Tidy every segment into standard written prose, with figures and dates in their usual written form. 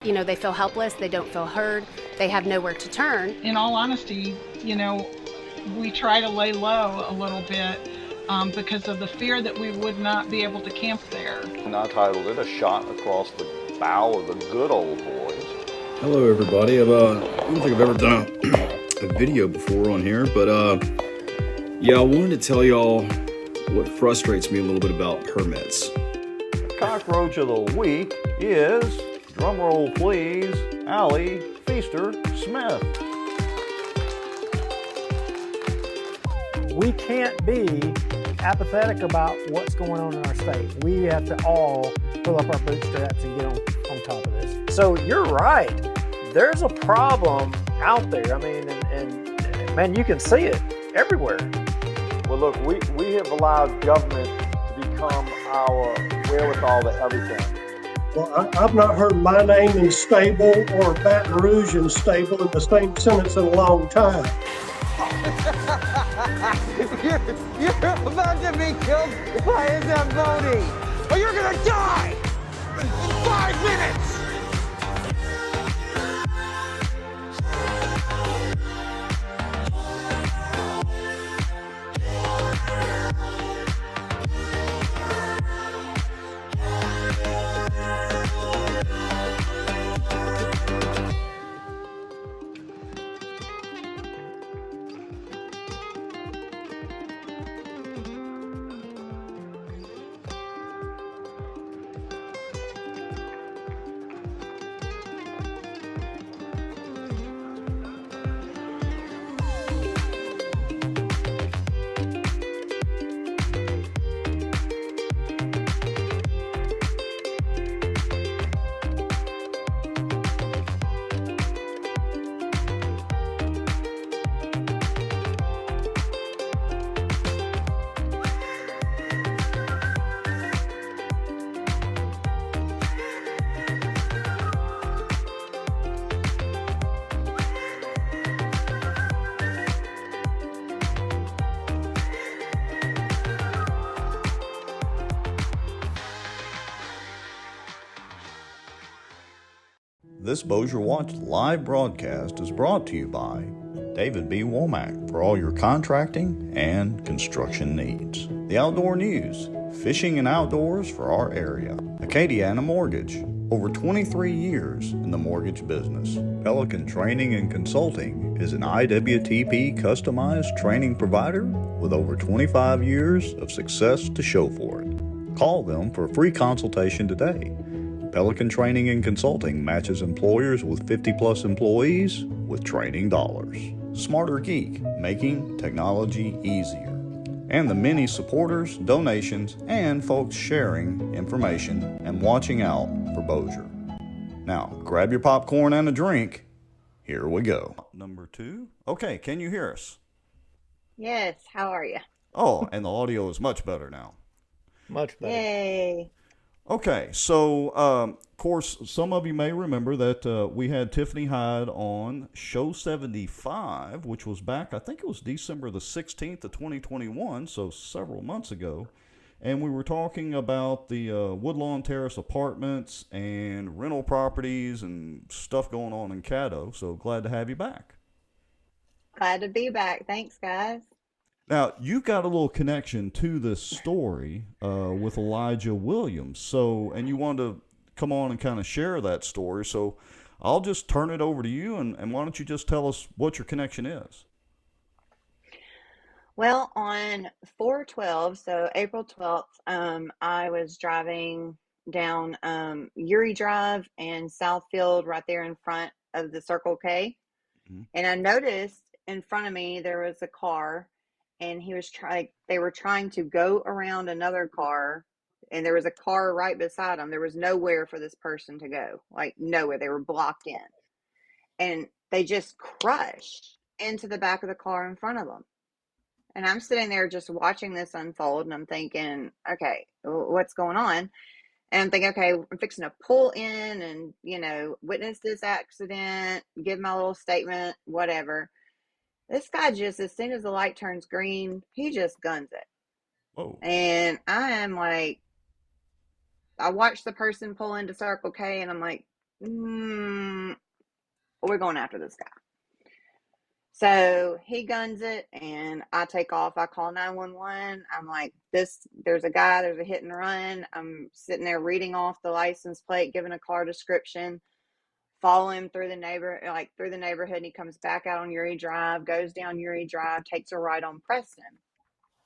They feel helpless, they don't feel heard, they have nowhere to turn. In all honesty, we try to lay low a little bit because of the fear that we would not be able to camp there. And I titled it A Shot Across the Bow of the Good Old Boys. Hello everybody. I don't think I've ever done a video before on here, but yeah, I wanted to tell y'all what frustrates me a little bit about permits. The cockroach of the week is, drumroll please, Allie Feaster Smith. We can't be apathetic about what's going on in our state. We have to all pull up our bootstraps and get on top of this. So you're right. There's a problem out there. I mean, and man, you can see it everywhere. Well, look, we have allowed government to become our wherewithal to everything. Well, I've not heard my name in stable or Baton Rouge in stable in the same sentence in a long time. You're about to be killed by a Zamboni, or you're gonna die in 5 minutes. This Bossier Watch live broadcast is brought to you by David B. Womack for all your contracting and construction needs. The Outdoor News, fishing and outdoors for our area. Acadiana Mortgage, over 23 years in the mortgage business. Pelican Training and Consulting is an IWTP customized training provider with over 25 years of success to show for it. Call them for a free consultation today. Pelican Training and Consulting matches employers with 50-plus employees with training dollars. Smarter Geek, making technology easier. And the many supporters, donations, and folks sharing information and watching out for Bossier. Now, grab your popcorn and a drink. Here we go. Number 2. Okay, can you hear us? Yes, how are you? Oh, and the audio is much better now. Much better. Yay. Okay, so of course, some of you may remember that we had Tiffany Hyde on show 75, which was back, I think it was December the 16th of 2021, so several months ago. And we were talking about the Woodlawn Terrace apartments and rental properties and stuff going on in Caddo, so glad to have you back. Glad to be back. Thanks, guys. Now, you've got a little connection to this story with Elijah Williams, and you wanted to come on and kind of share that story, so I'll just turn it over to you, and why don't you just tell us what your connection is? Well, on 4/12, so April 12th, I was driving down Uri Drive and Southfield right there in front of the Circle K, and I noticed in front of me there was a car, and they were trying to go around another car, and there was a car right beside them. There was nowhere for this person to go, like nowhere. They were blocked in, and they just crushed into the back of the car in front of them. And I'm sitting there just watching this unfold, and I'm thinking, okay, what's going on? And I'm thinking, okay, I'm fixing to pull in and, witness this accident, give my little statement, whatever. This guy just, as soon as the light turns green, he just guns it. Whoa. And I am like, I watched the person pull into Circle K, and I'm like, we're going after this guy. So he guns it, and I take off. I call 911. I'm like, there's a guy, there's a hit and run. I'm sitting there reading off the license plate, giving a car description, follow him through the neighborhood, and he comes back out on Uri Drive, goes down Uri Drive, takes a right on Preston.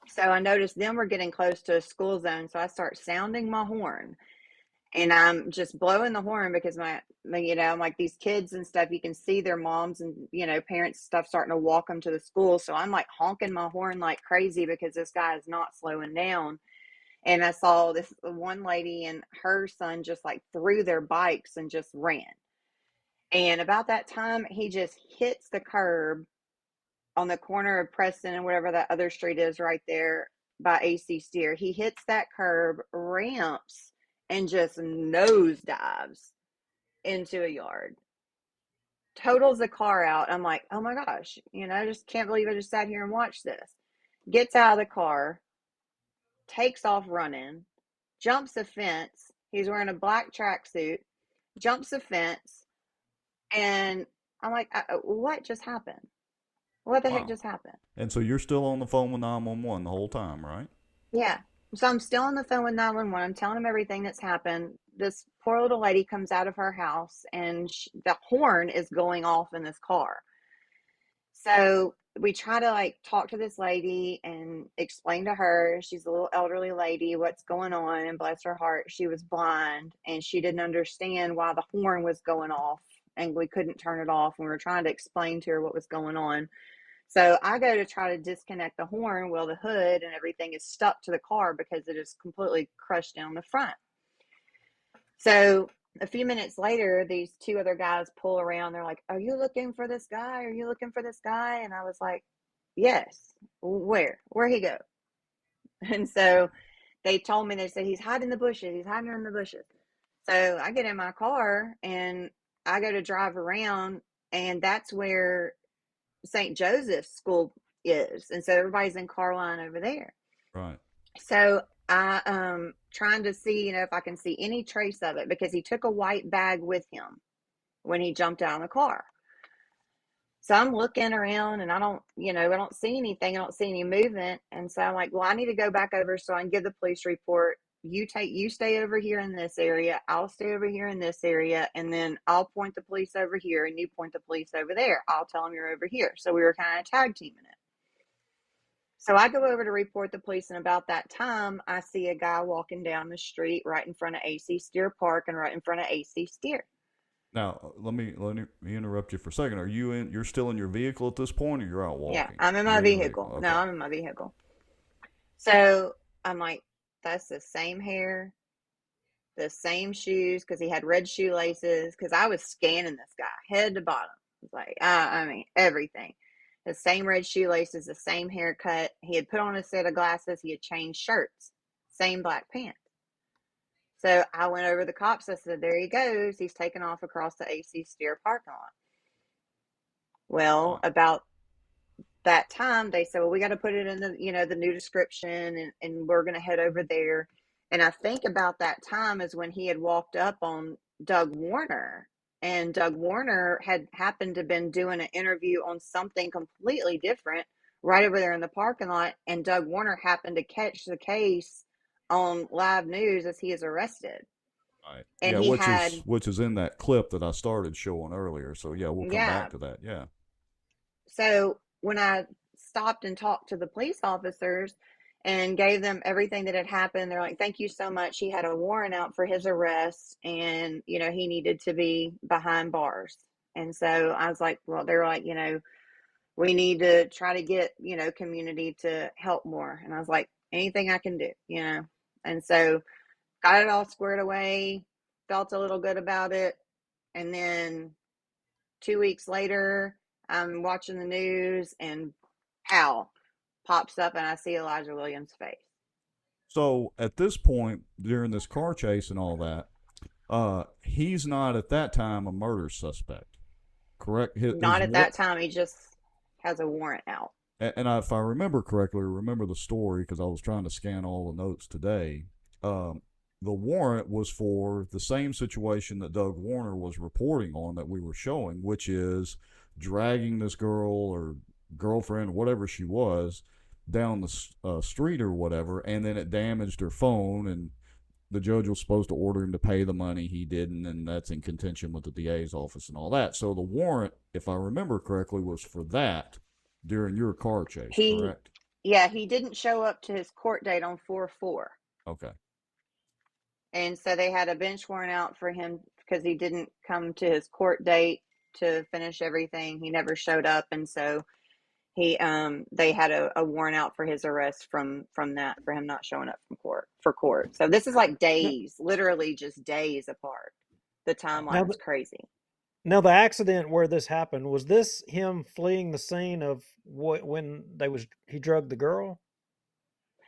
So I noticed then we're getting close to a school zone, so I start sounding my horn. And I'm just blowing the horn because I'm like, these kids and stuff, you can see their moms and, parents stuff starting to walk them to the school. So I'm like honking my horn like crazy because this guy is not slowing down. And I saw this one lady and her son just like threw their bikes and just ran. And about that time, he just hits the curb on the corner of Preston and whatever that other street is right there by AC Steer. He hits that curb, ramps, and just nosedives into a yard. Totals the car out. I'm like, oh my gosh, I just can't believe I just sat here and watched this. Gets out of the car, takes off running, jumps a fence. He's wearing a black tracksuit, jumps a fence, and I'm like, what just happened? What the heck just happened? And so you're still on the phone with 911 the whole time, right? Yeah. So I'm still on the phone with 911. I'm telling them everything that's happened. This poor little lady comes out of her house, and the horn is going off in this car. So we try to talk to this lady and explain to her, she's a little elderly lady, what's going on. And bless her heart, she was blind and she didn't understand why the horn was going off, and we couldn't turn it off. And we were trying to explain to her what was going on. So I go to try to disconnect the horn. Well, the hood and everything is stuck to the car because it is completely crushed down the front. So a few minutes later, these two other guys pull around. They're like, are you looking for this guy? Are you looking for this guy? And I was like, yes. Where'd he go? And so they told me, they said, he's hiding in the bushes. He's hiding in the bushes. So I get in my car and I go to drive around, and that's where St. Joseph's School is. And so everybody's in car line over there. Right. So I trying to see, if I can see any trace of it, because he took a white bag with him when he jumped out of the car. So I'm looking around and I don't see anything. I don't see any movement. And so I'm like, well, I need to go back over so I can give the police report. You stay over here in this area. I'll stay over here in this area. And then I'll point the police over here and you point the police over there. I'll tell them you're over here. So we were kind of tag teaming it. So I go over to report the police, and about that time, I see a guy walking down the street right in front of AC Steer Park and right in front of AC Steer. Now, let me interrupt you for a second. You're still in your vehicle at this point, or you're out walking? Yeah, I'm in my vehicle. Okay. No, I'm in my vehicle. So I'm like, that's the same hair, the same shoes, because he had red shoelaces, because I was scanning this guy head to bottom. It's like, everything. The same red shoelaces, the same haircut. He had put on a set of glasses. He had changed shirts. Same black pants. So I went over to the cops. I said, there he goes. He's taking off across the AC Steer parking lot. Well, about that time, they said, well, we got to put it in the new description, and we're going to head over there. And I think about that time is when he had walked up on Doug Warner. And Doug Warner had happened to have been doing an interview on something completely different right over there in the parking lot. And Doug Warner happened to catch the case on live news as he is arrested. Right. And which is in that clip that I started showing earlier. So yeah, we'll come back to that. Yeah. So when I stopped and talked to the police officers and gave them everything that had happened, they're like, thank you so much. He had a warrant out for his arrest, and, he needed to be behind bars. And so I was like, well, they're like, we need to try to get, community to help more. And I was like, anything I can do, And so got it all squared away, felt a little good about it. And then 2 weeks later, I'm watching the news, and pow, pops up, and I see Elijah Williams' face. So at this point, during this car chase and all that, he's not at that time a murder suspect, correct? Not at that time. He just has a warrant out. And if I remember correctly, remember the story, because I was trying to scan all the notes today, the warrant was for the same situation that Doug Warner was reporting on that we were showing, which is dragging this girl or girlfriend, whatever she was, down the street or whatever, and then it damaged her phone, and the judge was supposed to order him to pay the money. He didn't, and that's in contention with the DA's office and all that. So the warrant, if I remember correctly, was for that during your car chase, correct? Yeah, he didn't show up to his court date on 4/4. Okay. And so they had a bench warrant out for him because he didn't come to his court date to finish everything. He never showed up, and so they had a warrant out for his arrest from that, for him not showing up for court. So this is like days, literally just days apart. The timeline's crazy. Now, the accident where this happened, was this him fleeing the scene of when he drugged the girl?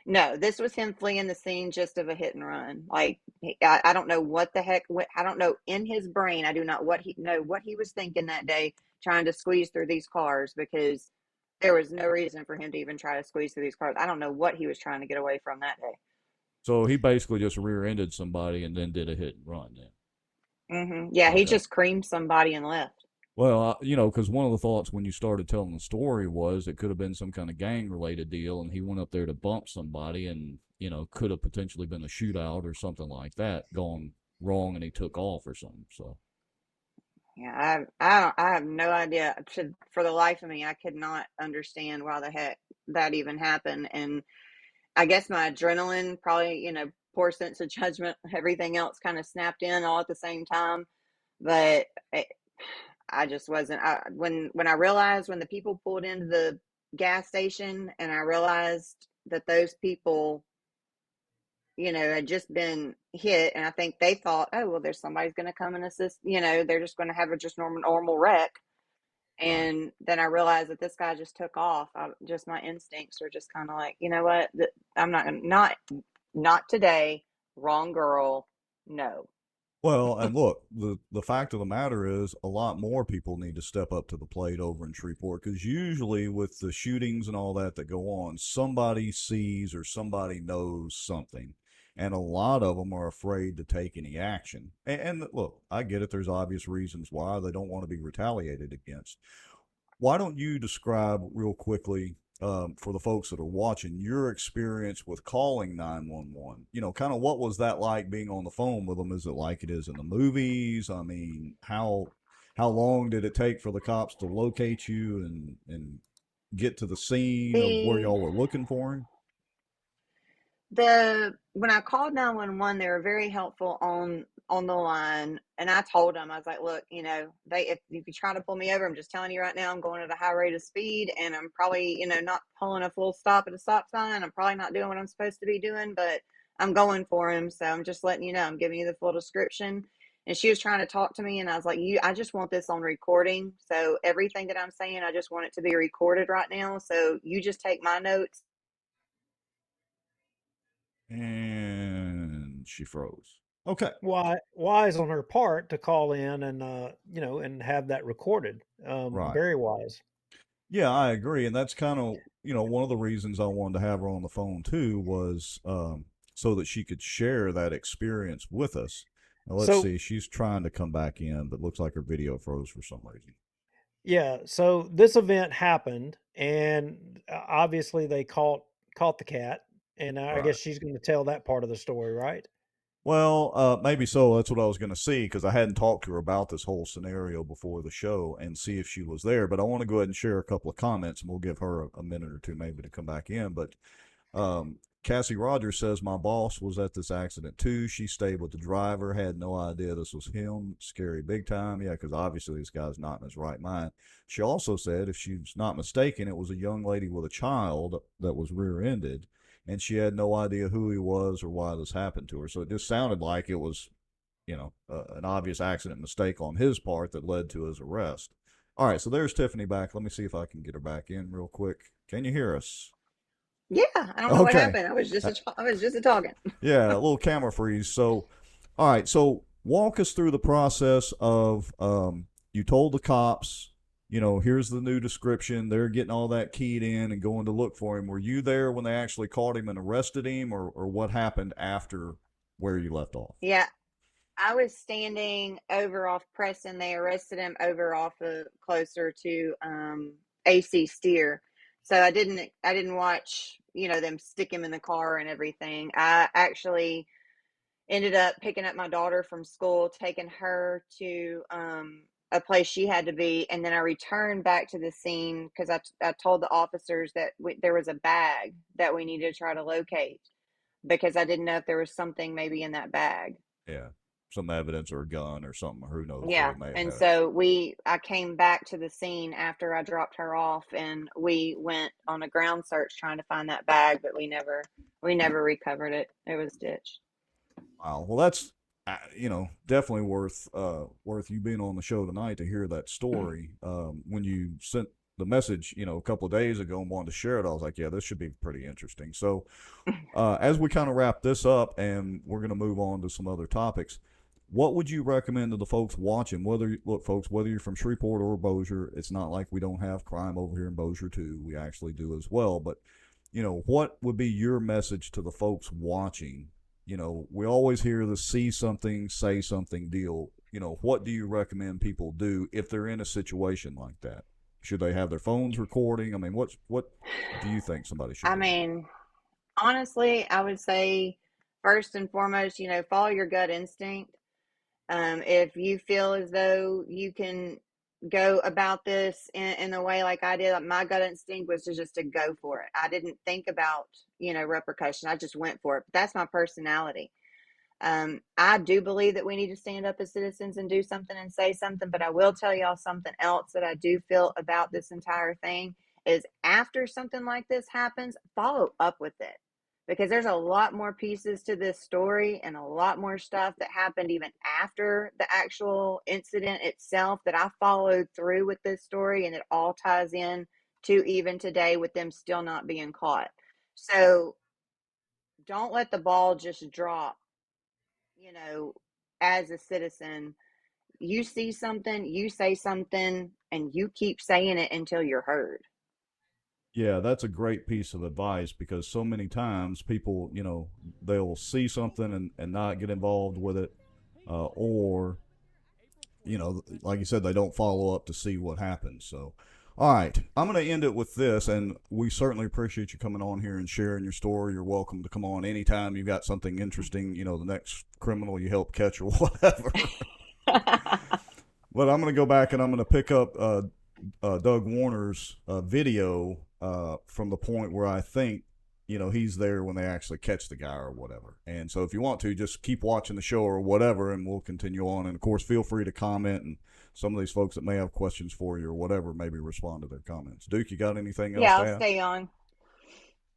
No, this was him fleeing the scene just of a hit and run. Like, I don't know what the heck, I don't know in his brain. I do not know what he was thinking that day, trying to squeeze through these cars, because there was no reason for him to even try to squeeze through these cars. I don't know what he was trying to get away from that day. So he basically just rear-ended somebody and then did a hit and run then. Yeah, Okay. he just creamed somebody and left. Well, because one of the thoughts when you started telling the story was it could have been some kind of gang-related deal, and he went up there to bump somebody, and could have potentially been a shootout or something like that gone wrong, and he took off or something. So. Yeah, I have no idea. For the life of me, I could not understand why the heck that even happened. And I guess my adrenaline, probably, poor sense of judgment, everything else kind of snapped in all at the same time. But I just wasn't. When I realized, when the people pulled into the gas station, and I realized that those people, had just been hit, and I think they thought, oh, well, there's somebody's going to come and assist. They're just going to have a just normal wreck. And then I realized that this guy just took off. My instincts were just kind of like, you know what? I'm not today. Wrong girl. No. Well, and look, the fact of the matter is a lot more people need to step up to the plate over in Shreveport, because usually with the shootings and all that go on, somebody sees or somebody knows something, and a lot of them are afraid to take any action. And look, I get it. There's obvious reasons why they don't want to be retaliated against. Why don't you describe real quickly, for the folks that are watching, your experience with calling 911? Kind of what was that like being on the phone with them? Is it like it is in the movies? I mean, how long did it take for the cops to locate you and get to the scene of where y'all were looking for him? When I called 911, they were very helpful on the line, and I told them, I was like, look, if you try to pull me over, I'm just telling you right now, I'm going at a high rate of speed, and I'm probably, not pulling a full stop at a stop sign. I'm probably not doing what I'm supposed to be doing, but I'm going for him. So I'm just letting you know, I'm giving you the full description. And she was trying to talk to me, and I was like, I just want this on recording. So everything that I'm saying, I just want it to be recorded right now. So you just take my notes. And she froze. Okay. Wise on her part to call in and and have that recorded. Right. Very wise. Yeah, I agree, and that's kind of one of the reasons I wanted to have her on the phone too was so that she could share that experience with us. Now, let's see, she's trying to come back in, but looks like her video froze for some reason. Yeah. So this event happened, and obviously they caught the cat, and I guess she's going to tell that part of the story, right? Well, maybe so. That's what I was going to see, because I hadn't talked to her about this whole scenario before the show and see if she was there. But I want to go ahead and share a couple of comments, and we'll give her a minute or two maybe to come back in. But Cassie Rogers says, my boss was at this accident too. She stayed with the driver, had no idea this was him. Scary big time. Yeah, because obviously this guy's not in his right mind. She also said, if she's not mistaken, it was a young lady with a child that was rear-ended, and she had no idea who he was or why this happened to her. So it just sounded like it was, an obvious accident mistake on his part that led to his arrest. All right, so there's Tiffany back. Let me see if I can get her back in real quick. Can you hear us? Yeah, I don't know what happened. I was just talking. Yeah, a little camera freeze. So, all right, so walk us through the process of you told the cops, here's the new description. They're getting all that keyed in and going to look for him. Were you there when they actually caught him and arrested him, or what happened after where you left off. Yeah, I was standing over off Preston. They arrested him over off of closer to AC Steer. So I didn't watch, them stick him in the car and everything. I actually ended up picking up my daughter from school, taking her to a place she had to be, and then I returned back to the scene because I told the officers that there was a bag that we needed to try to locate because I didn't know if there was something maybe in that bag. Yeah, some evidence or a gun or something. Who knows Yeah, what he may have and had. so I came back to the scene after I dropped her off, and we went on a ground search trying to find that bag, but we never recovered it. It was ditched. Wow. Well, that's definitely worth you being on the show tonight to hear that story. When you sent the message, a couple of days ago and wanted to share it, I was like, yeah, this should be pretty interesting. So, as we kind of wrap this up, and we're going to move on to some other topics, what would you recommend to the folks watching? Whether you're from Shreveport or Bossier, it's not like we don't have crime over here in Bossier too. We actually do as well. But what would be your message to the folks watching? We always hear the see something, say something deal. What do you recommend people do if they're in a situation like that? Should they have their phones recording? I mean, what do you think somebody should do? Honestly, I would say first and foremost, follow your gut instinct. If you feel as though you can go about this in a way like I did, like my gut instinct was just to go for it. I didn't think about, repercussion. I just went for it. But that's my personality. I do believe that we need to stand up as citizens and do something and say something, but I will tell y'all something else that I do feel about this entire thing is after something like this happens, follow up with it. Because there's a lot more pieces to this story and a lot more stuff that happened even after the actual incident itself that I followed through with this story, and it all ties in to even today with them still not being caught. So don't let the ball just drop, as a citizen. You see something, you say something, and you keep saying it until you're heard. Yeah, that's a great piece of advice because so many times people, they'll see something and not get involved with it, or, like you said, they don't follow up to see what happens. So, all right, I'm going to end it with this, and we certainly appreciate you coming on here and sharing your story. You're welcome to come on anytime you've got something interesting, the next criminal you help catch or whatever. But I'm going to go back and I'm going to pick up Doug Warner's video from the point where I think, he's there when they actually catch the guy or whatever. And so if you want to, just keep watching the show or whatever, and we'll continue on. And, of course, feel free to comment, and some of these folks that may have questions for you or whatever, maybe respond to their comments. Duke, you got anything else to add? I'll stay on.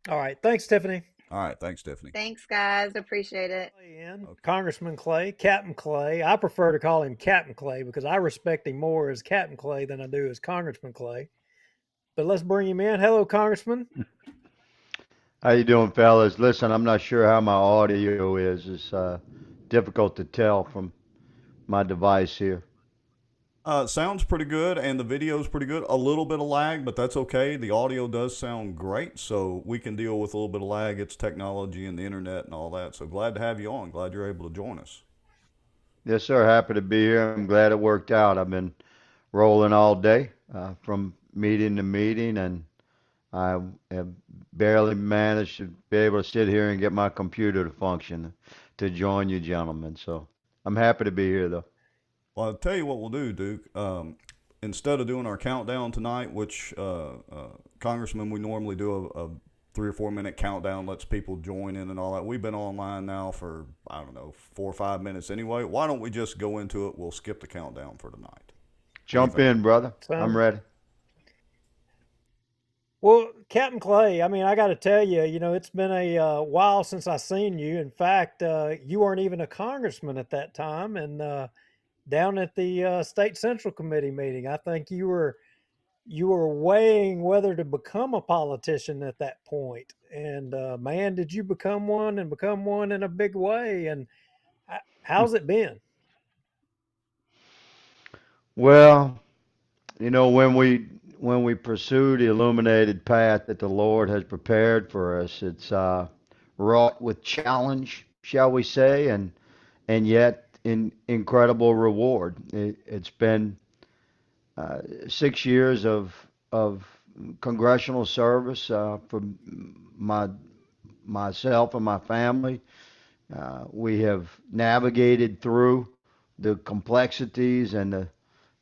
All right. Thanks, Tiffany. All right. Thanks, Tiffany. Thanks, guys. Appreciate it. Okay. Congressman Clay, Captain Clay. I prefer to call him Captain Clay because I respect him more as Captain Clay than I do as Congressman Clay. But let's bring him in. Hello, Congressman. How you doing, fellas? Listen, I'm not sure how my audio is. It's difficult to tell from my device here. Sounds pretty good, and the video's pretty good. A little bit of lag, but that's okay. The audio does sound great, so we can deal with a little bit of lag. It's technology and the internet and all that. So glad to have you on. Glad you're able to join us. Yes, sir. Happy to be here. I'm glad it worked out. I've been rolling all day from meeting to meeting, and I have barely managed to be able to sit here and get my computer to function to join you gentlemen. So I'm happy to be here, though. Well, I'll tell you what we'll do, Duke. Instead of doing our countdown tonight, which, Congressman, we normally do a 3 or 4 minute countdown, lets people join in and all that. We've been online now for, 4 or 5 minutes anyway. Why don't we just go into it? We'll skip the countdown for tonight. Jump in, brother. I'm ready. Well, Captain Clay, I got to tell you, it's been a while since I seen you. In fact, you weren't even a congressman at that time. And down at the State Central Committee meeting, I think you were weighing whether to become a politician at that point. And man, did you become one, and become one in a big way. And how's it been? Well, when we pursue the illuminated path that the Lord has prepared for us, it's wrought with challenge shall we say, and yet incredible reward. It's been 6 years of congressional service for myself and my family. We have navigated through the complexities and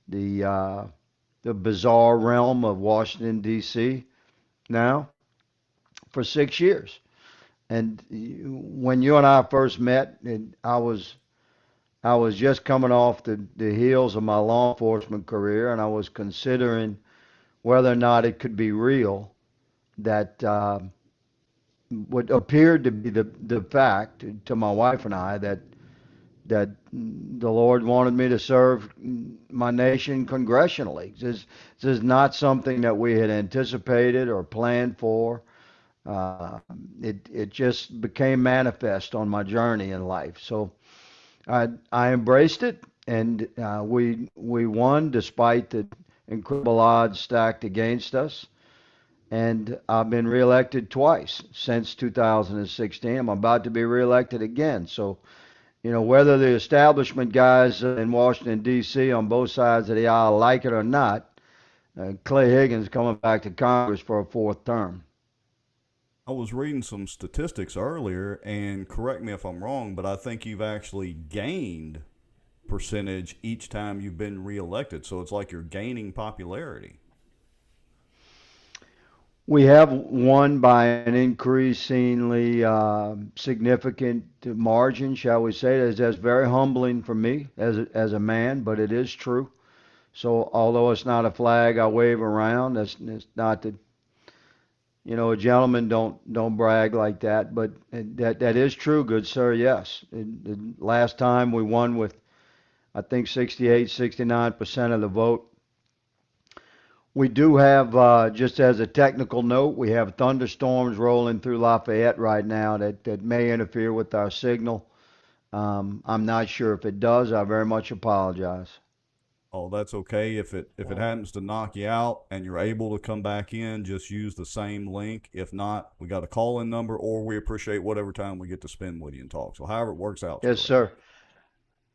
the bizarre realm of Washington, D.C. now for 6 years. And when you and I first met, I was just coming off the heels of my law enforcement career, and I was considering whether or not it could be real that what appeared to be the fact to my wife and I that the Lord wanted me to serve my nation congressionally. This is not something that we had anticipated or planned for. It just became manifest on my journey in life. So I embraced it, and we won despite the incredible odds stacked against us. And I've been reelected twice since 2016. I'm about to be reelected again. So, whether the establishment guys in Washington, D.C. on both sides of the aisle like it or not, Clay Higgins coming back to Congress for a fourth term. I was reading some statistics earlier, and correct me if I'm wrong, but I think you've actually gained percentage each time you've been reelected. So it's like you're gaining popularity. We have won by an increasingly significant margin, shall we say. That's very humbling for me as a man, but it is true. So although it's not a flag I wave around, it's not that, a gentleman don't brag like that, but that is true, good sir, yes. The last time we won with, I think, 69% of the vote. We do have, just as a technical note, we have thunderstorms rolling through Lafayette right now that may interfere with our signal. I'm not sure if it does. I very much apologize. Oh, that's okay. If it happens to knock you out and you're able to come back in, just use the same link. If not, we got a call-in number, or we appreciate whatever time we get to spend with you and talk. So however it works out. Yes, sir.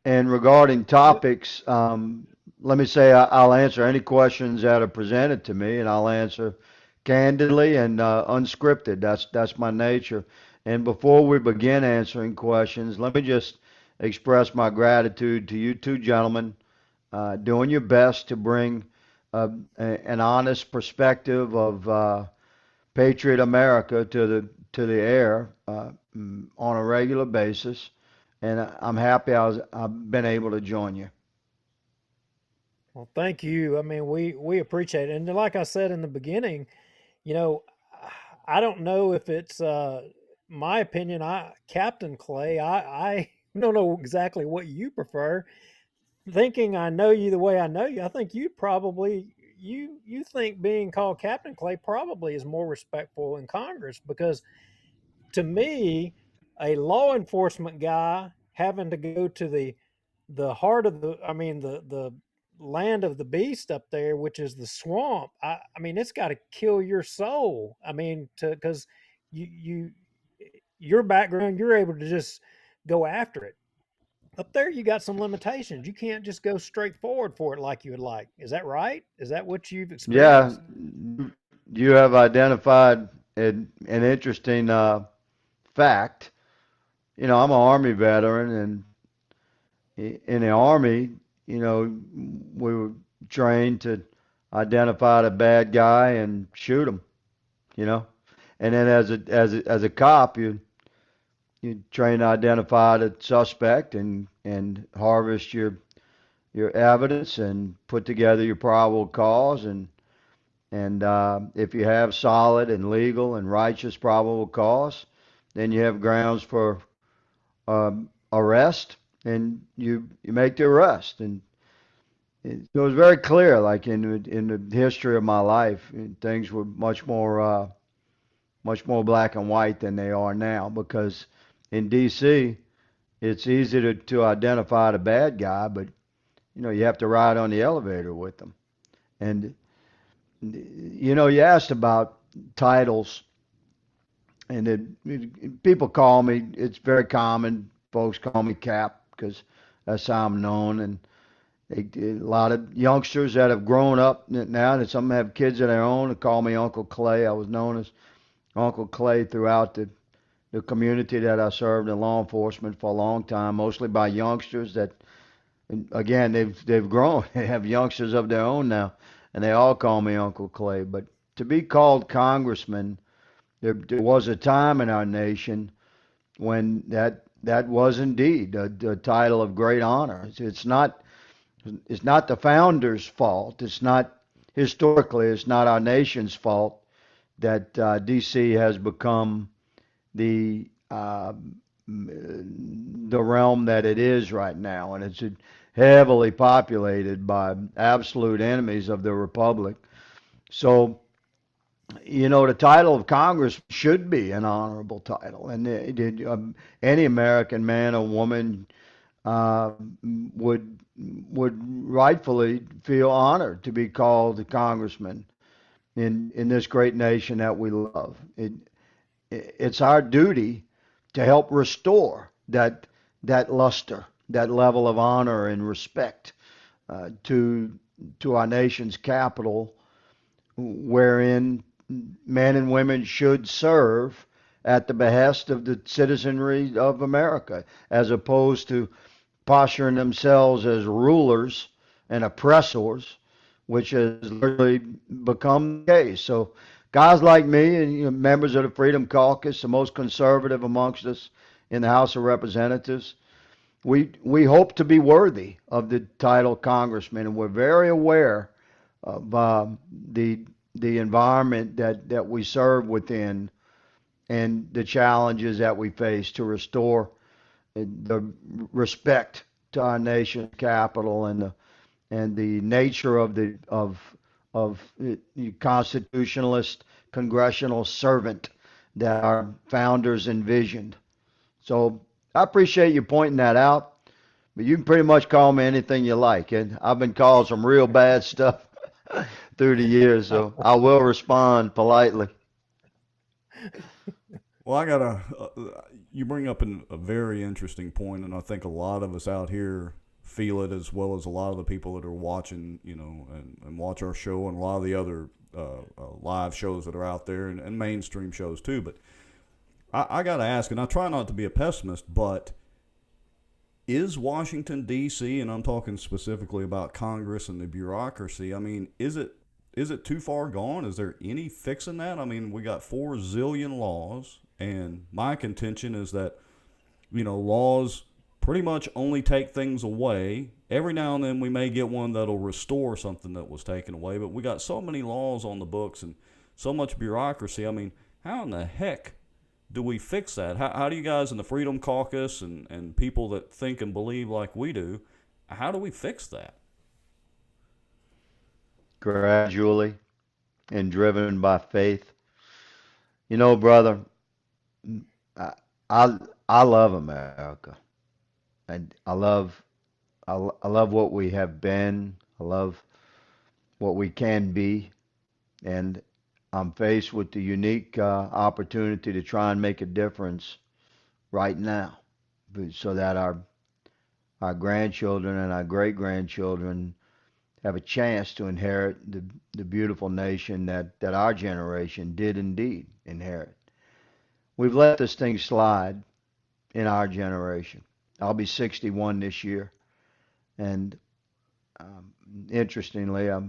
And regarding topics, let me say I'll answer any questions that are presented to me, and I'll answer candidly and unscripted. That's my nature. And before we begin answering questions, let me just express my gratitude to you two gentlemen, doing your best to bring an honest perspective of Patriot America to the air on a regular basis. And I'm happy I've been able to join you. Well, thank you. I mean, we appreciate it. And like I said in the beginning, I don't know if it's my opinion. Captain Clay, I don't know exactly what you prefer. Thinking I know you the way I know you, I think you probably you think being called Captain Clay probably is more respectful in Congress, because to me, a law enforcement guy having to go to the heart of the land of the beast up there, which is the swamp. I mean, it's got to kill your soul. I mean, because your background, you're able to just go after it. Up there, you got some limitations. You can't just go straight forward for it like you would like. Is that right? Is that what you've experienced? Yeah, you have identified an interesting fact. I'm an Army veteran, and in the Army, we were trained to identify the bad guy and shoot him, and then as a cop, you train to identify the suspect and harvest your evidence and put together your probable cause, and if you have solid and legal and righteous probable cause, then you have grounds for arrest, and you make the arrest. And it was very clear, like in the history of my life, things were much more black and white than they are now, because in D.C., it's easy to identify the bad guy, but you have to ride on the elevator with them. And you asked about titles, people call me. It's very common. Folks call me Cap because that's how I'm known. And a lot of youngsters that have grown up now, and some have kids of their own, and call me Uncle Clay. I was known as Uncle Clay throughout the community that I served in law enforcement for a long time, mostly by youngsters that, and again, they've grown. They have youngsters of their own now, and they all call me Uncle Clay. But to be called congressman, there was a time in our nation when that was indeed a title of great honor. It's not the founders' fault. It's not historically. It's not our nation's fault that D.C. has become the realm that it is right now, and it's heavily populated by absolute enemies of the republic. So, the title of Congress should be an honorable title, and any American man or woman would rightfully feel honored to be called a congressman in this great nation that we love. It's our duty to help restore that luster, that level of honor and respect to our nation's capital, wherein men and women should serve at the behest of the citizenry of America, as opposed to posturing themselves as rulers and oppressors, which has literally become the case. So guys like me and members of the Freedom Caucus, the most conservative amongst us in the House of Representatives, we hope to be worthy of the title congressman, and we're very aware of the environment that we serve within and the challenges that we face to restore the respect to our nation's capital and the nature of the constitutionalist congressional servant that our founders envisioned. So I appreciate you pointing that out, but you can pretty much call me anything you like. And I've been called some real bad stuff through the years, so I will respond politely. Well, you bring up a very interesting point, and I think a lot of us out here feel it, as well as a lot of the people that are watching, and watch our show and a lot of the other live shows that are out there, and mainstream shows too. But I got to ask, and I try not to be a pessimist, but is Washington, D.C., and I'm talking specifically about Congress and the bureaucracy, I mean, is it too far gone? Is there any fixing that? I mean, we got 4 zillion laws, and my contention is that, laws pretty much only take things away. Every now and then we may get one that'll restore something that was taken away, but we got so many laws on the books and so much bureaucracy. I mean, how in the heck do we fix that? How do you guys in the Freedom Caucus and people that think and believe like we do, how do we fix that? Gradually and driven by faith. Brother, I love America, and I love what we have been. I love what we can be, and I'm faced with the unique opportunity to try and make a difference right now, so that our grandchildren and our great grandchildren have a chance to inherit the beautiful nation that our generation did indeed inherit. We've let this thing slide in our generation. I'll be 61 this year, and interestingly, I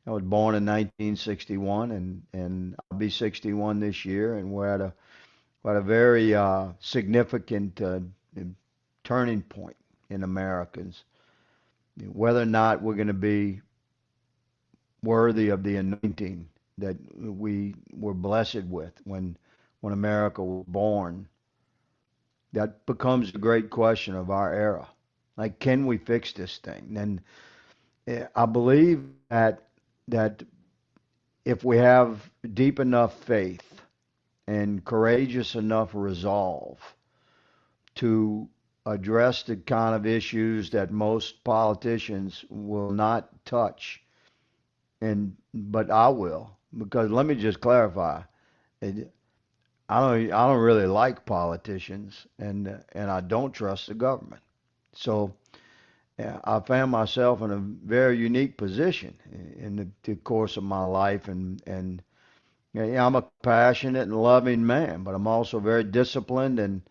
was born in 1961, and I'll be 61 this year, and we're at a very significant turning point in Americans. Whether or not we're going to be worthy of the anointing that we were blessed with when America was born, that becomes the great question of our era. Like, can we fix this thing? And I believe that if we have deep enough faith and courageous enough resolve to address the kind of issues that most politicians will not touch, but I will, because let me just clarify, I don't really like politicians, and I don't trust the government. So yeah, I found myself in a very unique position in the course of my life, and yeah, I'm a passionate and loving man, but I'm also very disciplined, and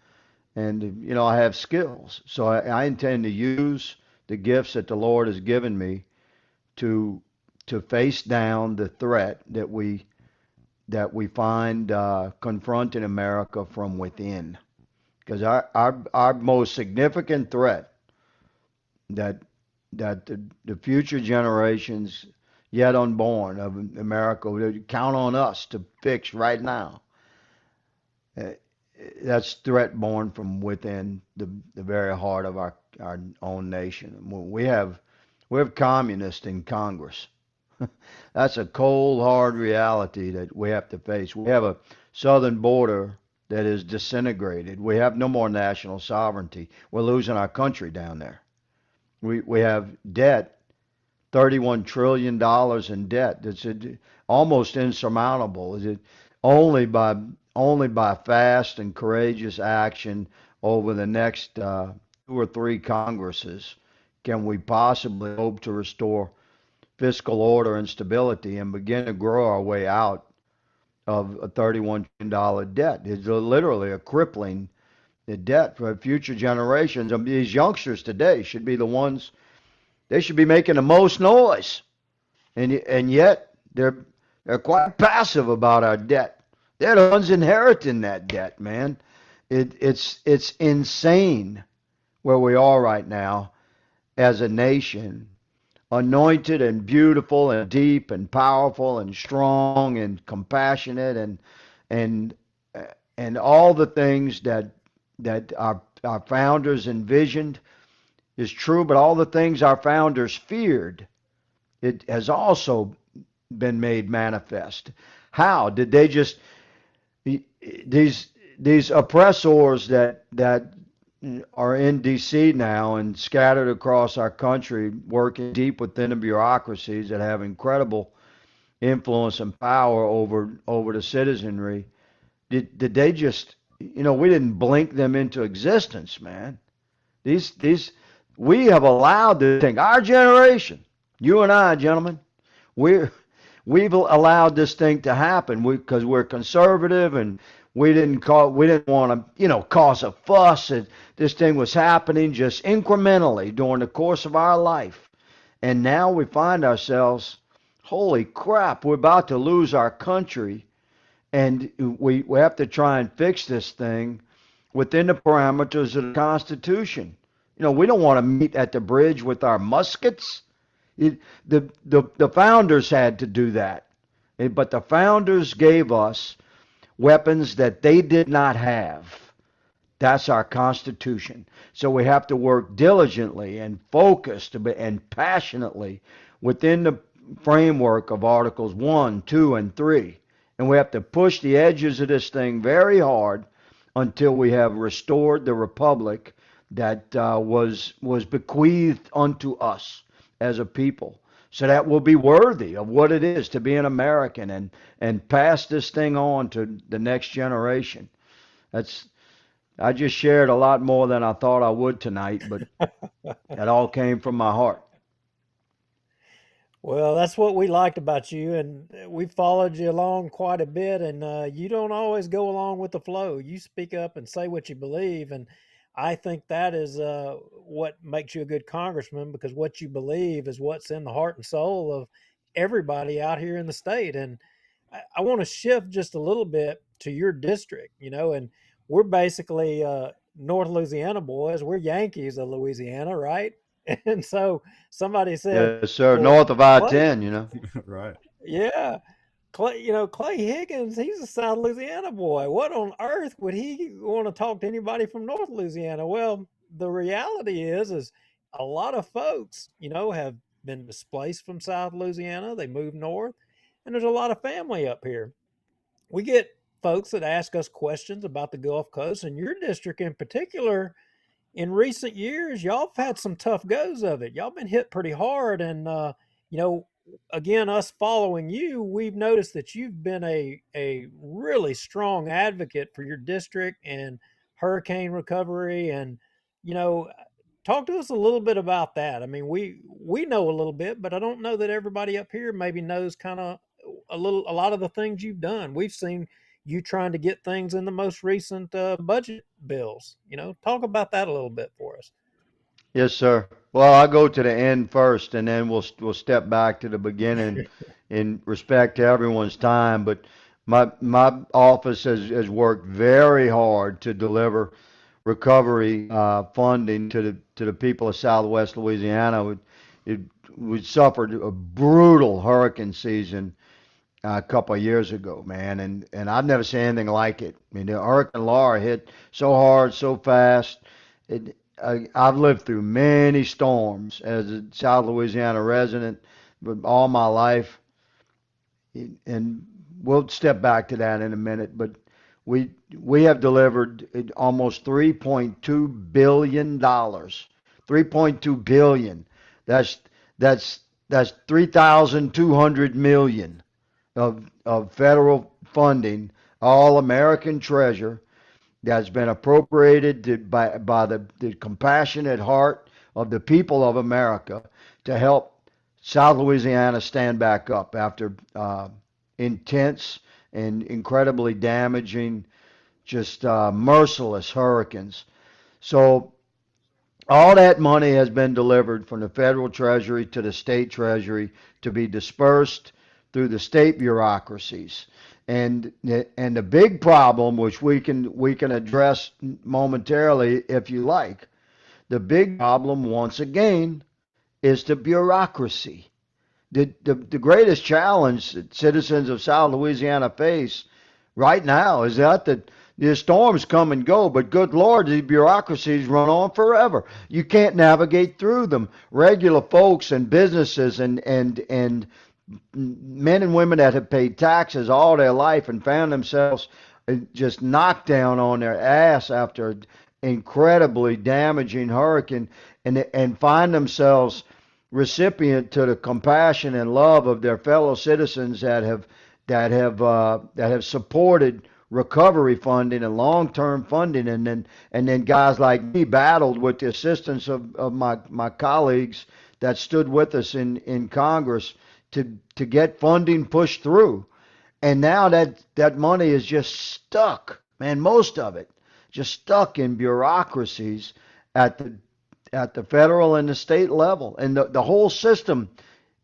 I have skills. So I intend to use the gifts that the Lord has given me to face down the threat that we find confronting America from within. Because our most significant threat that the future generations yet unborn of America would count on us to fix right now. Uh, That's threat born from within the very heart of our own nation. We have communists in Congress. That's a cold, hard reality that we have to face. We have a southern border that is disintegrated. We have no more national sovereignty. We're losing our country down there. We have debt, $31 trillion in debt. That's almost insurmountable. Is it only by fast and courageous action over the next 2 or 3 Congresses can we possibly hope to restore fiscal order and stability and begin to grow our way out of a $31 trillion debt. It's literally a crippling debt for future generations. I mean, these youngsters today should be the ones, they should be making the most noise. And yet they're quite passive about our debt. They're the ones inheriting that debt, man. It's insane where we are right now as a nation, anointed and beautiful and deep and powerful and strong and compassionate and and all the things that our founders envisioned is true, but all the things our founders feared, it has also been made manifest. How did they just these oppressors that are in D.C. now and scattered across our country, working deep within the bureaucracies that have incredible influence and power over the citizenry? Did they just, we didn't blink them into existence, man. These we have allowed this thing. Our generation, you and I, gentlemen, we've allowed this thing to happen because we're conservative and we didn't want to, cause a fuss. This thing was happening just incrementally during the course of our life. And now we find ourselves, holy crap, we're about to lose our country. And we have to try and fix this thing within the parameters of the Constitution. We don't want to meet at the bridge with our muskets. The founders had to do that. But the founders gave us weapons that they did not have. That's our Constitution. So we have to work diligently and focused and passionately within the framework of Articles 1, 2, and 3. And we have to push the edges of this thing very hard until we have restored the republic that was bequeathed unto us as a people, so that we'll be worthy of what it is to be an American and pass this thing on to the next generation. I just shared a lot more than I thought I would tonight, but that all came from my heart. Well, that's what we liked about you, and we followed you along quite a bit. And you don't always go along with the flow. You speak up and say what you believe, and I think that is what makes you a good congressman, because what you believe is what's in the heart and soul of everybody out here in the state. And I want to shift just a little bit to your district, and we're basically North Louisiana boys. We're Yankees of Louisiana, right? And so somebody said, Yes, sir. well, North of Clay, I-10, Right. yeah, Clay Higgins, he's a South Louisiana boy. What on earth would he want to talk to anybody from North Louisiana? Well, the reality is a lot of folks, have been displaced from South Louisiana. They moved north, and there's a lot of family up here. We get folks that ask us questions about the Gulf Coast, and your district in particular. In recent years, y'all have had some tough goes of it. Y'all been hit pretty hard, and you know again, us following you, we've noticed that you've been a really strong advocate for your district and hurricane recovery. And, you know, talk to us a little bit about that. I mean, we know a little bit, but I don't know that everybody up here maybe knows kind of a lot of the things you've done. We've seen you trying to get things in the most recent budget bills. You know, talk about that a little bit for us. Yes, sir. Well, I'll go to the end first, and then we'll step back to the beginning in respect to everyone's time. But my office has worked very hard to deliver recovery funding to the people of Southwest Louisiana. We suffered a brutal hurricane season a couple of years ago, man, and I've never seen anything like it. I mean, the Hurricane Laura hit so hard, so fast. I've lived through many storms as a South Louisiana resident, but all my life, and we'll step back to that in a minute. But we have delivered almost $3.2 billion. $3.2 billion. That's 3,200 million of federal funding, all American treasure, that's been appropriated by the compassionate heart of the people of America to help South Louisiana stand back up after intense and incredibly damaging, just merciless hurricanes. So all that money has been delivered from the federal treasury to the state treasury to be dispersed through the state bureaucracies. And the big problem, which we can address momentarily if you like, the big problem once again is the bureaucracy. The greatest challenge that citizens of South Louisiana face right now is that the storms come and go, but good Lord, the bureaucracies run on forever. You can't navigate through them. Regular folks and businesses and men and women that have paid taxes all their life and found themselves just knocked down on their ass after an incredibly damaging hurricane and find themselves recipient to the compassion and love of their fellow citizens that have supported recovery funding and long-term funding, and then guys like me battled with the assistance of my colleagues that stood with us in Congress to get funding pushed through. And now that money is just stuck, man, most of it just stuck in bureaucracies at the federal and the state level. And the whole system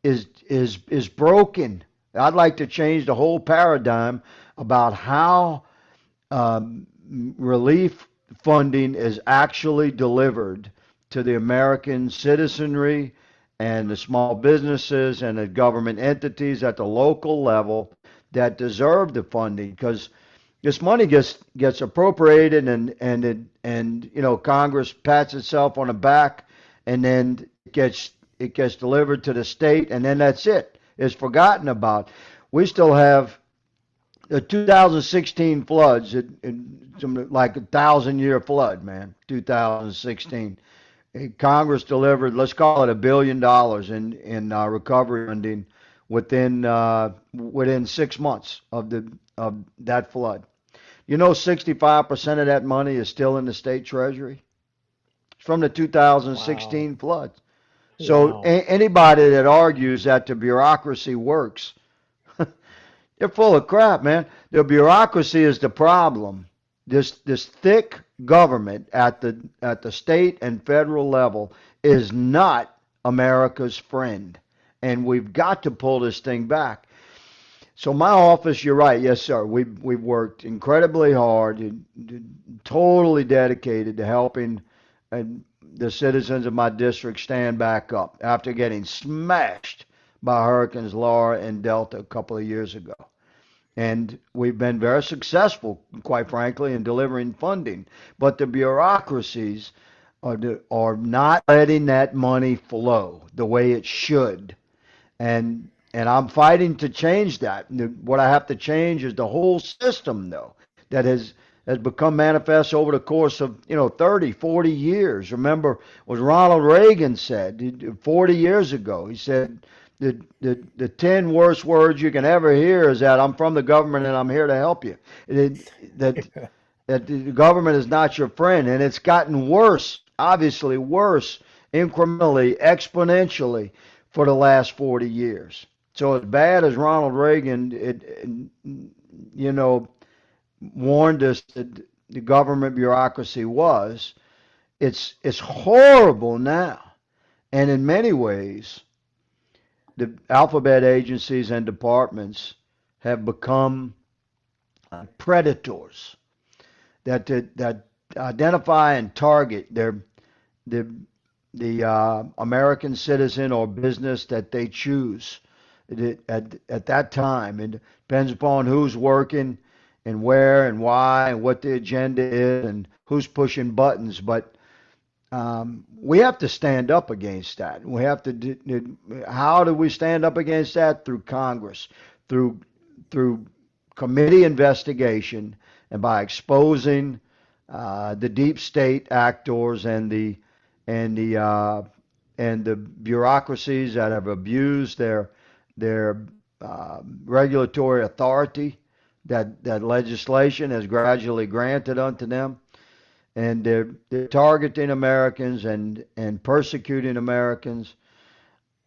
is broken. I'd like to change the whole paradigm about how relief funding is actually delivered to the American citizenry and the small businesses and the government entities at the local level that deserve the funding, because this money gets appropriated and you know, Congress pats itself on the back, and then it gets delivered to the state, and then that's it. It's forgotten about. We still have the 2016 floods, like 1,000-year flood, man. 2016. Congress delivered, let's call it $1 billion in recovery funding within 6 months of that flood. You know, 65% of that money is still in the state treasury. It's from the 2016 floods. So anybody that argues that the bureaucracy works, they're full of crap, man. The bureaucracy is the problem. This thick government at the state and federal level is not America's friend, and we've got to pull this thing back. So my office, you're right, yes sir, we've worked incredibly hard, totally dedicated to helping the citizens of my district stand back up after getting smashed by Hurricanes Laura and Delta a couple of years ago. And we've been very successful, quite frankly, in delivering funding. But the bureaucracies are not letting that money flow the way it should. And I'm fighting to change that. What I have to change is the whole system, though, that has become manifest over the course of 30, 40 years. Remember what Ronald Reagan said 40 years ago. He said, the 10 worst words you can ever hear is that I'm from the government and I'm here to help you. That the government is not your friend, and it's gotten worse, obviously worse, incrementally, exponentially for the last 40 years. So as bad as Ronald Reagan, warned us that the government bureaucracy was, it's horrible now. And in many ways, the alphabet agencies and departments have become predators that identify and target the American citizen or business that they choose at that time. It depends upon who's working and where and why and what the agenda is and who's pushing buttons. But we have to stand up against that. We have to. How do we stand up against that? Through Congress, through committee investigation, and by exposing the deep state actors and the bureaucracies that have abused their regulatory authority that legislation has gradually granted unto them. And they're targeting Americans and persecuting Americans.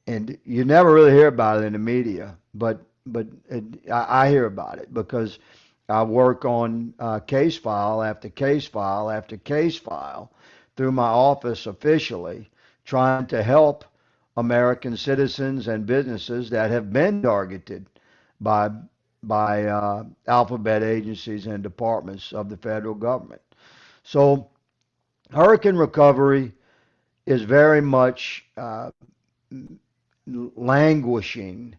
And you never really hear about it in the media, but I hear about it because I work on case file after case file after case file through my office officially, trying to help American citizens and businesses that have been targeted by alphabet agencies and departments of the federal government. So hurricane recovery is very much languishing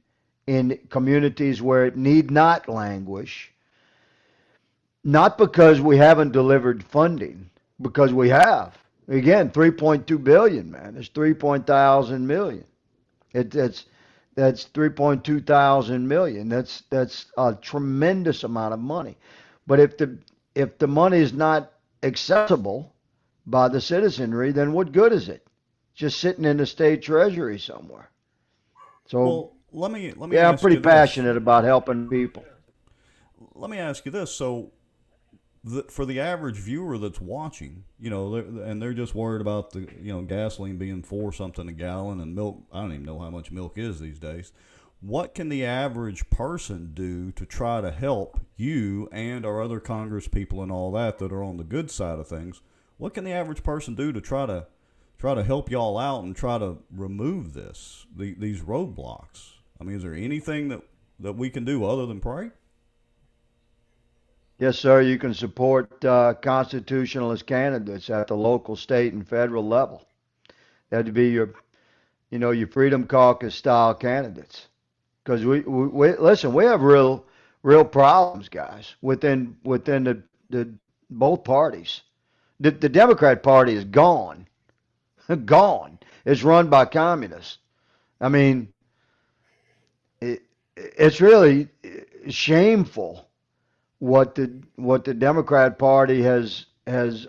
in communities where it need not languish, not because we haven't delivered funding, because we have. Again, 3.2 billion, man. It's 3,000 million. That's 3.2 thousand million. That's a tremendous amount of money. But if the money is not accessible by the citizenry, then what good is it? Just sitting in the state treasury somewhere. So let me yeah, I'm pretty passionate about helping people. Let me ask you this. So for the average viewer that's watching, and they're just worried about the, gasoline being $4 something a gallon and milk. I don't even know how much milk is these days. What can the average person do to try to help you and our other Congress people and all that are on the good side of things? What can the average person do to try to help y'all out and try to remove these roadblocks? I mean, is there anything that we can do other than pray? Yes, sir. You can support constitutionalist candidates at the local, state, and federal level. That'd be your Freedom Caucus style candidates. Because we listen, we have real problems, guys, within the both parties. The Democrat Party is gone. It's run by communists. I mean, it's really shameful what the Democrat Party has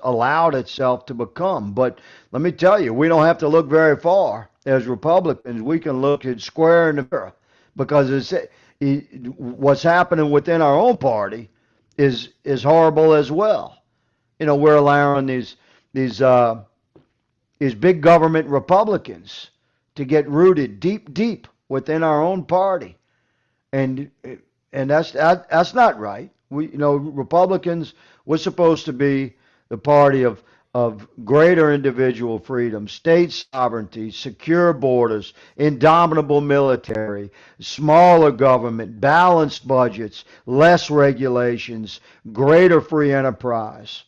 allowed itself to become. But let me tell you, we don't have to look very far. As Republicans, we can look it square in the mirror, because what's happening within our own party is horrible as well. We're allowing these big government Republicans to get rooted deep within our own party, and that's not right. Republicans, we're supposed to be the party of greater individual freedom, state sovereignty, secure borders, indomitable military, smaller government, balanced budgets, less regulations, greater free enterprise.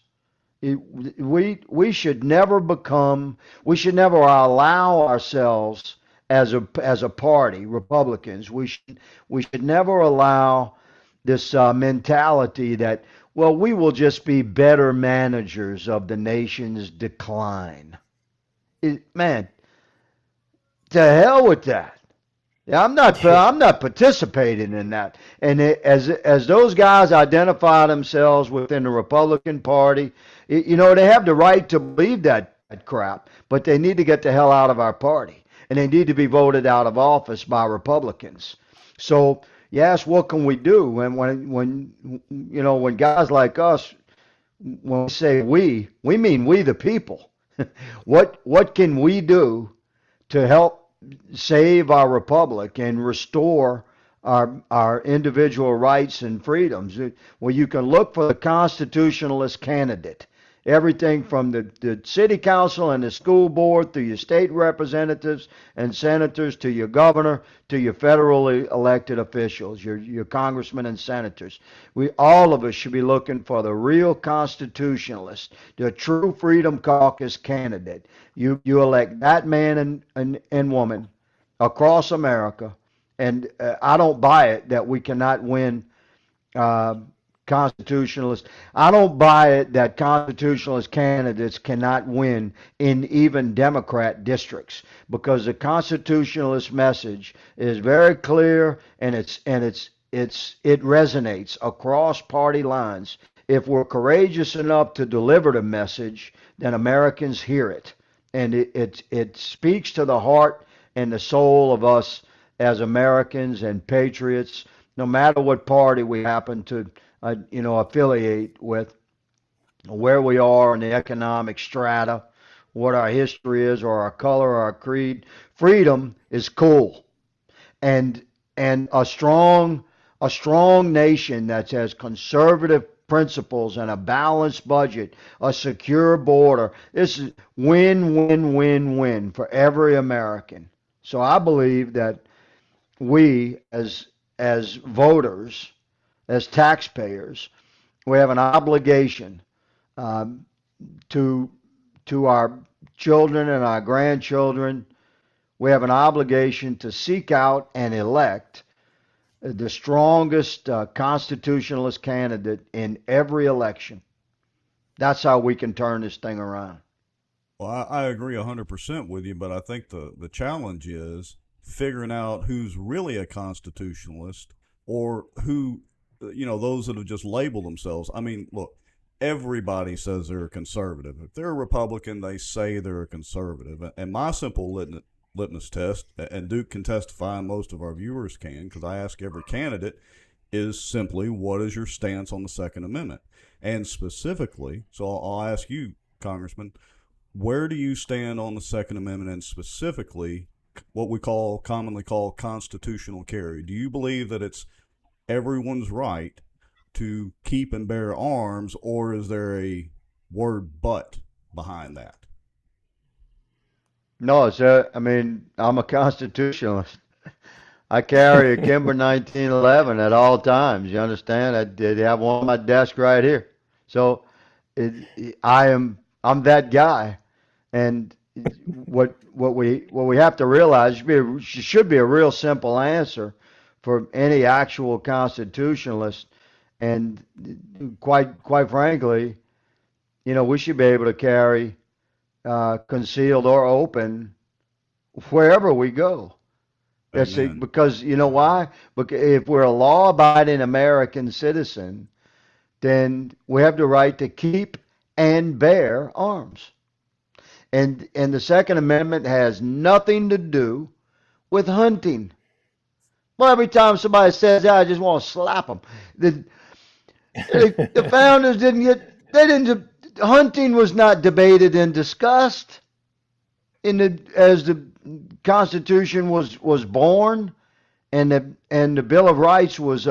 We should never allow ourselves as a party, Republicans, we should never allow this mentality that, well, we will just be better managers of the nation's decline. Man, to hell with that. I'm not participating in that. And as those guys identify themselves within the Republican Party, they have the right to believe that crap, but they need to get the hell out of our party. and they need to be voted out of office by Republicans. So you ask, what can we do? And when guys like us, when we say we mean we the people. What can we do to help save our republic and restore our individual rights and freedoms? Well, you can look for the constitutionalist candidate. Everything from the city council and the school board, to your state representatives and senators, to your governor, to your federally elected officials, your congressmen and senators. All of us should be looking for the real constitutionalist, the true Freedom Caucus candidate. You elect that man and woman across America, and I don't buy it that we cannot win constitutionalists. I don't buy it that constitutionalist candidates cannot win in even Democrat districts, because the constitutionalist message is very clear, and it resonates across party lines. If we're courageous enough to deliver the message, then Americans hear it, and it speaks to the heart and the soul of us as Americans and patriots, no matter what party we happen to affiliate with, where we are in the economic strata, what our history is, or our color, or our creed. Freedom is cool, and a strong nation that has conservative principles and a balanced budget, a secure border. This is win, win, win, win for every American. So I believe that we as voters, as taxpayers, we have an obligation to our children and our grandchildren. We have an obligation to seek out and elect the strongest constitutionalist candidate in every election. That's how we can turn this thing around. Well, I agree 100% with you, but I think the challenge is figuring out who's really a constitutionalist, or who, those that have just labeled themselves. I mean, look, everybody says they're a conservative. If they're a Republican, they say they're a conservative. And my simple litmus test, and Duke can testify, and most of our viewers can, because I ask every candidate, is simply, what is your stance on the Second Amendment? And specifically, so I'll ask you, Congressman, where do you stand on the Second Amendment, and specifically what we commonly call constitutional carry? Do you believe that it's everyone's right to keep and bear arms, or is there a word "but" behind that? No, I'm a constitutionalist. I carry a Kimber 1911 at all times. You understand? I did have one on my desk right here. So I'm that guy. And what we have to realize should be a real simple answer for any actual constitutionalist. And quite frankly, we should be able to carry concealed or open wherever we go. That's it, because you know why? Because if we're a law-abiding American citizen, then we have the right to keep and bear arms. And the Second Amendment has nothing to do with hunting. Well, every time somebody says that, I just want to slap them. The founders hunting was not debated and discussed as the Constitution was born, and the Bill of Rights was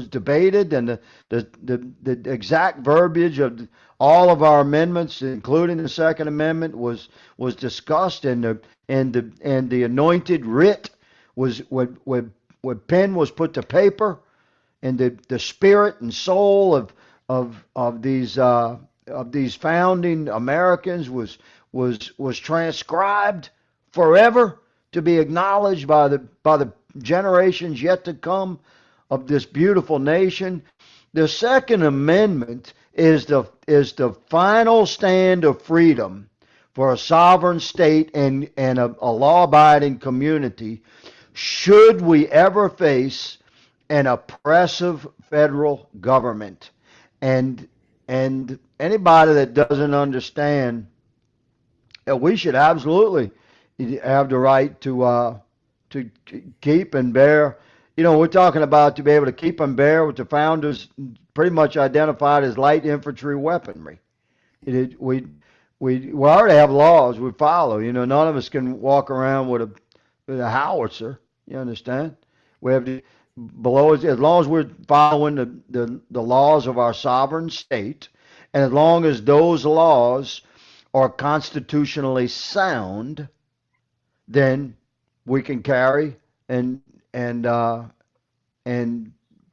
debated, and the exact verbiage of all of our amendments, including the Second Amendment, was discussed, and the anointed writ was when pen was put to paper, and the spirit and soul of these founding Americans was transcribed forever to be acknowledged by the generations yet to come of this beautiful nation. The Second Amendment is the final stand of freedom for a sovereign state and a law-abiding community, should we ever face an oppressive federal government. And anybody that doesn't understand that we should absolutely, have the right to keep and bear. You know, we're talking about to be able to keep and bear what the founders pretty much identified as light infantry weaponry. We already have laws we follow. You know, none of us can walk around with a howitzer. You understand? We have to, below as long as we're following the laws of our sovereign state, and as long as those laws are constitutionally sound, then we can carry and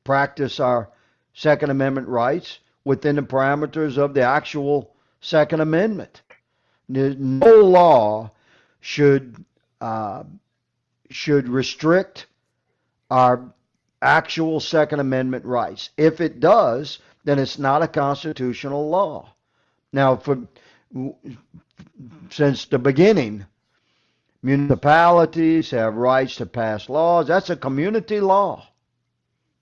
practice our Second Amendment rights within the parameters of the actual Second Amendment. No law should restrict our actual Second Amendment rights. If it does, then it's not a constitutional law. Now, since the beginning, municipalities have rights to pass laws. That's a community law.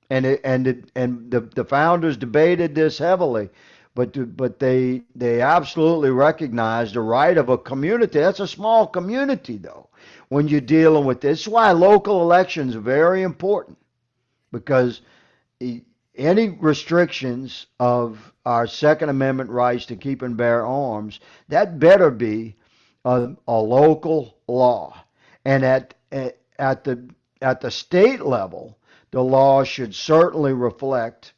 And the founders debated this heavily, but they absolutely recognized the right of a community. That's a small community, though, when you're dealing with this. That's why local elections are very important, because any restrictions of our Second Amendment rights to keep and bear arms, that better be a local law. And at the state level, the law should certainly reflect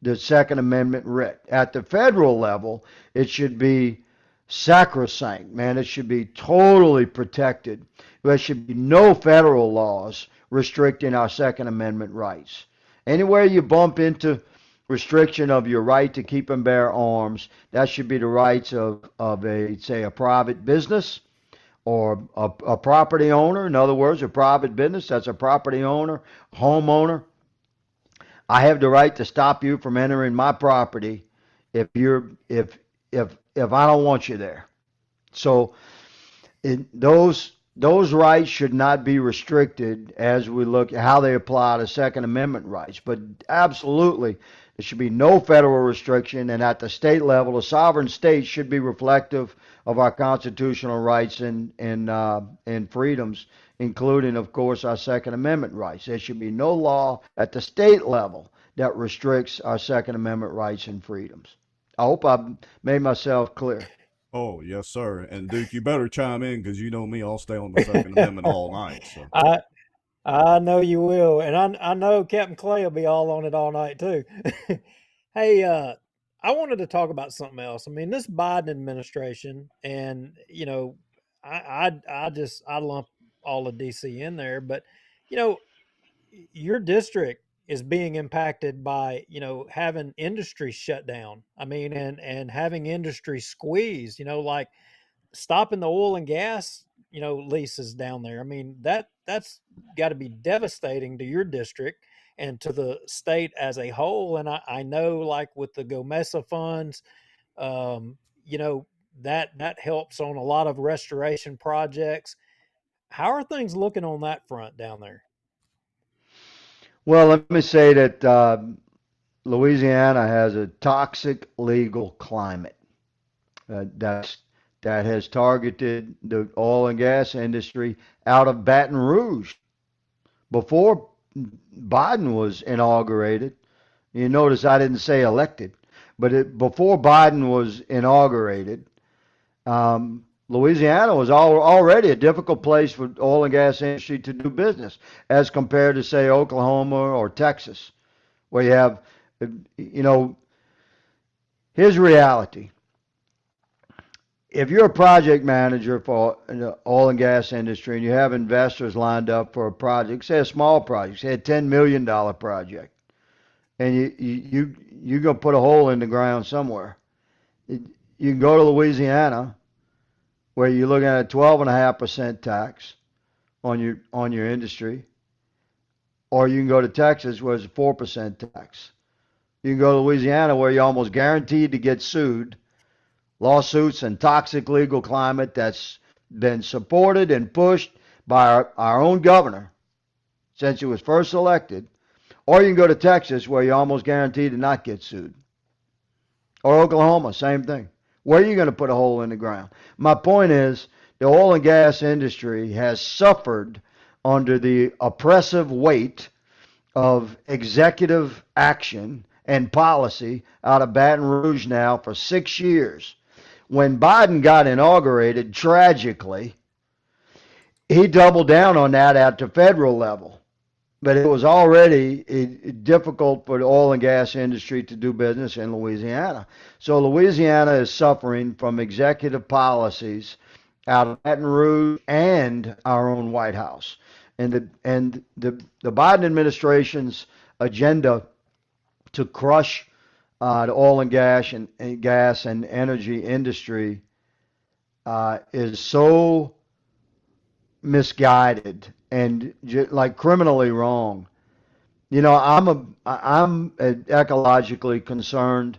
the Second Amendment writ. At the federal level, it should be sacrosanct, man. It should be totally protected. There should be no federal laws restricting our Second Amendment rights. Anywhere you bump into restriction of your right to keep and bear arms, that should be the rights of a private business or a property owner. In other words, a private business, that's a property owner, homeowner. I have the right to stop you from entering my property if I don't want you there. So those rights should not be restricted as we look at how they apply to Second Amendment rights. But absolutely, there should be no federal restriction, and at the state level, the sovereign state should be reflective of our constitutional rights and freedoms, including, of course, our Second Amendment rights. There should be no law at the state level that restricts our Second Amendment rights and freedoms. I hope I've made myself clear. Oh, yes, sir. And Duke, you better chime in, because you know me, I'll stay on the Second Amendment all night. So. I know you will, and I know Captain Clay will be all on it all night too. Hey, I wanted to talk about something else. I mean, this Biden administration, and you know, I lump all of DC in there, but you know, your district is being impacted by, you know, having industry shut down. I mean, and having industry squeezed, you know, like stopping the oil and gas, you know, leases down there. I mean, that's got to be devastating to your district and to the state as a whole. And I know, like with the GOMESA funds, you know, that helps on a lot of restoration projects. How are things looking on that front down there? Well, let me say that Louisiana has a toxic legal climate that has targeted the oil and gas industry out of Baton Rouge. Before Biden was inaugurated, you notice I didn't say elected, but before Biden was inaugurated, Louisiana was already a difficult place for oil and gas industry to do business as compared to, say, Oklahoma or Texas, where you have, you know, here's reality. If you're a project manager for the oil and gas industry and you have investors lined up for a project, say a small project, say a $10 million project, and you're going to put a hole in the ground somewhere, you can go to Louisiana, where you're looking at a 12.5% tax on your industry, or you can go to Texas, where it's a 4% tax. You can go to Louisiana, where you're almost guaranteed to get sued. Lawsuits and toxic legal climate that's been supported and pushed by our own governor since he was first elected. Or you can go to Texas, where you're almost guaranteed to not get sued. Or Oklahoma, same thing. Where are you going to put a hole in the ground? My point is, the oil and gas industry has suffered under the oppressive weight of executive action and policy out of Baton Rouge now for 6 years. When Biden got inaugurated, tragically, he doubled down on that at the federal level. But it was already difficult for the oil and gas industry to do business in Louisiana. So Louisiana is suffering from executive policies out of Baton Rouge and our own White House. And the Biden administration's agenda to crush the oil and gas and energy industry is so misguided and like criminally wrong. You know, I'm an ecologically concerned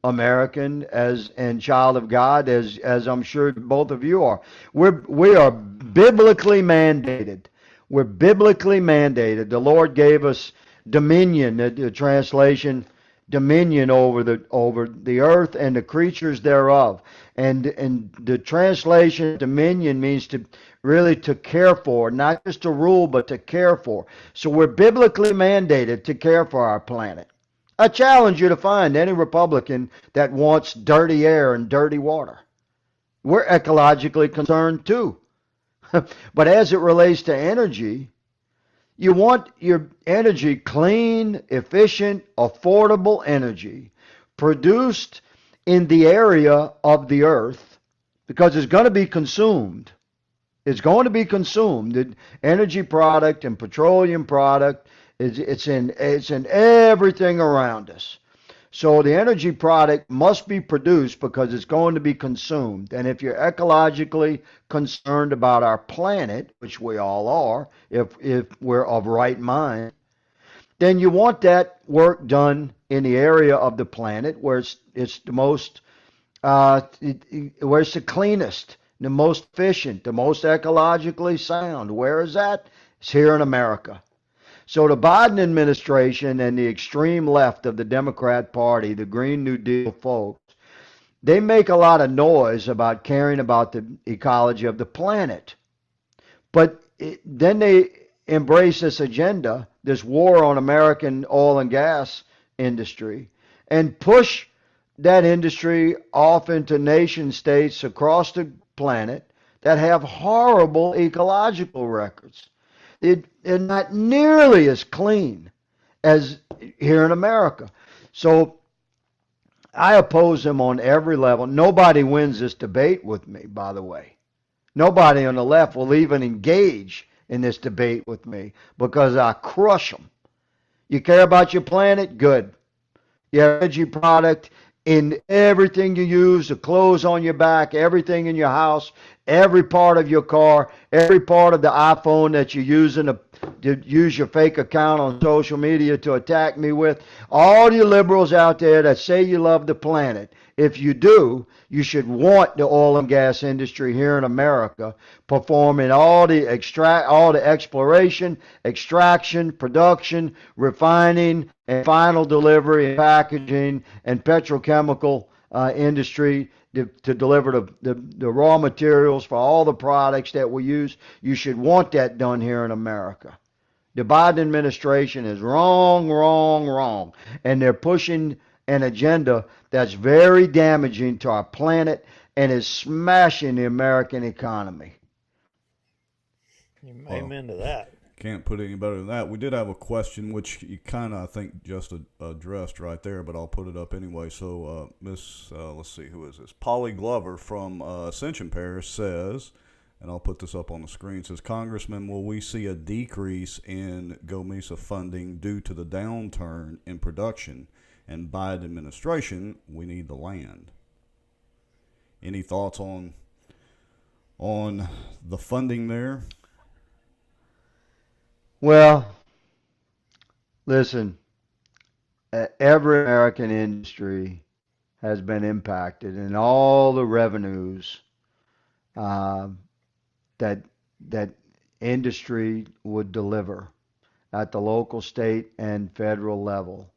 American and child of God, as I'm sure both of you are. We are biblically mandated. We're biblically mandated. The Lord gave us dominion. The translation, dominion over the earth and the creatures thereof. And the translation dominion means to really to care for, not just to rule, but to care for. So we're biblically mandated to care for our planet. I challenge you to find any Republican that wants dirty air and dirty water. We're ecologically concerned too. But as it relates to energy, you want your energy clean, efficient, affordable energy produced in the area of the earth because it's going to be consumed. It's going to be consumed. The energy product and petroleum product, it's in everything around us. So the energy product must be produced because it's going to be consumed. And if you're ecologically concerned about our planet, which we all are, if we're of right mind, then you want that work done in the area of the planet where it's the most, where it's the cleanest, the most efficient, the most ecologically sound. Where is that? It's here in America. So the Biden administration and the extreme left of the Democrat Party, the Green New Deal folks, they make a lot of noise about caring about the ecology of the planet. But then they embrace this agenda, this war on American oil and gas industry, and push that industry off into nation states across the planet that have horrible ecological records. They're not nearly as clean as here in America. So I oppose them on every level. Nobody wins this debate with me, by the way. Nobody on the left will even engage in this debate with me because I crush them. You care about your planet? Good. Your energy product in everything you use, the clothes on your back, everything in your house, every part of your car, every part of the iPhone that you're using to use your fake account on social media to attack me with. All you liberals out there that say you love the planet, if you do, you should want the oil and gas industry here in America performing all the exploration, extraction, production, refining, and final delivery and packaging and petrochemical industry to deliver the raw materials for all the products that we use. You should want that done here in America. The Biden administration is wrong, and they're pushing an agenda that's very damaging to our planet and is smashing the American economy. Amen to that. Can't put any better than that. We did have a question, which you kind of, I think, just addressed right there, but I'll put it up anyway. So, let's see, who is this? Polly Glover from Ascension Parish says, and I'll put this up on the screen, says, Congressman, will we see a decrease in GoMesa funding due to the downturn in production and Biden administration? We need the land. Any thoughts on the funding there? Well, listen, every American industry has been impacted, and all the revenues that industry would deliver at the local, state, and federal level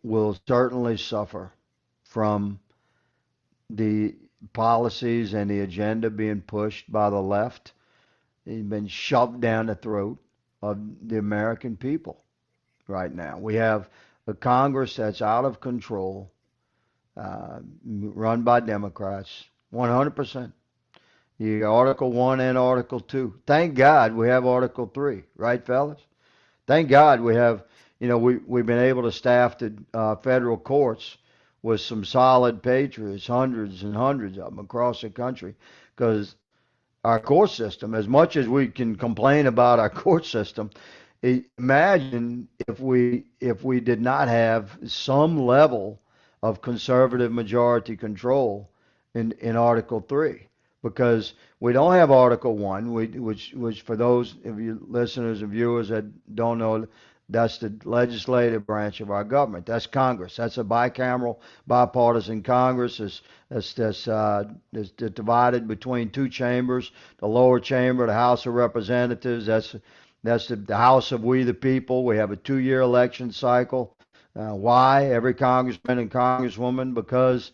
will certainly suffer from the policies and the agenda being pushed by the left. It's been shoved down the throat of the American people right now. We have a Congress that's out of control, run by Democrats, 100%. You got Article 1 and Article 2. Thank God we have Article 3, right, fellas? Thank God we have, we've been able to staff the federal courts with some solid patriots, hundreds and hundreds of them across the country, because our court system, as much as we can complain about our court system, imagine if we did not have some level of conservative majority control in Article 3. Because we don't have Article 1, which for those of you listeners and viewers that don't know, that's the legislative branch of our government. That's Congress. That's a bicameral, bipartisan Congress. That's divided between two chambers, the lower chamber, the House of Representatives. That's the House of We the People. We have a 2-year election cycle. Why? Every congressman and congresswoman, because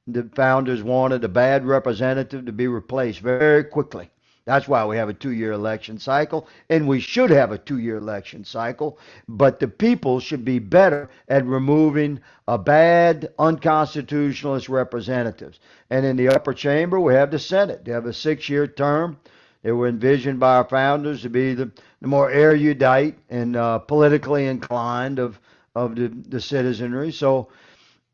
the founders wanted a bad representative to be replaced very quickly. That's why we have a 2-year election cycle, and we should have a 2-year election cycle, but the people should be better at removing a bad, unconstitutionalist representatives. And in the upper chamber, we have the Senate. They have a 6-year term. They were envisioned by our founders to be the more erudite and politically inclined of the citizenry. So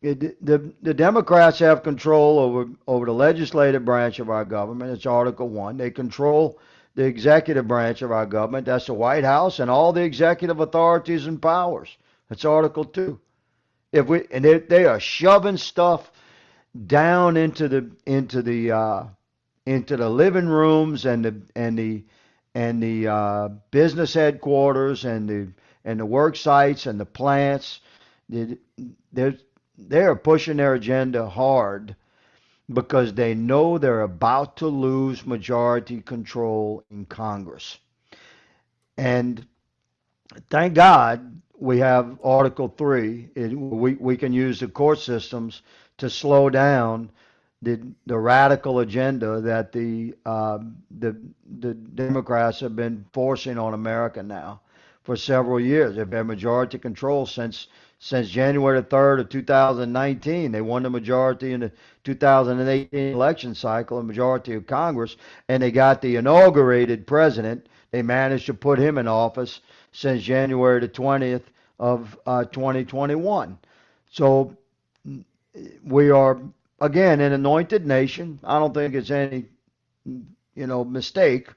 the Democrats have control over the legislative branch of our government. It's Article 1. They control the executive branch of our government. That's the White House and all the executive authorities and powers. That's Article 2. They are shoving stuff down into the living rooms and the business headquarters and the work sites and the plants. They are pushing their agenda hard because they know they're about to lose majority control in Congress. And thank God we have Article 3. We can use the court systems to slow down the radical agenda that the Democrats have been forcing on America now for several years. They've had majority control since January 3rd of 2019. They won the majority in the 2018 election cycle, a majority of Congress, and they got the inaugurated president. They managed to put him in office since January the 20th of 2021. So we are, again, an anointed nation. I don't think it's any, mistake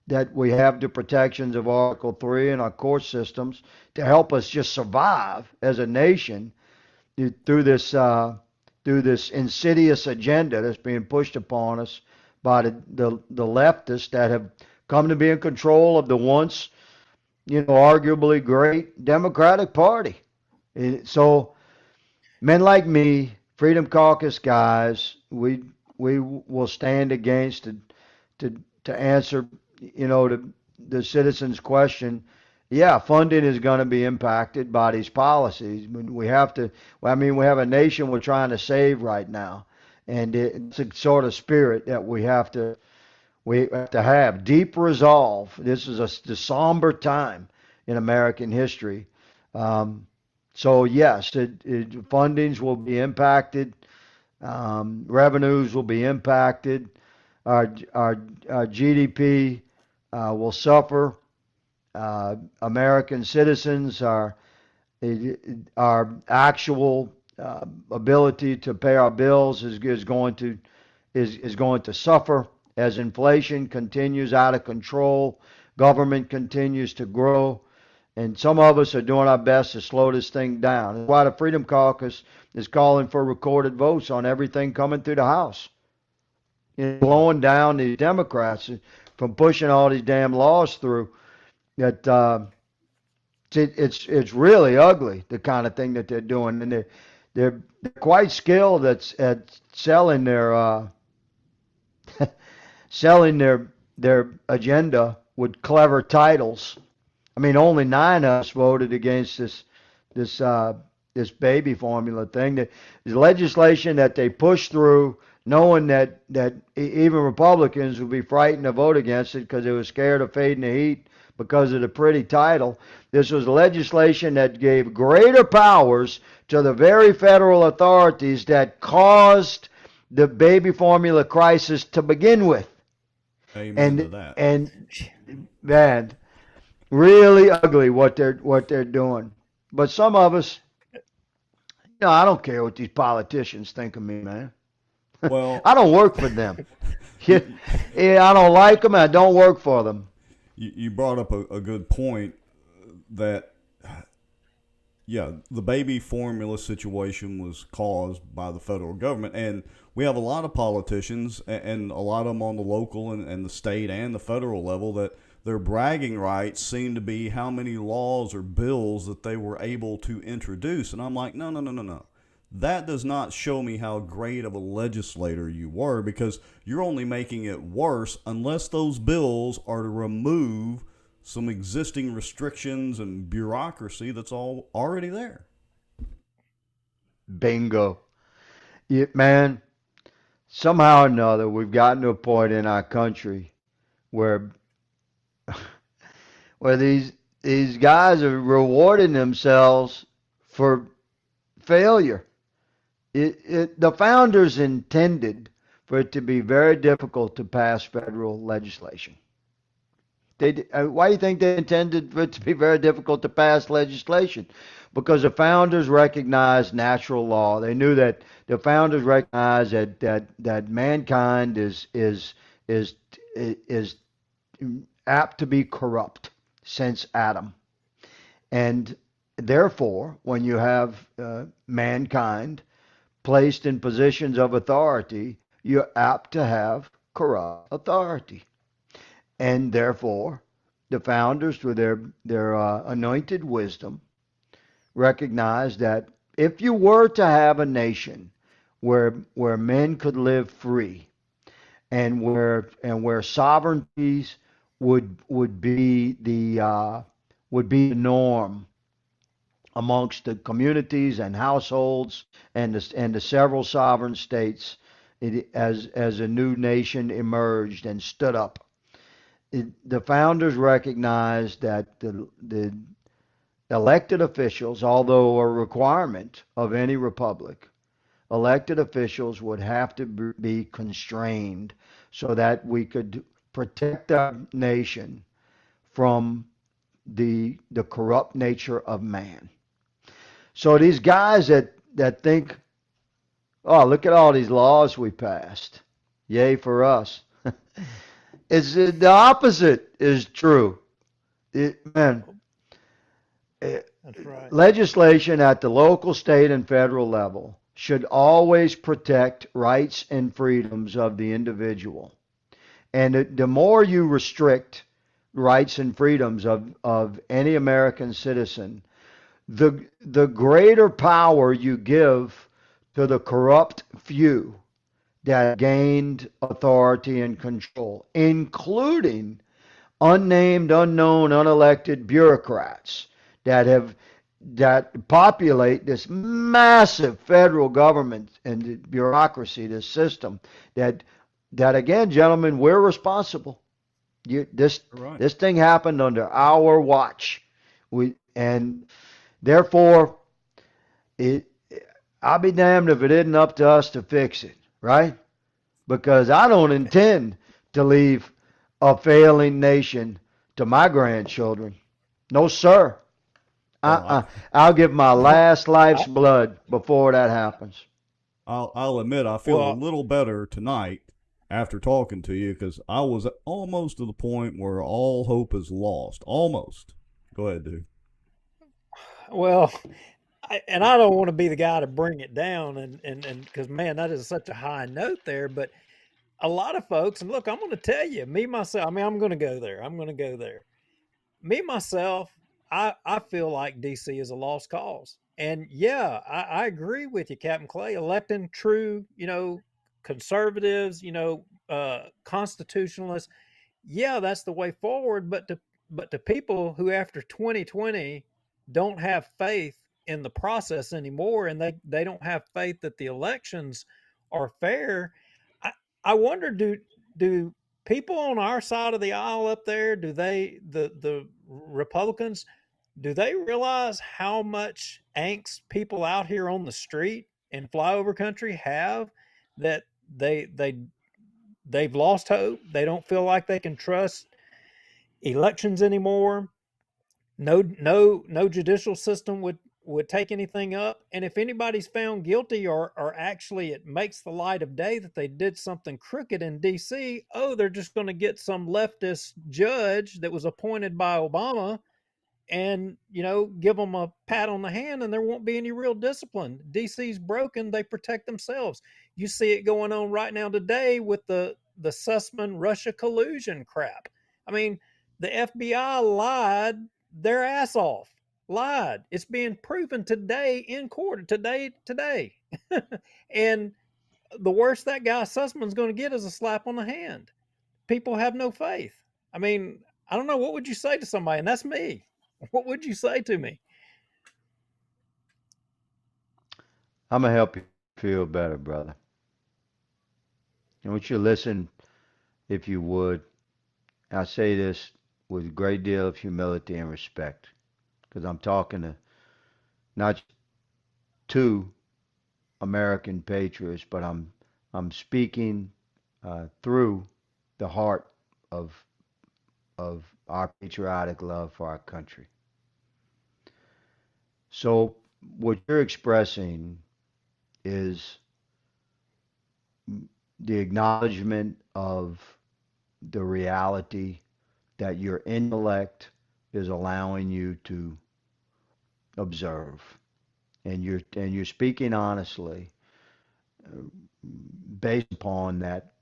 that we have the protections of Article 3 and our court systems to help us just survive as a nation through this insidious agenda that's being pushed upon us by the leftists that have come to be in control of the once, arguably great Democratic Party. So men like me, Freedom Caucus guys, we will stand against to answer the citizens' question. Yeah, funding is going to be impacted by these policies. We have a nation we're trying to save right now, and it's a sort of spirit that we have to have deep resolve. This is the somber time in American history. So yes, fundings will be impacted, revenues will be impacted, our GDP will suffer. American citizens, our actual ability to pay our bills is going to suffer as inflation continues out of control, government continues to grow, and some of us are doing our best to slow this thing down. That's why the Freedom Caucus is calling for recorded votes on everything coming through the House, blowing down the Democrats from pushing all these damn laws through. That it's really ugly, the kind of thing that they're doing, and they're quite skilled at selling their agenda with clever titles. I mean, only 9 of us voted against this baby formula thing. The legislation that they pushed through knowing that even Republicans would be frightened to vote against it because they were scared of fading the heat because of the pretty title. This was legislation that gave greater powers to the very federal authorities that caused the baby formula crisis to begin with. Amen to that. And man, really ugly what they're doing. But some of us, I don't care what these politicians think of me, man. Well, I don't work for them. Yeah, I don't like them. I don't work for them. You brought up a good point that, yeah, the baby formula situation was caused by the federal government. And we have a lot of politicians and a lot of them on the local and the state and the federal level that their bragging rights seem to be how many laws or bills that they were able to introduce. And I'm like, no. That does not show me how great of a legislator you were, because you're only making it worse unless those bills are to remove some existing restrictions and bureaucracy that's all already there. Bingo. Man, somehow or another, we've gotten to a point in our country where these guys are rewarding themselves for failure. The founders intended for it to be very difficult to pass federal legislation. Why do you think they intended for it to be very difficult to pass legislation? Because the founders recognized natural law. They knew that the founders recognized that mankind is apt to be corrupt since Adam, and therefore, when you have mankind placed in positions of authority, you're apt to have corrupt authority. And therefore, the founders, through their anointed wisdom, recognized that if you were to have a nation where men could live free and where sovereignties would be the norm amongst the communities and households and the several sovereign states, as a new nation emerged and stood up, the founders recognized that the elected officials, although a requirement of any republic, elected officials would have to be constrained so that we could protect our nation from the corrupt nature of man. So these guys that think, oh, look at all these laws we passed, yay for us. It's the opposite is true. That's right. Legislation at the local, state, and federal level should always protect rights and freedoms of the individual. And the more you restrict rights and freedoms of any American citizen, the greater power you give to the corrupt few that gained authority and control, including unnamed, unknown, unelected bureaucrats that populate this massive federal government and bureaucracy, this system that again, gentlemen, we're responsible. This thing happened under our watch. And therefore, I'll be damned if it isn't up to us to fix it, right? Because I don't intend to leave a failing nation to my grandchildren. No, sir. I'll give my last life's blood before that happens. I'll admit I feel a little better tonight after talking to you, because I was almost to the point where all hope is lost. Almost. Go ahead, dude. Well, I don't want to be the guy to bring it down, and because, man, that is such a high note there. But a lot of folks, and look, I'm going to tell you, me, myself, I mean, I'm going to go there. Me, myself, I feel like DC is a lost cause. And yeah, I agree with you, Captain Clay. Electing true, conservatives, constitutionalists, yeah, that's the way forward. But to people who after 2020 don't have faith in the process anymore, and they don't have faith that the elections are fair, I wonder, do people on our side of the aisle up there, do they, the Republicans, do they realize how much angst people out here on the street in flyover country have, that they've lost hope? They don't feel like they can trust elections anymore. No judicial system would take anything up. And if anybody's found guilty, or actually it makes the light of day that they did something crooked in DC, oh, they're just going to get some leftist judge that was appointed by Obama and, give them a pat on the hand, and there won't be any real discipline. DC's broken. They protect themselves. You see it going on right now today with the Sussman Russia collusion crap. I mean, the FBI lied their ass off. Lied. It's being proven today in court. Today. And the worst that guy Sussman's going to get is a slap on the hand. People have no faith. I mean, I don't know. What would you say to somebody? And that's me. What would you say to me? I'm going to help you feel better, brother. I want you to listen, if you would. I say this with a great deal of humility and respect, because I'm talking to not to American patriots, but I'm speaking through the heart of our patriotic love for our country. So what you're expressing is the acknowledgement of the reality that your intellect is allowing you to observe, and you're speaking honestly based upon that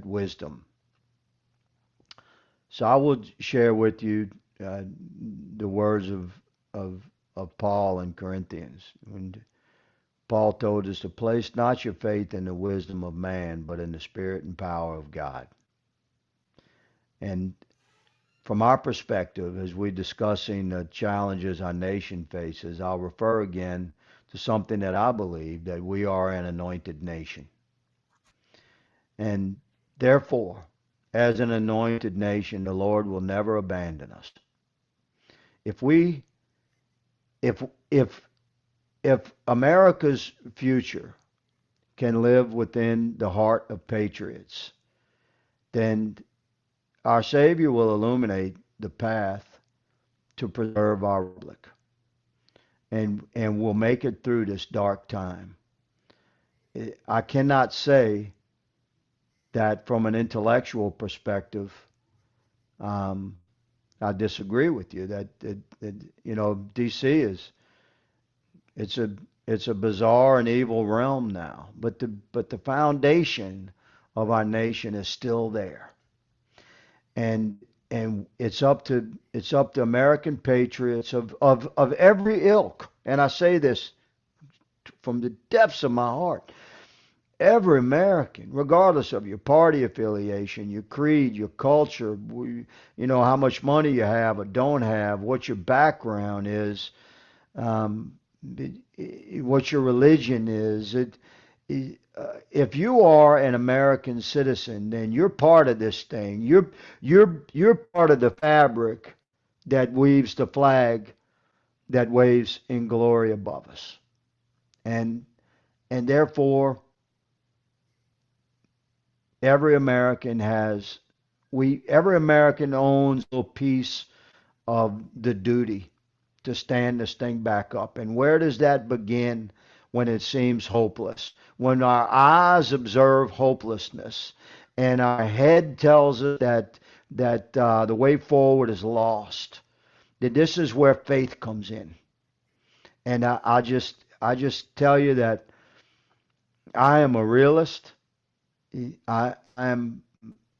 wisdom. So I will share with you the words of Paul in Corinthians, when Paul told us to place not your faith in the wisdom of man, but in the spirit and power of God. And from our perspective, as we're discussing the challenges our nation faces, I'll refer again to something that I believe, that we are an anointed nation. And therefore, as an anointed nation, the Lord will never abandon us. If America's future can live within the heart of patriots, then our Savior will illuminate the path to preserve our republic, and we'll make it through this dark time. I cannot say that from an intellectual perspective, I disagree with you that DC is, it's a bizarre and evil realm now, but the foundation of our nation is still there, and it's up to American patriots of every ilk, and I say this from the depths of my heart. Every American, regardless of your party affiliation, your creed, your culture, how much money you have or don't have, what your background is, what your religion is. If you are an American citizen, then you're part of this thing. You're part of the fabric that weaves the flag that waves in glory above us, and therefore, every American owns a piece of the duty to stand this thing back up. And where does that begin? When it seems hopeless, when our eyes observe hopelessness, and our head tells us that the way forward is lost. That this is where faith comes in. And I just tell you that I am a realist. I'm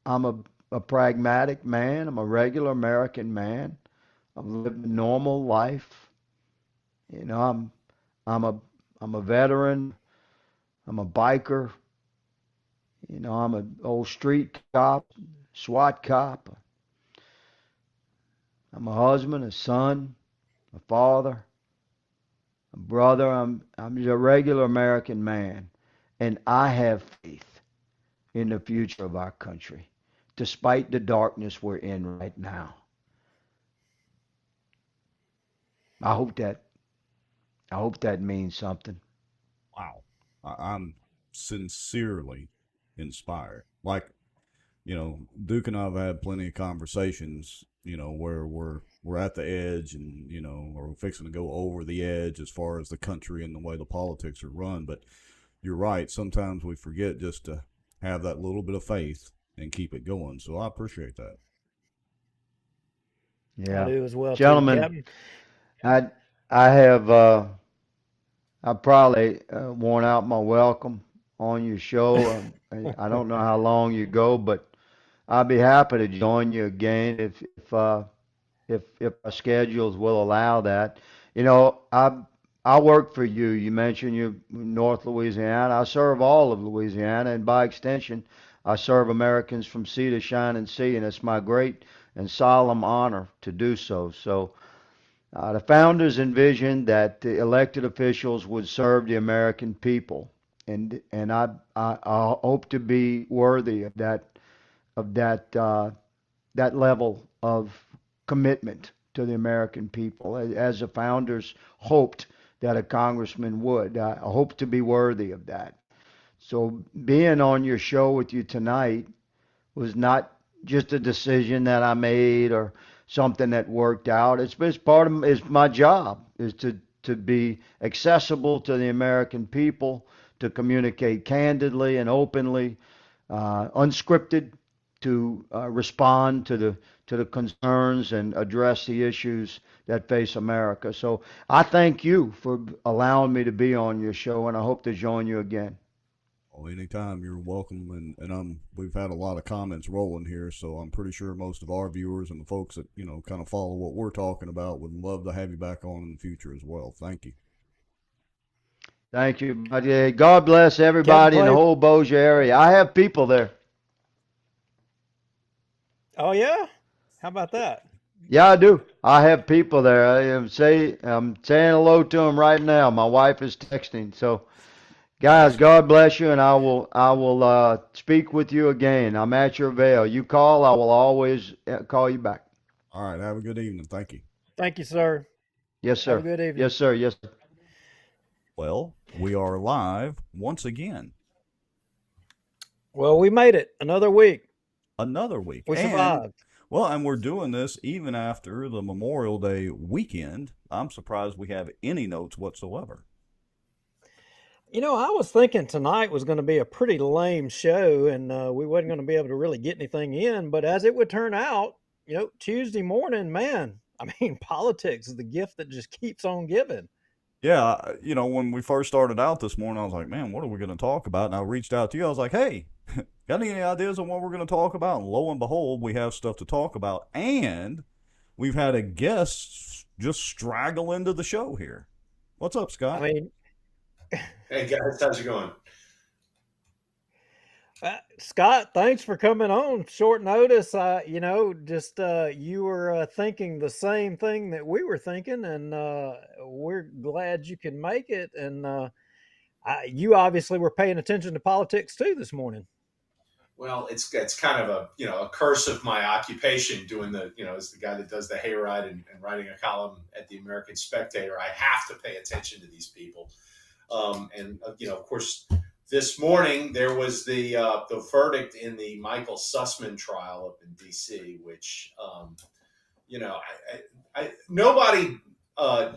a pragmatic man. I'm a regular American man. I've lived a normal life. I'm a veteran. I'm a biker. I'm an old street cop, SWAT cop. I'm a husband, a son, a father, a brother. I'm just a regular American man, and I have faith. in the future of our country, despite the darkness we're in right now. I hope that means something. Wow. I'm sincerely inspired. Like, Duke and I have had plenty of conversations, where we're at the edge and, we're fixing to go over the edge as far as the country and the way the politics are run. But you're right. Sometimes we forget just to have that little bit of faith and keep it going. So I appreciate that. Yeah. I do as well, Gentlemen, too, Captain. I have I probably worn out my welcome on your show. I don't know how long you go, but I'll be happy to join you again if our schedules will allow that. I work for you. You mentioned you're North Louisiana. I serve all of Louisiana, and by extension, I serve Americans from sea to shining sea, and it's my great and solemn honor to do so. So, the founders envisioned that the elected officials would serve the American people, and I hope to be worthy of that level of commitment to the American people, as the founders hoped that a congressman would. I hope to be worthy of that. So being on your show with you tonight was not just a decision that I made or something that worked out. It's my job is to be accessible to the American people, to communicate candidly and openly, unscripted, to respond to the concerns and address the issues that face America. So I thank you for allowing me to be on your show, and I hope to join you again. Well, anytime, you're welcome. And we've had a lot of comments rolling here, so I'm pretty sure most of our viewers and the folks that kind of follow what we're talking about would love to have you back on in the future as well. Thank you. Thank you. God bless everybody in the whole Bossier area. I have people there. Oh, yeah? How about that? Yeah, I do. I have people there. I'm saying hello to them right now. My wife is texting. So, guys, God bless you, and I will speak with you again. I'm at your avail. You call, I will always call you back. All right. Have a good evening. Thank you. Thank you, sir. Yes, sir. Have a good evening. Yes, sir. Yes, sir. Well, we are live once again. Well, we made it. Another week. We survived. And we're doing this even after the Memorial Day weekend. I'm surprised we have any notes whatsoever. I was thinking tonight was going to be a pretty lame show, and we wasn't going to be able to really get anything in. But as it would turn out, Tuesday morning, man, politics is the gift that just keeps on giving. Yeah, when we first started out this morning, I was like, man, what are we going to talk about? And I reached out to you. I was like, hey, got any ideas on what we're going to talk about? And lo and behold, we have stuff to talk about. And we've had a guest just straggle into the show here. What's up, Scott? Hey, guys, how's it going? Scott, thanks for coming on short notice. You were thinking the same thing that we were thinking, and we're glad you can make it. And you obviously were paying attention to politics too this morning. Well, it's kind of a curse of my occupation, doing as the guy that does the hayride and writing a column at the American Spectator. I have to pay attention to these people, of course. This morning, there was the verdict in the Michael Sussman trial up in D.C., which, nobody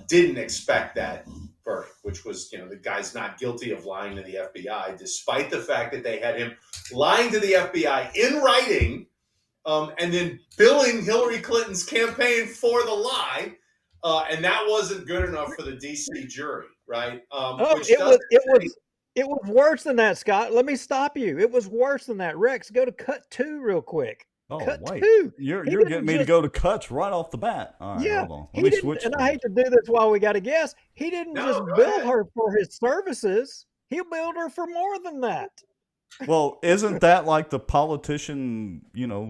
didn't expect that verdict, which was, the guy's not guilty of lying to the FBI, despite the fact that they had him lying to the FBI in writing and then billing Hillary Clinton's campaign for the lie. And that wasn't good enough for the D.C. jury, right? It was worse than that, Scott. Let me stop you. It was worse than that. Rex, go to cut 2 real quick. Oh, cut wait. 2. You're getting me to go to cuts right off the bat. All right, hold on. Let me switch. And I hate to do this while we got a guest. He didn't just bill her for his services. He billed her for more than that. Well, isn't that like the politician,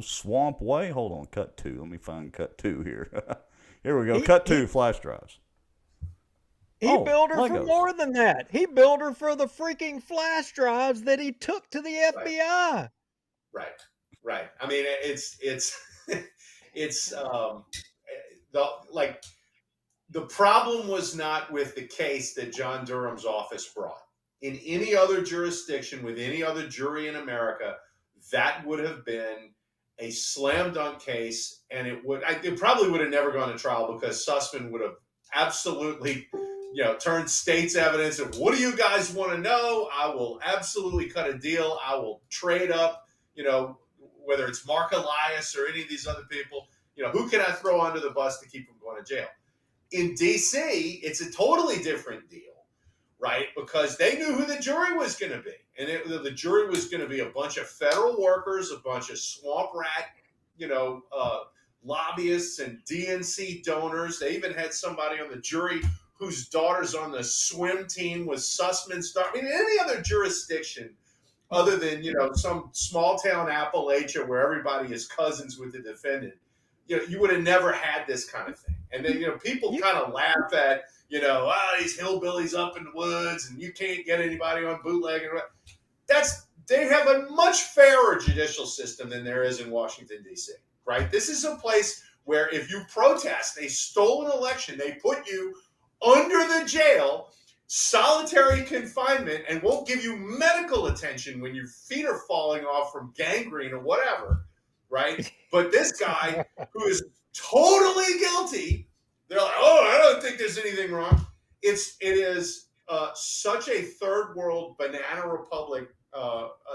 swamp way? Hold on, cut 2. Let me find cut 2 here. Here we go. Cut 2, flash drives. He Oh, billed her for Legos. more than that. He billed her for the freaking flash drives that he took to the FBI. Right. I mean, it's it's the problem was not with the case that John Durham's office brought. In any other jurisdiction with any other jury in America, that would have been a slam dunk case, and it probably would have never gone to trial because Sussman would have absolutely, turned state's evidence of what do you guys want to know? I will absolutely cut a deal. I will trade up, whether it's Mark Elias or any of these other people, who can I throw under the bus to keep from going to jail? In D.C., it's a totally different deal, right? Because they knew who the jury was going to be. And the jury was going to be a bunch of federal workers, a bunch of swamp rat, lobbyists and DNC donors. They even had somebody on the jury whose daughter's on the swim team with Sussman's daughter. I mean, any other jurisdiction other than, some small town Appalachia where everybody is cousins with the defendant, you would have never had this kind of thing. And then, people kind of laugh at, these hillbillies up in the woods and you can't get anybody on bootleg. They have a much fairer judicial system than there is in Washington, D.C., right? This is a place where if you protest a stolen election, they put you under the jail, solitary confinement, and won't give you medical attention when your feet are falling off from gangrene or whatever, right? But this guy who is totally guilty, they're like, oh, I don't think there's anything wrong. It is such a third world banana republic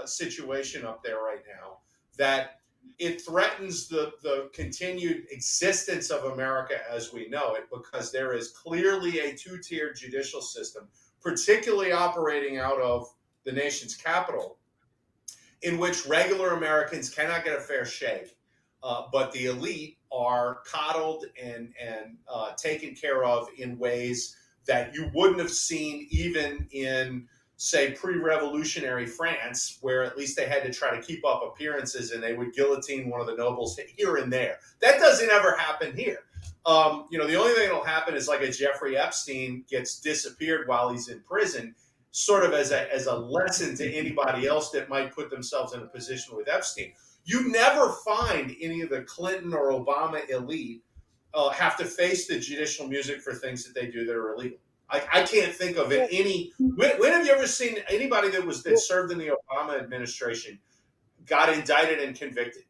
situation up there right now that it threatens the continued existence of America as we know it, because there is clearly a two-tiered judicial system, particularly operating out of the nation's capital, in which regular Americans cannot get a fair shake, but the elite are coddled and taken care of in ways that you wouldn't have seen even in, say, pre-revolutionary France, where at least they had to try to keep up appearances and they would guillotine one of the nobles here and there. That doesn't ever happen here. The only thing that'll happen is like a Jeffrey Epstein gets disappeared while he's in prison, sort of as a lesson to anybody else that might put themselves in a position with Epstein. You never find any of the Clinton or Obama elite have to face the judicial music for things that they do that are illegal. I can't think of it any. When have you ever seen anybody that served in the Obama administration got indicted and convicted?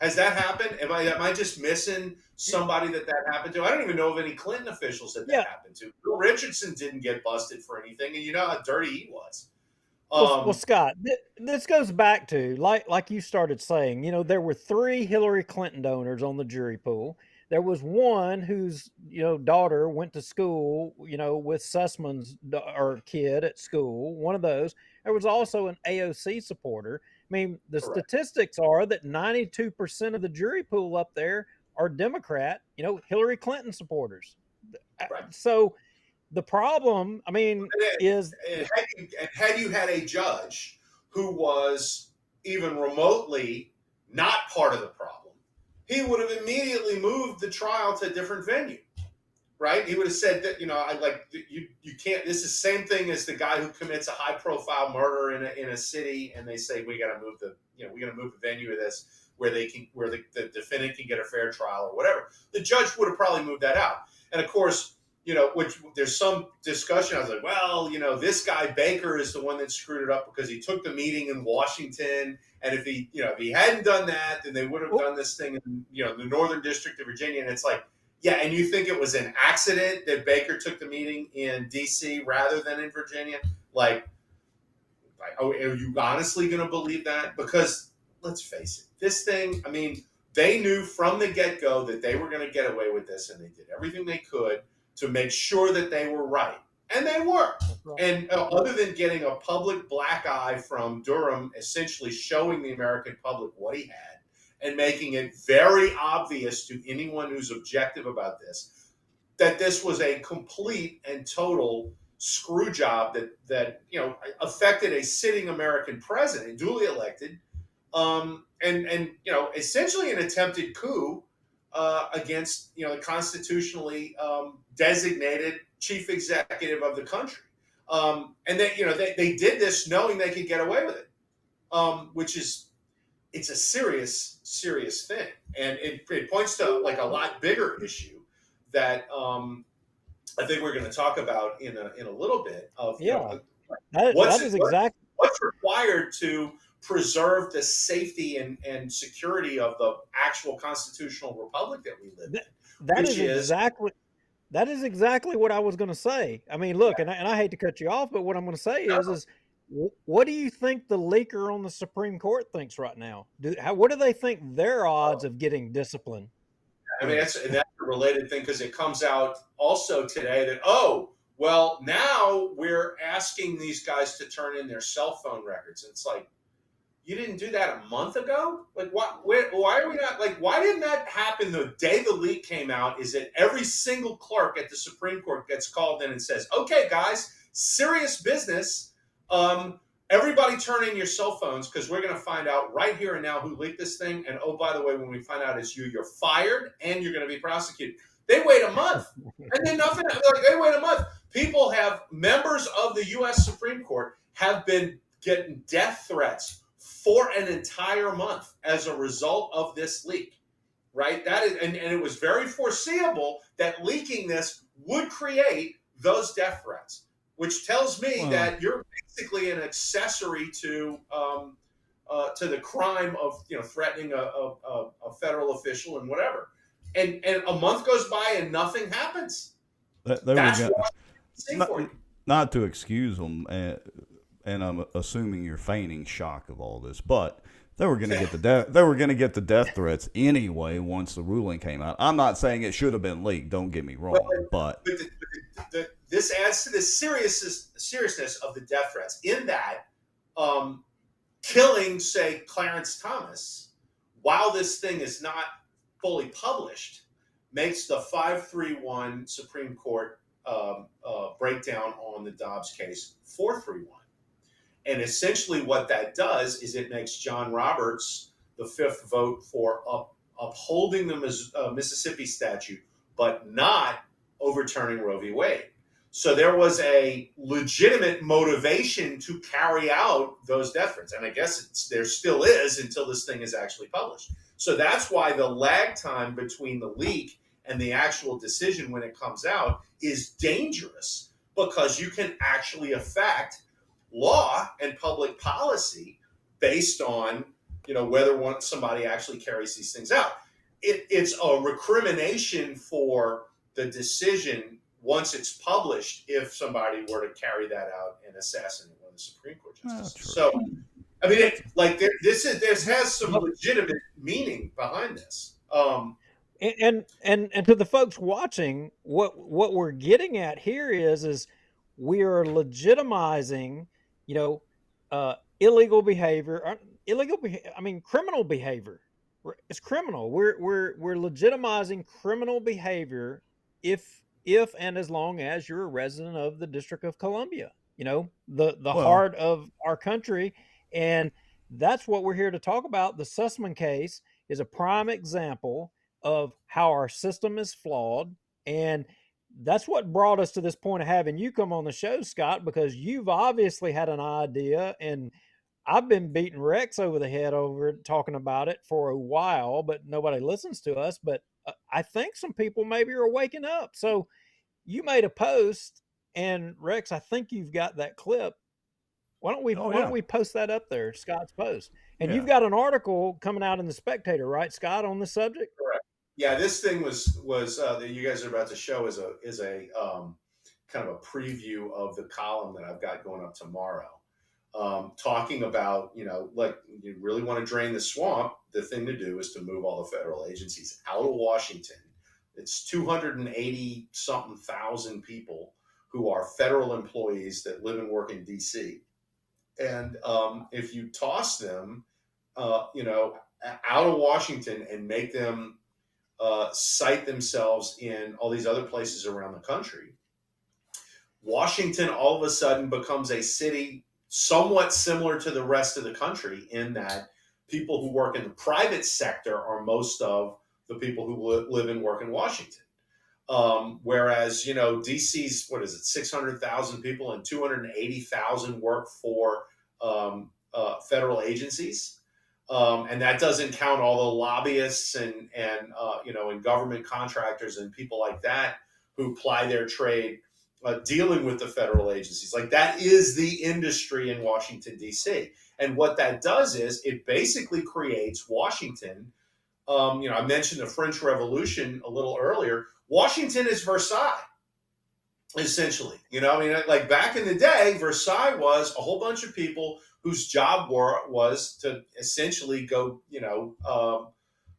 Has that happened? Am I just missing somebody that happened to? I don't even know of any Clinton officials that happened to. Bill Richardson didn't get busted for anything, and you know how dirty he was. Well, Scott, this goes back to like you started saying. There were 3 Hillary Clinton donors on the jury pool. There was one whose daughter went to school with Sussman's kid at school. One of those. There was also an AOC supporter. I mean, the statistics are that 92% of the jury pool up there are Democrat, Hillary Clinton supporters. Right. So the problem, is had you had a judge who was even remotely not part of the problem, he would have immediately moved the trial to a different venue, right? He would have said that, you can't. This is the same thing as the guy who commits a high-profile murder in a city, and they say we got to move the venue of this where the defendant can get a fair trial or whatever. The judge would have probably moved that out, and of course, which there's some discussion. I was like, well, this guy Baker is the one that screwed it up because he took the meeting in Washington. And if he hadn't done that, then they would have done this thing in, the Northern District of Virginia. And it's like, yeah. And you think it was an accident that Baker took the meeting in DC rather than in Virginia? Like, are you honestly going to believe that? Because let's face it, this thing, they knew from the get-go that they were going to get away with this, and they did everything they could to make sure that they were right. And they were. And other than getting a public black eye from Durham, essentially showing the American public what he had and making it very obvious to anyone who's objective about this, that this was a complete and total screw job that affected a sitting American president, duly elected, and essentially an attempted coup against the constitutionally designated chief executive of the country. And they did this knowing they could get away with it, which is, it's a serious, serious thing. And it points to like a lot bigger issue that I think we're going to talk about in a little bit of what's required to preserve the safety and security of the actual constitutional republic that we live in. That is exactly what I was going to say. I mean, look, and I hate to cut you off, but what I'm going to say is what do you think the leaker on the Supreme Court thinks right now? What do they think their odds of getting discipline? I mean, that's a related thing, because it comes out also today that, well, now we're asking these guys to turn in their cell phone records. And it's like, you didn't do that a month ago? Like, why are we not, like, why didn't that happen the day the leak came out? Is that every single clerk at the Supreme Court gets called in and says, okay, guys, serious business. Everybody turn in your cell phones, because we're going to find out right here and now who leaked this thing. And oh, by the way, when we find out it's you're fired and you're going to be prosecuted. They wait a month, and then nothing. Like, they wait a month. Members of the U.S. Supreme Court have been getting death threats for an entire month as a result of this leak, right? That is, and it was very foreseeable that leaking this would create those death threats, which tells me that you're basically an accessory to the crime of threatening a federal official and whatever. And a month goes by and nothing happens. Not to excuse them, and I'm assuming you're feigning shock of all this, but they were going to get the death threats anyway once the ruling came out. I'm not saying it should have been leaked. Don't get me wrong, but this adds to the seriousness of the death threats. In that, killing, say, Clarence Thomas, while this thing is not fully published, makes the 5-3-1 Supreme Court breakdown on the Dobbs case 4-3-1. And essentially what that does is it makes John Roberts the fifth vote for upholding the Mississippi statute, but not overturning Roe v. Wade. So there was a legitimate motivation to carry out those death threats. And I guess there still is until this thing is actually published. So that's why the lag time between the leak and the actual decision when it comes out is dangerous, because you can actually affect law and public policy based on, whether somebody actually carries these things out. It's a recrimination for the decision once it's published if somebody were to carry that out and assassinate one of the Supreme Court justices. So, I mean, this has some legitimate meaning behind this. And to the folks watching, what we're getting at here is we are legitimizing, illegal behavior. Criminal behavior. It's criminal. We're legitimizing criminal behavior if and as long as you're a resident of the District of Columbia, heart of our country. And that's what we're here to talk about. The Sussman case is a prime example of how our system is flawed. And that's what brought us to this point of having you come on the show, Scott, because you've obviously had an idea, and I've been beating Rex over the head over it, talking about it for a while, but nobody listens to us. But I think some people maybe are waking up. So you made a post, and Rex, I think you've got that clip. Why don't we post that up there, Scott's post? And you've got an article coming out in the Spectator, right, Scott, on this subject? Correct. Yeah, this thing was that you guys are about to show is a kind of a preview of the column that I've got going up tomorrow, talking about, like, you really want to drain the swamp. The thing to do is to move all the federal agencies out of Washington. It's 280 something thousand people who are federal employees that live and work in D.C. And if you toss them, out of Washington and make them cite themselves in all these other places around the country, Washington all of a sudden becomes a city somewhat similar to the rest of the country, in that people who work in the private sector are most of the people who live and work in Washington. Whereas, DC's, what is it, 600,000 people and 280,000 work for federal agencies. And that doesn't count all the lobbyists and government contractors and people like that who ply their trade dealing with the federal agencies. Like, that is the industry in Washington, D.C. And what that does is it basically creates Washington. I mentioned the French Revolution a little earlier. Washington is Versailles, essentially. Like back in the day, Versailles was a whole bunch of people whose job was to essentially go,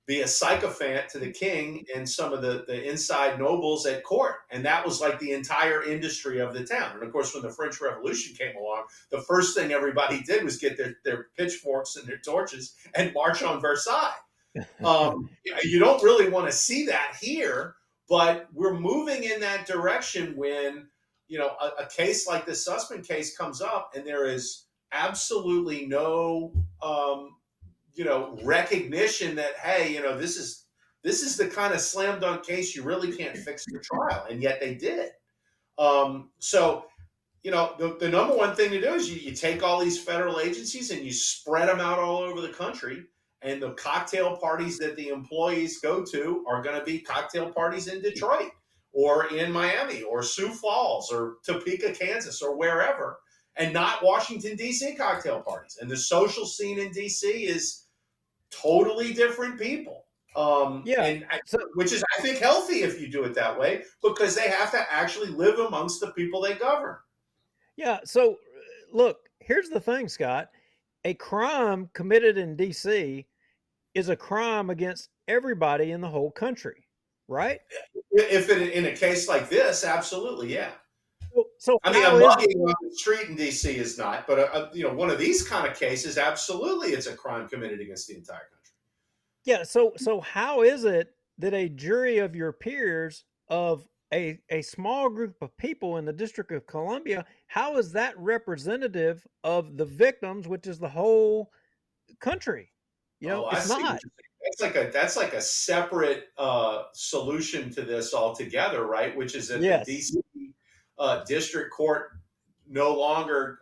be a sycophant to the king and some of the inside nobles at court. And that was like the entire industry of the town. And of course, when the French Revolution came along, the first thing everybody did was get their pitchforks and their torches and march on Versailles. You don't really want to see that here, but we're moving in that direction when, a case like the Sussman case comes up and there is absolutely no, recognition that, hey, this is the kind of slam dunk case you really can't fix the trial. And yet they did. So, the number one thing to do is you take all these federal agencies and you spread them out all over the country. And the cocktail parties that the employees go to are going to be cocktail parties in Detroit or in Miami or Sioux Falls or Topeka, Kansas, or wherever, and not Washington, D.C. cocktail parties. And the social scene in D.C. is totally different people. Which is, I think, healthy if you do it that way, because they have to actually live amongst the people they govern. Yeah. So, look, here's the thing, Scott. A crime committed in D.C. is a crime against everybody in the whole country, right? If in a case like this, absolutely, yeah. So a mugging on the street in D.C. is not, but one of these kind of cases, absolutely, it's a crime committed against the entire country. Yeah. So how is it that a jury of your peers of a small group of people in the District of Columbia, how is that representative of the victims, which is the whole country? It's not. That's like a separate solution to this altogether, right? Which is that the DC District Court no longer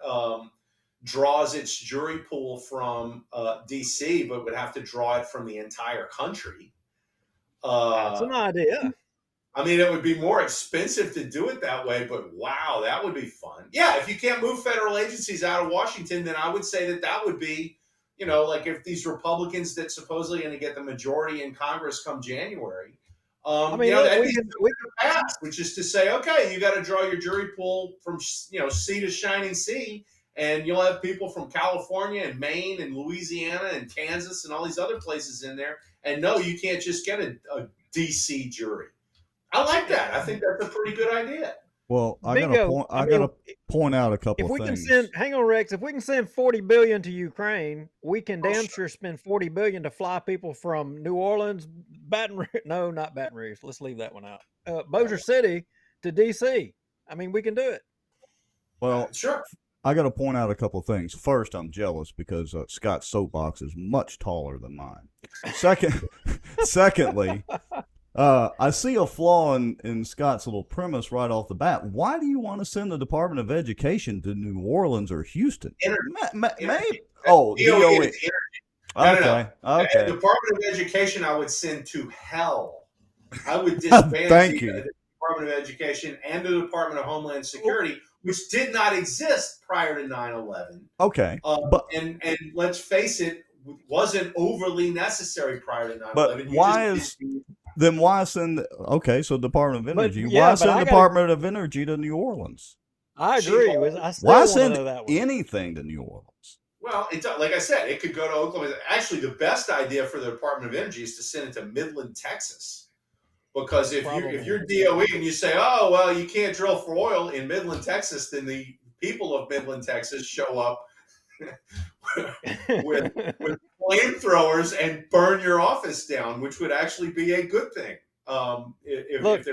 draws its jury pool from DC, but would have to draw it from the entire country. That's an idea. I mean, it would be more expensive to do it that way, but wow, that would be fun. Yeah, if you can't move federal agencies out of Washington, then I would say that would be, like if these Republicans that supposedly going to get the majority in Congress come January, that'd be the pass, which is to say, okay, you got to draw your jury pool from, sea to shining sea, and you'll have people from California and Maine and Louisiana and Kansas and all these other places in there. And no, you can't just get a DC jury. I like that. I think that's a pretty good idea. Well, I gotta point out a couple if we things. Can send, hang on, Rex. If we can send $40 billion to Ukraine, we can damn sure spend $40 billion to fly people from New Orleans, Baton Rouge. No, not Baton Rouge. Let's leave that one out. Bossier City to DC. I mean, we can do it. Well, sure. I got to point out a couple of things. First, I'm jealous because Scott's soapbox is much taller than mine. Secondly, I see a flaw in Scott's little premise right off the bat. Why do you want to send the Department of Education to New Orleans or Houston? Maybe. Oh, DOE. Okay. The Department of Education, I would send to hell. I would disband the Department of Education and the Department of Homeland Security, which did not exist prior to 9/11. Okay. And let's face it, wasn't overly necessary prior to 9/11. But why send? Okay, so Department of Energy. Why send Department of Energy to New Orleans? I agree. Why send anything to New Orleans? Well, like I said, it could go to Oklahoma. Actually, the best idea for the Department of Energy is to send it to Midland, Texas. Because if you're DOE and you say, oh, well, you can't drill for oil in Midland, Texas, then the people of Midland, Texas show up with flamethrowers and burn your office down, which would actually be a good thing. Look,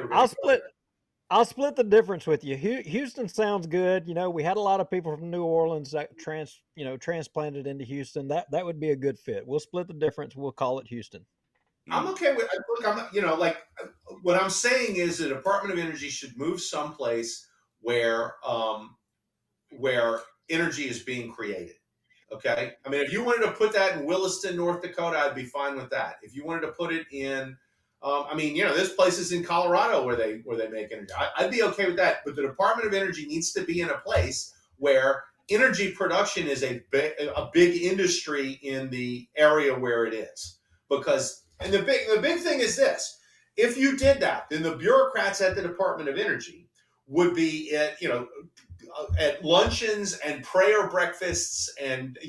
I'll split the difference with you. Houston sounds good. We had a lot of people from New Orleans that transplanted into Houston. That would be a good fit. We'll split the difference. We'll call it Houston. I'm okay with. Look, I'm what I'm saying is the Department of Energy should move someplace where energy is being created. Okay. I mean, if you wanted to put that in Williston, North Dakota, I'd be fine with that. If you wanted to put it in, there's places in Colorado where they make energy. I'd be okay with that. But the Department of Energy needs to be in a place where energy production is a big industry in the area where it is. And the big thing is this: if you did that, then the bureaucrats at the Department of Energy would be at luncheons and prayer breakfasts and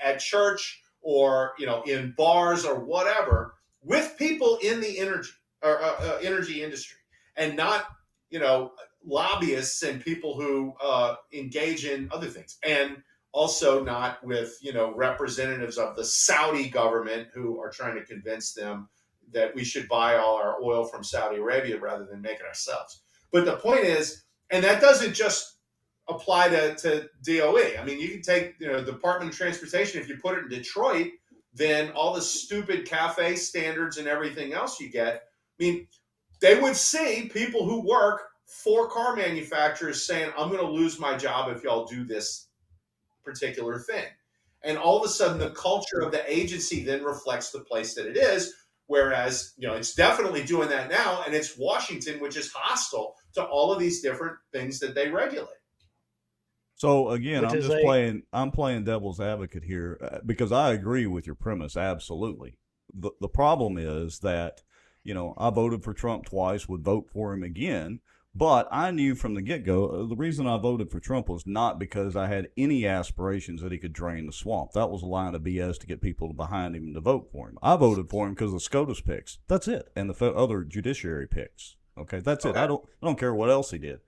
at church or in bars or whatever with people in the energy industry, and not lobbyists and people who engage in other things, and also not with representatives of the Saudi government who are trying to convince them that we should buy all our oil from Saudi Arabia rather than make it ourselves. But the point is, and that doesn't just apply to DOE. I mean, you can take Department of Transportation. If you put it in Detroit, then all the stupid CAFE standards and everything else you get. I mean, they would see people who work for car manufacturers saying, "I'm going to lose my job if y'all do this particular thing." And all of a sudden, the culture of the agency then reflects the place that it is. Whereas, it's definitely doing that now, and it's Washington, which is hostile to all of these different things that they regulate. So again, I'm playing devil's advocate here because I agree with your premise. Absolutely. The problem is that, I voted for Trump twice, would vote for him again, but I knew from the get-go, the reason I voted for Trump was not because I had any aspirations that he could drain the swamp. That was a line of BS to get people behind him to vote for him. I voted for him because of the SCOTUS picks. That's it. And the other judiciary picks. Okay, that's it. I don't care what else he did.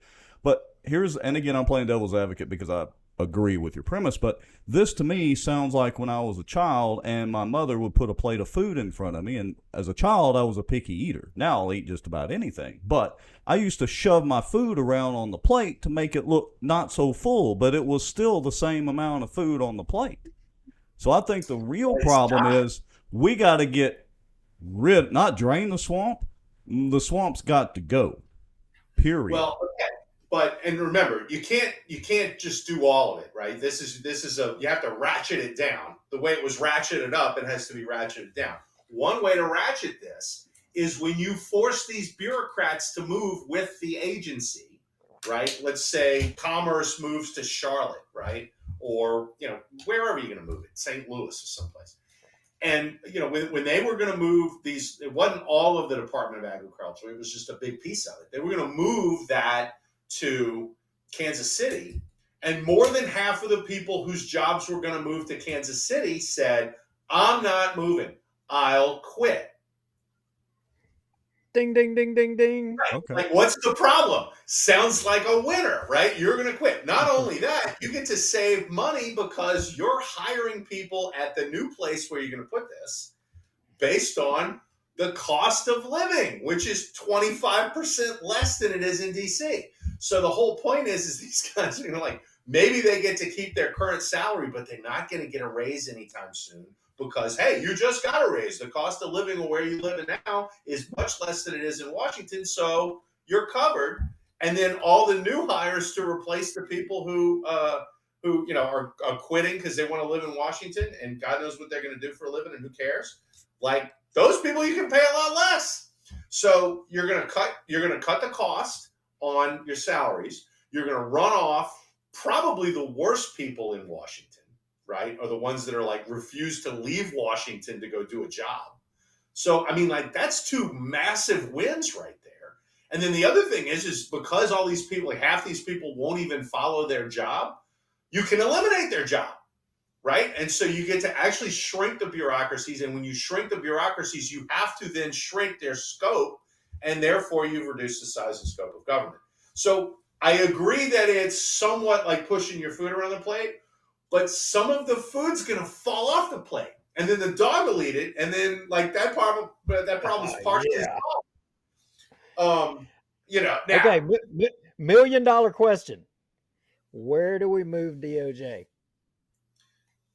But and again, I'm playing devil's advocate because I agree with your premise, but this to me sounds like when I was a child and my mother would put a plate of food in front of me, and as a child I was a picky eater. Now I'll eat just about anything, but I used to shove my food around on the plate to make it look not so full, but it was still the same amount of food on the plate. So I think the real problem is we got to get not drain the swamp. The swamp's got to go, period. Well, okay. And remember, you can't just do all of it, right? This is you have to ratchet it down. The way it was ratcheted up, it has to be ratcheted down. One way to ratchet this is when you force these bureaucrats to move with the agency, right? Let's say Commerce moves to Charlotte, right? Or, wherever you're going to move it, St. Louis or someplace. And, when they were going to move these, it wasn't all of the Department of Agriculture. It was just a big piece of it. They were going to move that to Kansas City. And more than half of the people whose jobs were going to move to Kansas City said, "I'm not moving. I'll quit." Ding, ding, ding, ding, ding. Right. Okay. Like, what's the problem? Sounds like a winner, right? You're going to quit. Not only that, you get to save money because you're hiring people at the new place where you're going to put this based on the cost of living, which is 25% less than it is in DC. So the whole point is these guys are maybe they get to keep their current salary, but they're not going to get a raise anytime soon. Because, hey, you just got a raise. The cost of living where you live now is much less than it is in Washington, so you're covered. And then all the new hires to replace the people who are quitting because they want to live in Washington, and God knows what they're going to do for a living, and who cares? Like, those people you can pay a lot less. So you're going to cut the cost on your salaries. You're going to run off probably the worst people in Washington. Right? Or the ones that are refuse to leave Washington to go do a job. So, that's two massive wins right there. And then the other thing is because all these people, half these people won't even follow their job, you can eliminate their job, right? And so you get to actually shrink the bureaucracies. And when you shrink the bureaucracies, you have to then shrink their scope. And therefore, you've reduced the size and scope of government. So I agree that it's somewhat like pushing your food around the plate. But some of the food's going to fall off the plate, and then the dog will eat it, and then that problem's partially solved. Now, okay, $1 million question: where do we move DOJ?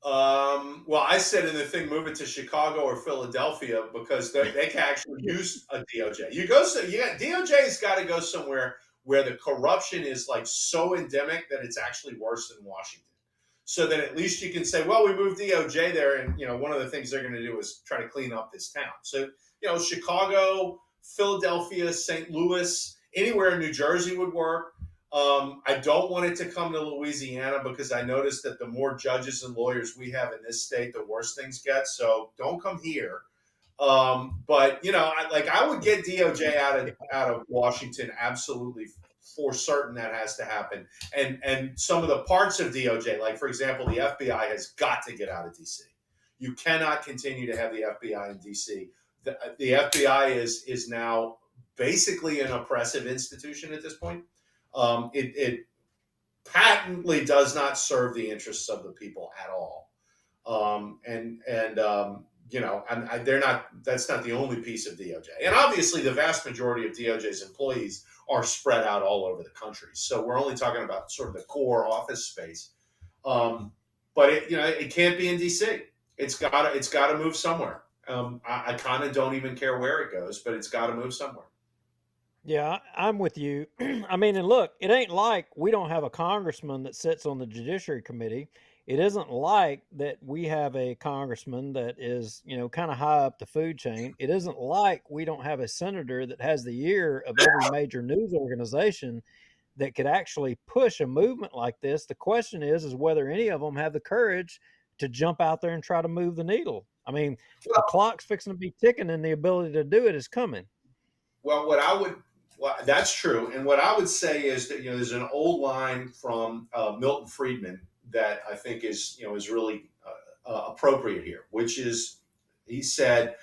Well, I said in the thing, move it to Chicago or Philadelphia because they can actually use a DOJ. DOJ's got to go somewhere where the corruption is like so endemic that it's actually worse than Washington. So that at least you can say, well, we moved DOJ there, and one of the things they're going to do is try to clean up this town. So Chicago, Philadelphia, St. Louis, anywhere in New Jersey would work. I don't want it to come to Louisiana because I noticed that the more judges and lawyers we have in this state, the worse things get. So don't come here. But I would get DOJ out of Washington. Absolutely, for certain that has to happen. And some of the parts of DOJ, like for example, the FBI has got to get out of DC. You cannot continue to have the FBI in DC. The FBI is now basically an oppressive institution at this point. It patently does not serve the interests of the people at all. They're not. That's not the only piece of DOJ. And obviously, the vast majority of DOJ's employees are spread out all over the country. So we're only talking about sort of the core office space. But it can't be in DC. It's got to move somewhere. I kind of don't even care where it goes, but it's got to move somewhere. Yeah, I'm with you. I mean, and look, it ain't like we don't have a congressman that sits on the Judiciary Committee. It isn't like that we have a congressman that is, kind of high up the food chain. It isn't like we don't have a senator that has the ear of every major news organization that could actually push a movement like this. The question is whether any of them have the courage to jump out there and try to move the needle. I mean, the clock's fixing to be ticking and the ability to do it is coming. Well, that's true. And what I would say is that, there's an old line from Milton Friedman that I think is really appropriate here, which is, he said,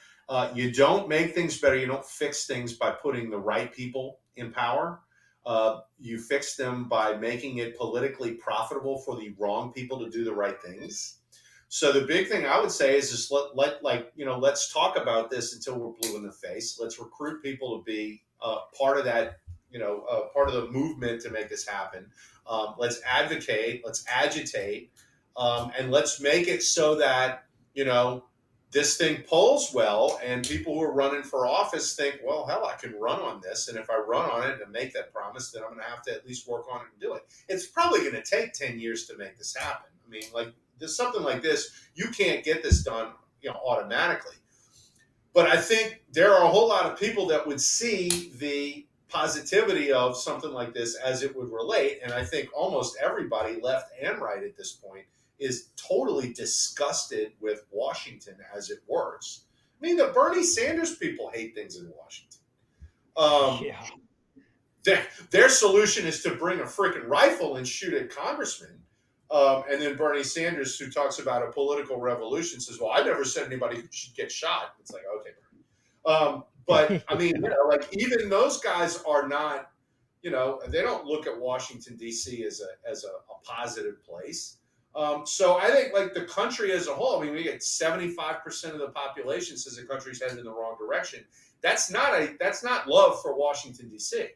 you don't make things better. You don't fix things by putting the right people in power. You fix them by making it politically profitable for the wrong people to do the right things. So the big thing I would say is let's talk about this until we're blue in the face. Let's recruit people to be part of that, part of the movement to make this happen. Let's advocate, let's agitate, and let's make it so that, this thing polls well and people who are running for office think, well, hell, I can run on this. And if I run on it and make that promise, then I'm going to have to at least work on it and do it. It's probably going to take 10 years to make this happen. I mean, there's something like this, you can't get this done, automatically. But I think there are a whole lot of people that would see the positivity of something like this as it would relate. And I think almost everybody, left and right at this point, is totally disgusted with Washington as it works. I mean, the Bernie Sanders people hate things in Washington. Their solution is to bring a freaking rifle and shoot at congressmen. And then Bernie Sanders, who talks about a political revolution, says, well, I never said anybody should get shot. It's like, okay, Bernie. But I mean, even those guys are not, they don't look at Washington, D.C. as a positive place. So I think the country as a whole, I mean, we get 75% of the population says the country's headed in the wrong direction. That's not love for Washington, D.C.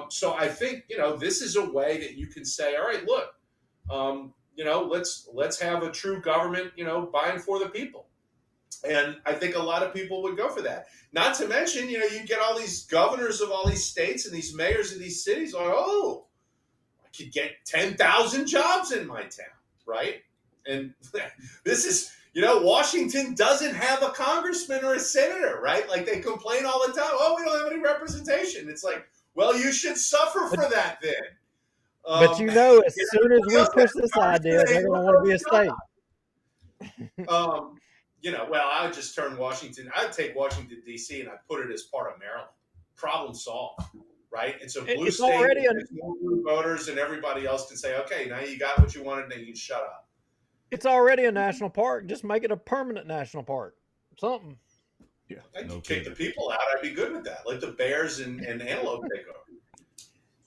So I think, this is a way that you can say, all right, look, let's have a true government, by and for the people. And I think a lot of people would go for that. Not to mention, you get all these governors of all these states and these mayors of these cities like, oh, I could get 10,000 jobs in my town, right? And this is, Washington doesn't have a congressman or a senator, right? Like they complain all the time, oh, we don't have any representation. It's like, well, you should suffer for that then. But as soon as we push this idea, they're going to want to be a state. Well, I would just turn I'd take Washington, D.C. and I'd put it as part of Maryland. Problem solved, right? It's a blue state. There's more blue voters and everybody else can say, okay, now you got what you wanted, now you can shut up. It's already a national park. Just make it a permanent national park. Something. Yeah. I could kick the people out. I'd be good with that. Let the bears and antelope take over.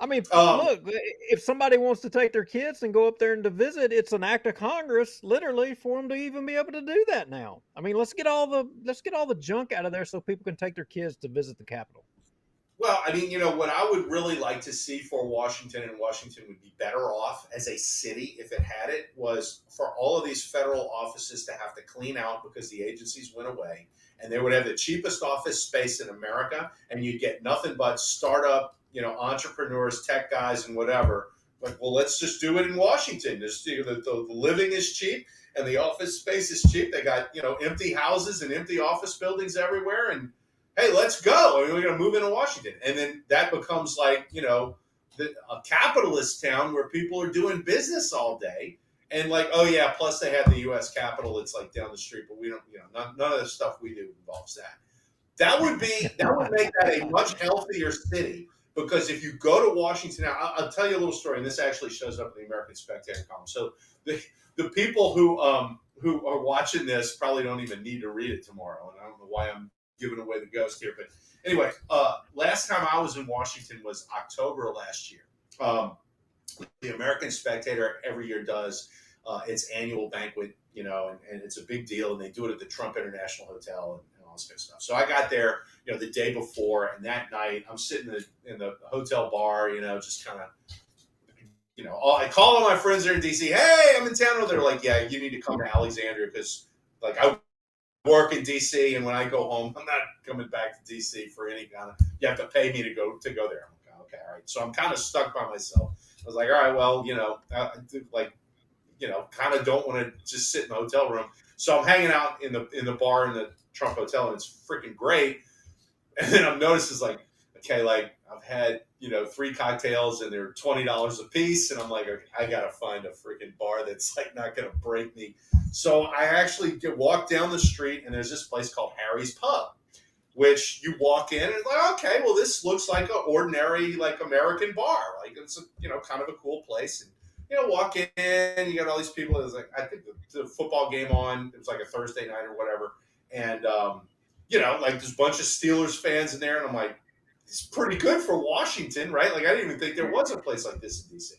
I mean, look, if somebody wants to take their kids and go up there and to visit, it's an act of Congress, literally, for them to even be able to do that now. I mean, let's get all the junk out of there so people can take their kids to visit the Capitol. Well, I mean, what I would really like to see for Washington, and Washington would be better off as a city if it had it, was for all of these federal offices to have to clean out because the agencies went away, and they would have the cheapest office space in America, and you'd get nothing but startup, entrepreneurs, tech guys, and whatever. Like, well, let's just do it in Washington. The living is cheap and the office space is cheap. They got, empty houses and empty office buildings everywhere, and hey, let's go. I mean, we're going to move into Washington. And then that becomes like, a capitalist town where people are doing business all day. And like, oh yeah, plus they have the U.S. Capitol. It's like down the street, but we don't, none of the stuff we do involves that. That would make that a much healthier city, because if you go to Washington, I'll tell you a little story, and this actually shows up in the American Spectator column. So the people who are watching this probably don't even need to read it tomorrow. And I don't know why I'm giving away the ghost here, but anyway, last time I was in Washington was October of last year. The American Spectator every year does its annual banquet, and it's a big deal, and they do it at the Trump International Hotel and all this kind of stuff. So I got there, the day before, and that night I'm sitting in the hotel bar, just kind of, I call all my friends there in DC. Hey, I'm in town. They're like, yeah, you need to come to Alexandria because, like, I work in DC, and when I go home, I'm not coming back to DC for any kind of. You have to pay me to go there. I'm like, okay, all right. So I'm kind of stuck by myself. I was like, all right, well, kind of don't want to just sit in the hotel room. So I'm hanging out in the bar in the Trump Hotel, and it's freaking great. And then I've noticed it's like, okay, like I've had 3 cocktails and they're $20 a piece, and I'm like, okay, I gotta find a freaking bar that's like not gonna break me. So I actually walk down the street, and there's this place called Harry's Pub, which you walk in and it's like, okay, well, this looks like an ordinary like American bar, like it's kind of a cool place. And walk in, you got all these people. It was like, I think the football game on. It was like a Thursday night or whatever, and like there's a bunch of Steelers fans in there, and I'm like, it's pretty good for Washington, right? Like I didn't even think there was a place like this in DC.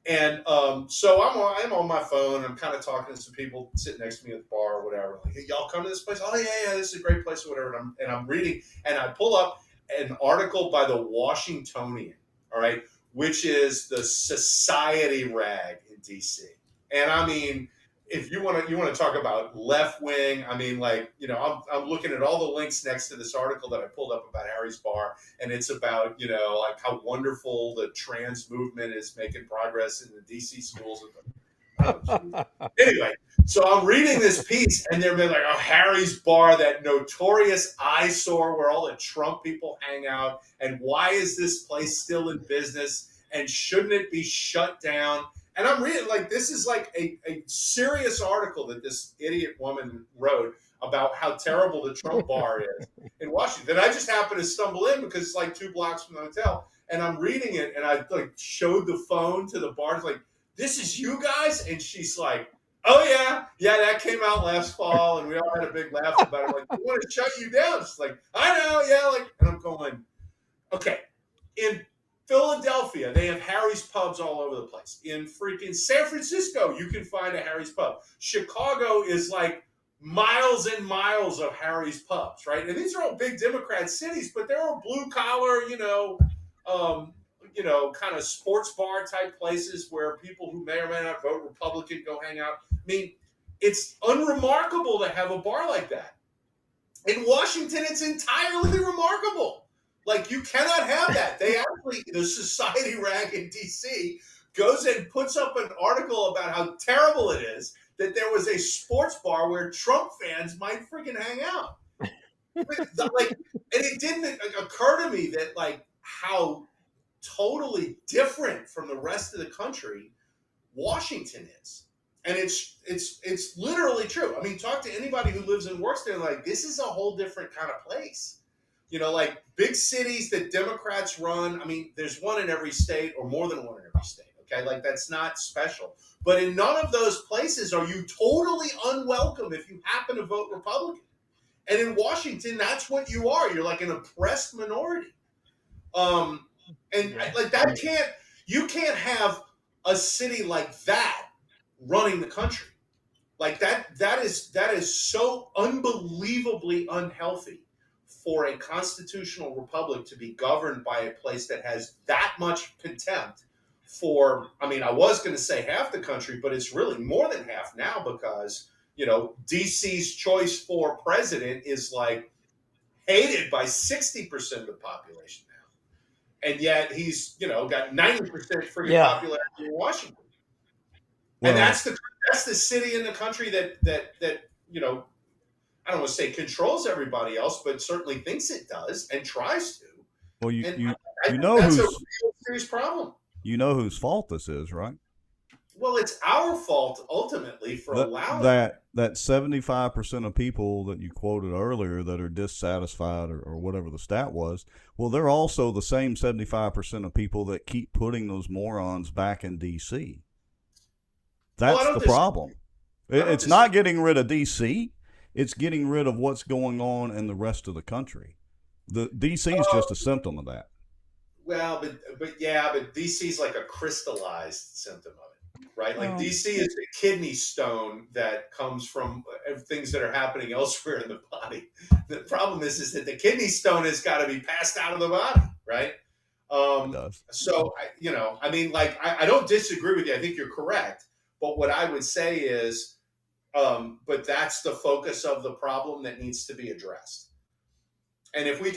And so I'm on my phone. I'm kind of talking to some people sitting next to me at the bar or whatever. Like, hey, y'all come to this place? Oh yeah, this is a great place or whatever. And I'm reading, and I pull up an article by the Washingtonian, all right, which is the society rag in DC. And I mean, if you want to talk about left wing, I mean, like, I'm looking at all the links next to this article that I pulled up about Harry's Bar, and it's about, like how wonderful the trans movement is making progress in the DC schools. Anyway, so I'm reading this piece, and they're like, oh, Harry's Bar, that notorious eyesore where all the Trump people hang out, and why is this place still in business, and shouldn't it be shut down? And I'm reading, like, this is like a serious article that this idiot woman wrote about how terrible the Trump bar is in Washington. I just happened to stumble in because it's like 2 blocks from the hotel. And I'm reading it, and I like showed the phone to the bar. It's like, this is you guys? And she's like, oh, yeah, that came out last fall, and we all had a big laugh about it. Like, we want to shut you down. She's like, I know, yeah. Like, and I'm going, okay, in Philadelphia, they have Harry's Pubs all over the place. In freaking San Francisco, you can find a Harry's Pub. Chicago is like miles and miles of Harry's Pubs, right? And these are all big Democrat cities, but they're all blue collar, kind of sports bar type places where people who may or may not vote Republican go hang out. I mean, it's unremarkable to have a bar like that. In Washington, it's entirely remarkable. Like, you cannot have that. They actually, the society rag in DC goes and puts up an article about how terrible it is that there was a sports bar where Trump fans might freaking hang out. Like, and it didn't occur to me that, like, how totally different from the rest of the country Washington is. And it's literally true. I mean, talk to anybody who lives and works there. Like, this is a whole different kind of place. Like big cities that Democrats run. I mean, there's one in every state, or more than one in every state. Okay, like that's not special. But in none of those places are you totally unwelcome if you happen to vote Republican. And in Washington, that's what you are. You're like an oppressed minority. Like that you can't have a city like that running the country. Like that is so unbelievably unhealthy for a constitutional republic to be governed by a place that has that much contempt for, I mean, I was going to say half the country, but it's really more than half now because, you know, DC's choice for president is like hated by 60% of the population now. And yet he's, you know, got 90% freaking popularity in Washington. Well, and that's the city in the country that, you know, I don't want to say controls everybody else, but certainly thinks it does and tries to. Well, you I know that's who's a real serious problem. You know whose fault this is, right? Well, it's our fault ultimately for allowing that 75% of people that you quoted earlier that are dissatisfied or whatever the stat was. Well, they're also the same 75% of people that keep putting those morons back in D.C. That's the problem. It's not getting rid of D.C. It's getting rid of what's going on in the rest of the country. The D.C. is just a symptom of that. Well, but DC's like a crystallized symptom of it, right? Like DC is a kidney stone that comes from things that are happening elsewhere in the body. The problem is that the kidney stone has got to be passed out of the body, right? It does. So, you know, I mean, like, I don't disagree with you. I think you're correct. But what I would say is, but that's the focus of the problem that needs to be addressed. And if we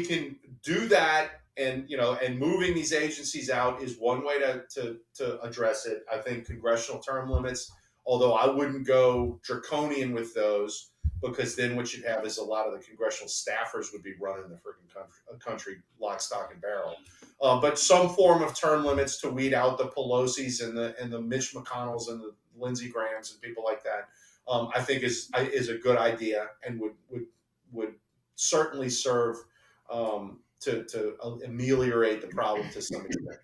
can do that, and, you know, and moving these agencies out is one way to address it. I think congressional term limits, although I wouldn't go draconian with those, because then what you'd have is a lot of the congressional staffers would be running the freaking country lock, stock, and barrel. But some form of term limits to weed out the Pelosi's and the Mitch McConnells and the Lindsey Grahams and people like that, I think is a good idea and would certainly serve to ameliorate the problem to some extent.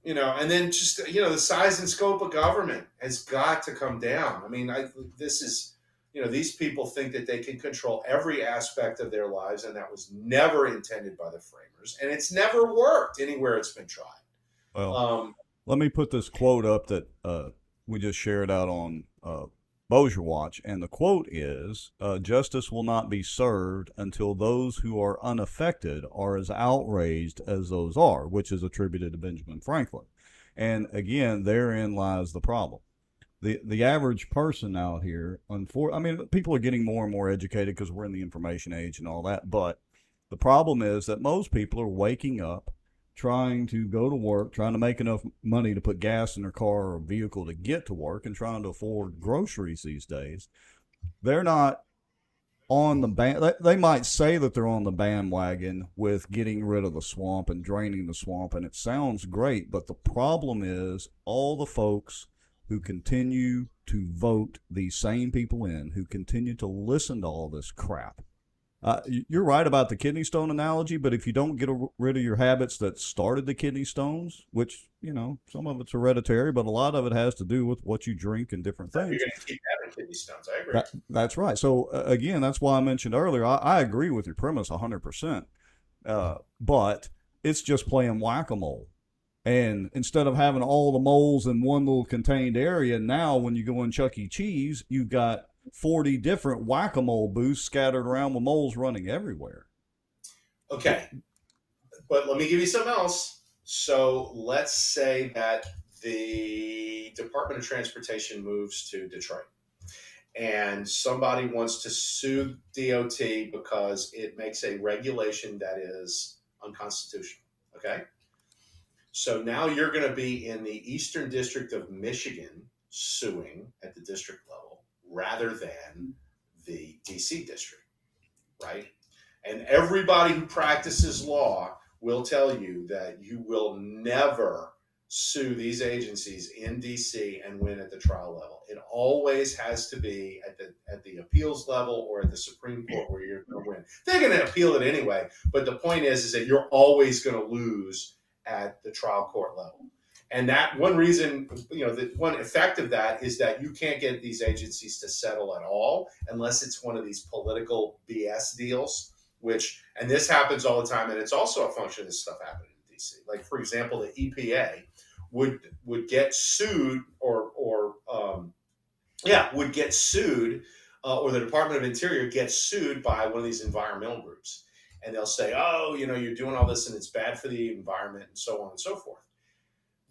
You know, and then just, you know, the size and scope of government has got to come down. I mean, this is, you know, these people think that they can control every aspect of their lives, and that was never intended by the framers, and it's never worked anywhere it's been tried. Well, let me put this quote up that we just shared out on Bossier Watch, and the quote is, justice will not be served until those who are unaffected are as outraged as those are, which is attributed to Benjamin Franklin. And again, therein lies the problem. The average person out here, I mean, people are getting more and more educated because we're in the information age and all that, but the problem is that most people are waking up trying to go to work, trying to make enough money to put gas in their car or vehicle to get to work, and trying to afford groceries these days. They're not on the they might say that they're on the bandwagon with getting rid of the swamp and draining the swamp, and it sounds great, but the problem is all the folks who continue to vote these same people in, who continue to listen to all this crap. You're right about the kidney stone analogy, but if you don't get rid of your habits that started the kidney stones, which, you know, some of it's hereditary, but a lot of it has to do with what you drink and different things. You're going to keep having kidney stones. I agree. That's right. So, again, that's why I mentioned earlier, I agree with your premise 100%. But it's just playing whack-a-mole. And instead of having all the moles in one little contained area, now when you go in Chuck E. Cheese, you've got 40 different whack-a-mole booths scattered around with moles running everywhere. Okay. But let me give you something else. So let's say that the Department of Transportation moves to Detroit and somebody wants to sue DOT because it makes a regulation that is unconstitutional. Okay. So now you're going to be in the Eastern District of Michigan suing at the district level rather than the DC district, right? And everybody who practices law will tell you that you will never sue these agencies in DC and win at the trial level. It always has to be at the appeals level or at the Supreme Court where you're going to win. They're going to appeal it anyway, but the point is that you're always going to lose at the trial court level. And that one reason, you know, the one effect of that is that you can't get these agencies to settle at all unless it's one of these political BS deals, and this happens all the time. And it's also a function of this stuff happening in DC. Like, for example, the EPA would get sued would get sued or the Department of Interior gets sued by one of these environmental groups. And they'll say, oh, you're doing all this and it's bad for the environment and so on and so forth.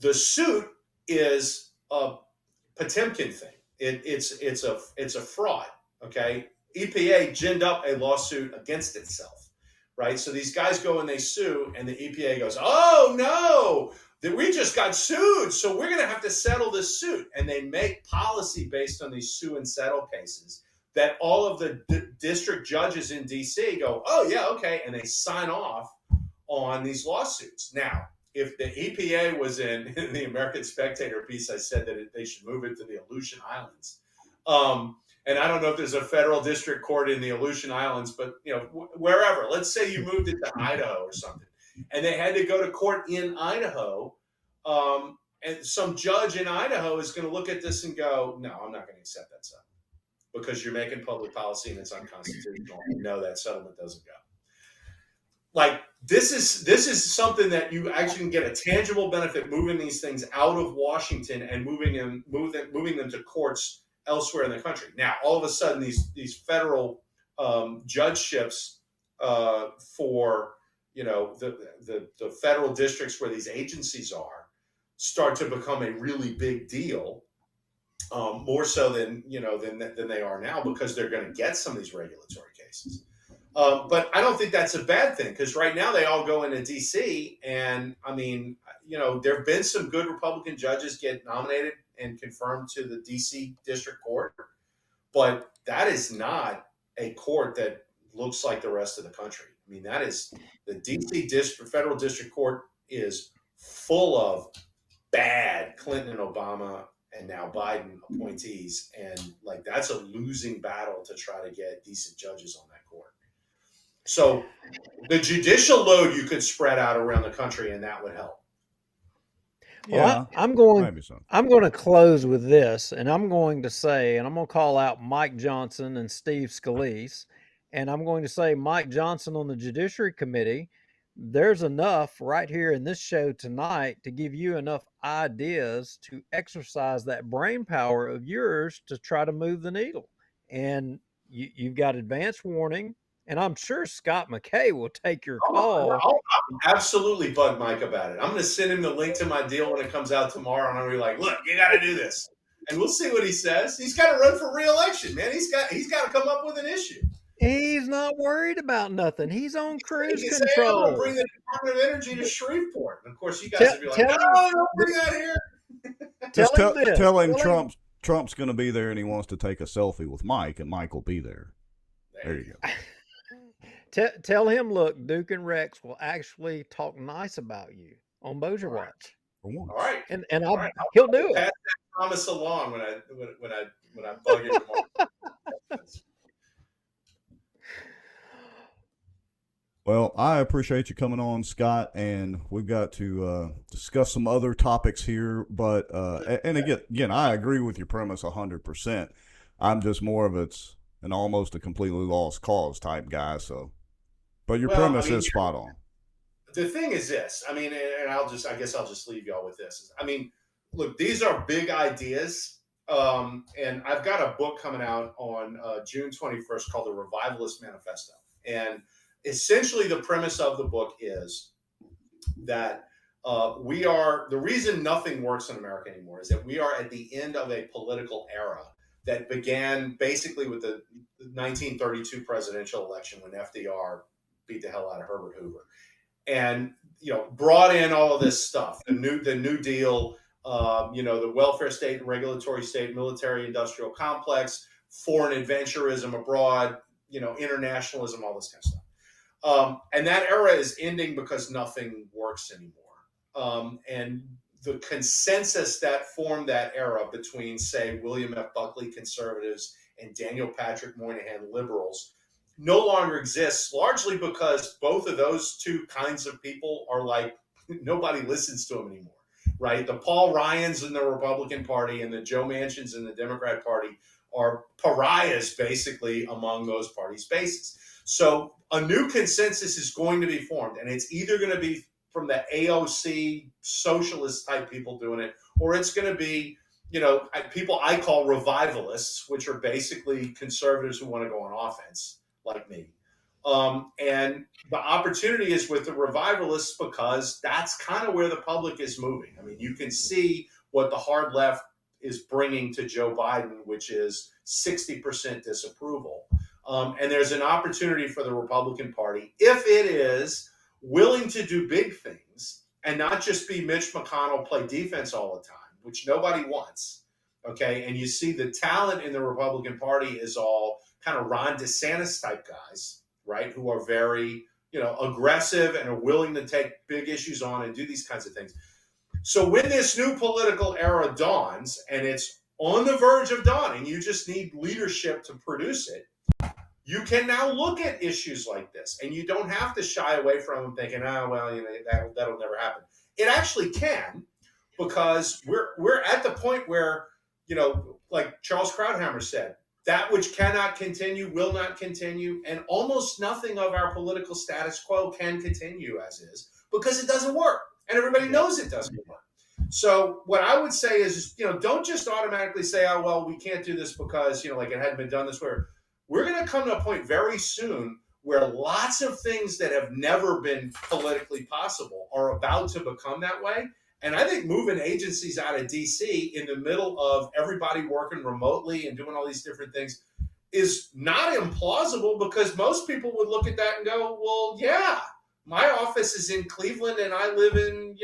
The suit is a Potemkin thing. It's a fraud, okay? EPA ginned up a lawsuit against itself, right? So these guys go and they sue, and the EPA goes, oh, no, we just got sued, so we're going to have to settle this suit. And they make policy based on these sue and settle cases that all of the district judges in D.C. go, oh, yeah, okay, and they sign off on these lawsuits. Now, if the EPA was in the American Spectator piece, I said that they should move it to the Aleutian Islands. And I don't know if there's a federal district court in the Aleutian Islands, but wherever. Let's say you moved it to Idaho or something, and they had to go to court in Idaho, and some judge in Idaho is going to look at this and go, no, I'm not going to accept that settlement because you're making public policy and it's unconstitutional. No, that settlement doesn't go. Like this is something that you actually can get a tangible benefit moving these things out of Washington and moving them to courts elsewhere in the country. Now, all of a sudden, these federal judgeships for the federal districts where these agencies are start to become a really big deal, more so than they are now, because they're going to get some of these regulatory cases. But I don't think that's a bad thing, because right now they all go into D.C. and I mean, there have been some good Republican judges get nominated and confirmed to the D.C. District Court, but that is not a court that looks like the rest of the country. I mean, that is the D.C. Federal District Court is full of bad Clinton and Obama and now Biden appointees, and like that's a losing battle to try to get decent judges on that court. So the judicial load you could spread out around the country, and that would help. Well, I'm going to close with this, and I'm going to say, and I'm going to call out Mike Johnson and Steve Scalise, and I'm going to say, Mike Johnson on the Judiciary Committee, there's enough right here in this show tonight to give you enough ideas to exercise that brain power of yours to try to move the needle. And you've got advance warning. And I'm sure Scott McKay will take your call. I'll absolutely bug Mike about it. I'm going to send him the link to my deal when it comes out tomorrow, and I'm going to be like, "Look, you got to do this," and we'll see what he says. He's got to run for re-election, man. He's got to come up with an issue. He's not worried about nothing. He's on cruise He control. say, I'm going to bring the Department of Energy to Shreveport, and of course, you guys will be like, "No, don't bring that here." Tell him Trump's going to be there, and he wants to take a selfie with Mike, and Mike will be there. There you go. Tell him, look, Duke and Rex will actually talk nice about you on Bossier Watch. All right, and he'll do it. Pass that promise along when I bug him tomorrow. Well, I appreciate you coming on, Scott, and we've got to discuss some other topics here. But and again, I agree with your premise 100%. I'm just more of an almost a completely lost cause type guy. So. But your premise is spot on. The thing is this. I mean, and I guess I'll just leave y'all with this. I mean, look, these are big ideas. And I've got a book coming out on June 21st called The Revivalist Manifesto. And essentially the premise of the book is that the reason nothing works in America anymore is that we are at the end of a political era that began basically with the 1932 presidential election when FDR beat the hell out of Herbert Hoover, and brought in all of this stuff, the New Deal, the welfare state and regulatory state, military industrial complex, foreign adventurism abroad, internationalism, all this kind of stuff. And that era is ending because nothing works anymore. And the consensus that formed that era between, say, William F. Buckley conservatives and Daniel Patrick Moynihan liberals no longer exists, largely because both of those two kinds of people are like, nobody listens to them anymore, right? The Paul Ryans in the Republican Party and the Joe Manchins in the Democrat Party are pariahs basically among those party spaces. So a new consensus is going to be formed, and it's either going to be from the AOC socialist type people doing it, or it's going to be people I call revivalists, which are basically conservatives who want to go on offense, like me. And the opportunity is with the revivalists because that's kind of where the public is moving. I mean, you can see what the hard left is bringing to Joe Biden, which is 60% disapproval. And there's an opportunity for the Republican Party, if it is willing to do big things and not just be Mitch McConnell play defense all the time, which nobody wants. Okay. And you see the talent in the Republican Party is all kind of Ron DeSantis type guys, right? Who are very, aggressive and are willing to take big issues on and do these kinds of things. So when this new political era dawns, and it's on the verge of dawning, you just need leadership to produce it. You can now look at issues like this, and you don't have to shy away from them thinking, that'll never happen. It actually can, because we're at the point where, like Charles Krauthammer said, that which cannot continue will not continue, and almost nothing of our political status quo can continue as is because it doesn't work, and everybody knows it doesn't work. So what I would say is, don't just automatically say, oh, well, we can't do this because, like it hadn't been done this way. We're going to come to a point very soon where lots of things that have never been politically possible are about to become that way. And I think moving agencies out of D.C. in the middle of everybody working remotely and doing all these different things is not implausible, because most people would look at that and go, well, yeah, my office is in Cleveland and I live in,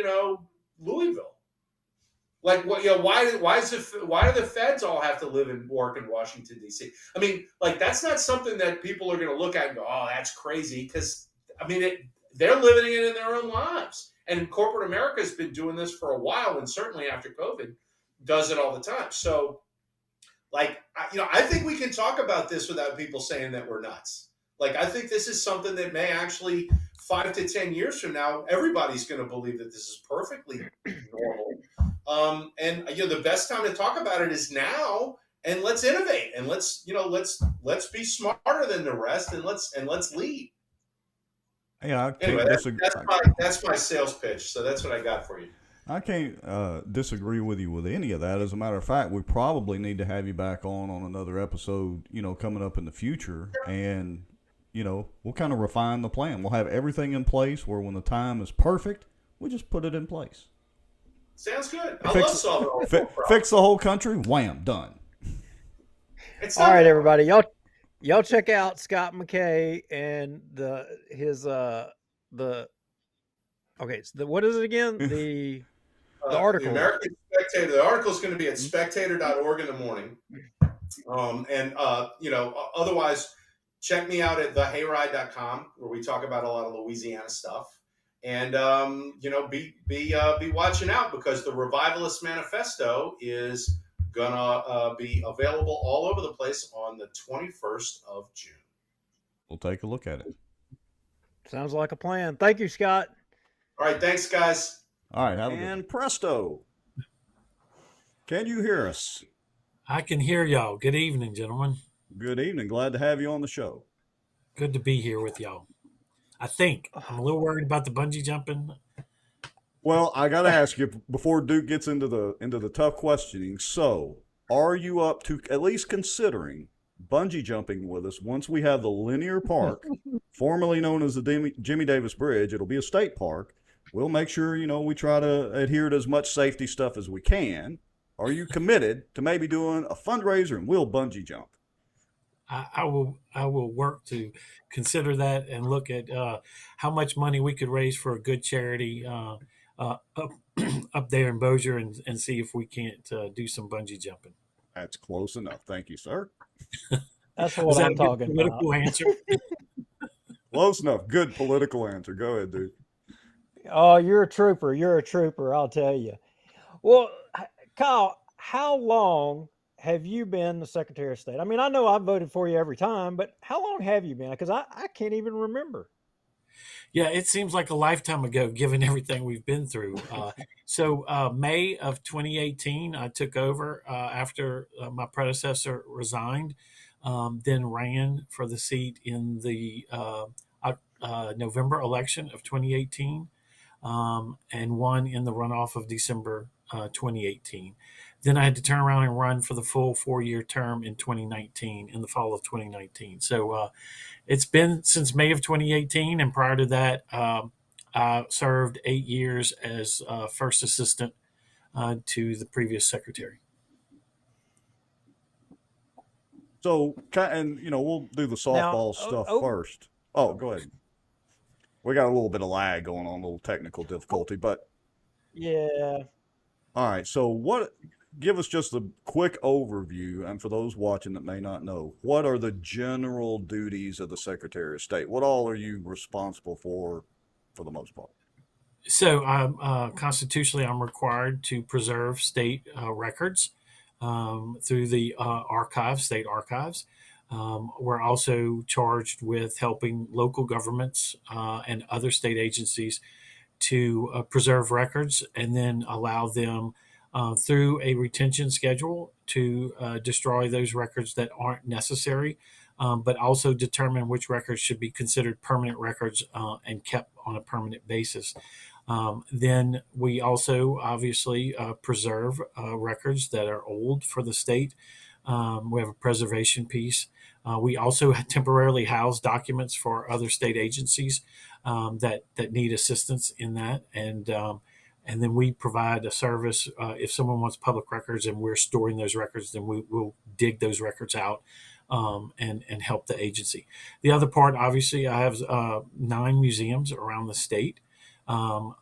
Louisville. Like, what? Why do the feds all have to live and work in Washington, D.C.? I mean, like, that's not something that people are going to look at and go, oh, that's crazy. Because, they're living it in their own lives. And corporate America has been doing this for a while, and certainly after COVID, does it all the time. So, like, I think we can talk about this without people saying that we're nuts. Like, I think this is something that may actually, 5 to 10 years from now, everybody's going to believe that this is perfectly normal. And the best time to talk about it is now, and let's innovate, and let's be smarter than the rest, and let's lead. Yeah, anyway, that's my sales pitch. So that's what I got for you. I can't disagree with you with any of that. As a matter of fact, we probably need to have you back on another episode, coming up in the future, and we'll kind of refine the plan. We'll have everything in place where when the time is perfect, we just put it in place. Sounds good. I love solving all fix the whole country. Wham, done. All right, everybody, y'all check out Scott McKay and what is it again? The article. The American Spectator. The article is going to be at spectator.org in the morning. Otherwise, check me out at thehayride.com, where we talk about a lot of Louisiana stuff. And be watching out, because the Revivalist Manifesto is gonna be available all over the place on the 21st of June. We'll take a look at it. Sounds like a plan. Thank you, Scott. All right, thanks, guys. All right, and presto. Can you hear us? I can hear y'all. Good evening, gentlemen. Good evening. Glad to have you on the show. Good to be here with y'all. I think I'm a little worried about the bungee jumping. Well, I got to ask you before Duke gets into the tough questioning. So, are you up to at least considering bungee jumping with us once we have the linear park, formerly known as the Jimmy Davis Bridge? It'll be a state park. We'll make sure we try to adhere to as much safety stuff as we can. Are you committed to maybe doing a fundraiser and we'll bungee jump? I will work to consider that and look at how much money we could raise for a good charity up there in Bossier, and see if we can't do some bungee jumping. That's close enough. Thank you, sir. That's what I'm talking about. Political answer. Close enough. Good political answer. Go ahead, dude. Oh, you're a trooper. You're a trooper, I'll tell you. Well, Kyle, how long have you been the Secretary of State? I mean, I know I voted for you every time, but how long have you been? Because I can't even remember. Yeah, it seems like a lifetime ago, given everything we've been through. So May of 2018, I took over after my predecessor resigned, then ran for the seat in the November election of 2018, and won in the runoff of December 2018. Then I had to turn around and run for the full 4-year term in 2019, in the fall of 2019. So it's been since May of 2018, and prior to that, I served 8 years as first assistant to the previous secretary. So, and we'll do the softball stuff first. Oh, go ahead. We got a little bit of lag going on, a little technical difficulty, but yeah. All right. So, give us just a quick overview, and for those watching that may not know, what are the general duties of the Secretary of State? What all are you responsible for the most part? So, constitutionally, I'm required to preserve state records through the state archives. We're also charged with helping local governments and other state agencies to preserve records and then allow them through a retention schedule to destroy those records that aren't necessary, but also determine which records should be considered permanent records and kept on a permanent basis. Then we also obviously preserve records that are old for the state. We have a preservation piece. We also temporarily house documents for other state agencies that need assistance in that, and then we provide a service if someone wants public records and we're storing those records, then we'll dig those records out and help the agency. The other part, obviously, I have 9 museums around the state.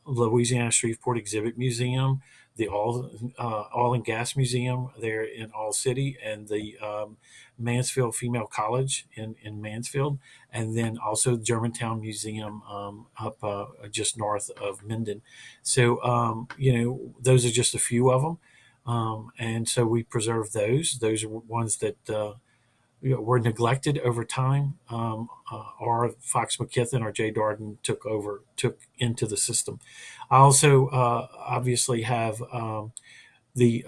Louisiana Shreveport Exhibit Museum, the Oil and Gas Museum there in All City, and the Mansfield Female College in Mansfield, and then also the Germantown Museum up just north of Minden. So, those are just a few of them. And so we preserve those. Those are ones that were neglected over time, or Fox McKithen or Jay Darden took into the system. I also obviously have the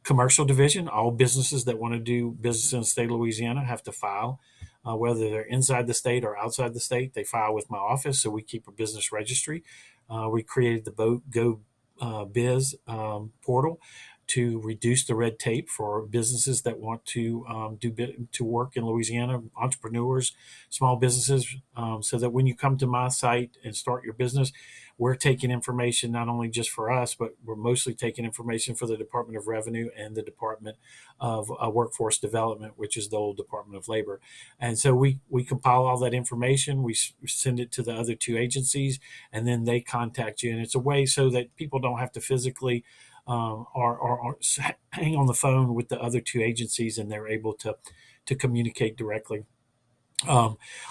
commercial division. All businesses that want to do business in the state of Louisiana have to file, whether they're inside the state or outside the state. They file with my office, so we keep a business registry. We created the Go Biz portal to reduce the red tape for businesses that want to to work in Louisiana, entrepreneurs, small businesses, so that when you come to my site and start your business, we're taking information not only just for us, but we're mostly taking information for the Department of Revenue and the Department of Workforce Development, which is the old Department of Labor. And so we compile all that information, we send it to the other 2 agencies, and then they contact you. And it's a way so that people don't have to physically or hang on the phone with the other 2 agencies, and they're able to communicate directly.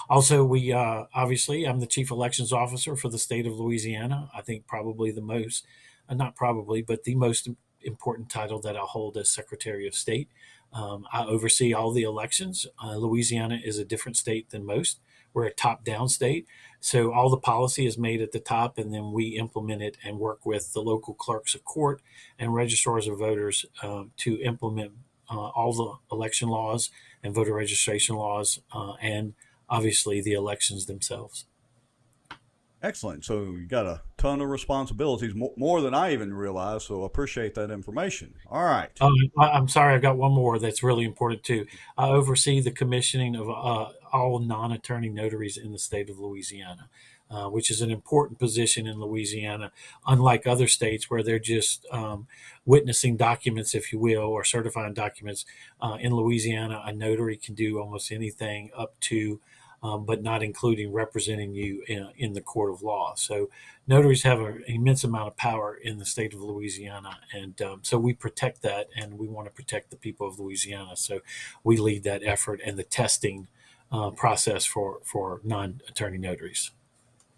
Also, we obviously, I'm the chief elections officer for the state of Louisiana. I think probably the most, not probably, but the most important title that I hold as Secretary of State. I oversee all the elections. Louisiana is a different state than most. We're a top-down state, so all the policy is made at the top, and then we implement it and work with the local clerks of court and registrars of voters to implement all the election laws and voter registration laws, and obviously the elections themselves. Excellent. So you got a ton of responsibilities, more than I even realized. So I appreciate that information. All right. I'm sorry, I've got one more that's really important too. I oversee the commissioning of all non-attorney notaries in the state of Louisiana, which is an important position in Louisiana, unlike other states where they're just witnessing documents, if you will, or certifying documents. In Louisiana, a notary can do almost anything up to but not including representing you in the court of law. So notaries have an immense amount of power in the state of Louisiana, and so we protect that, and we want to protect the people of Louisiana. So we lead that effort and the testing process for non-attorney notaries.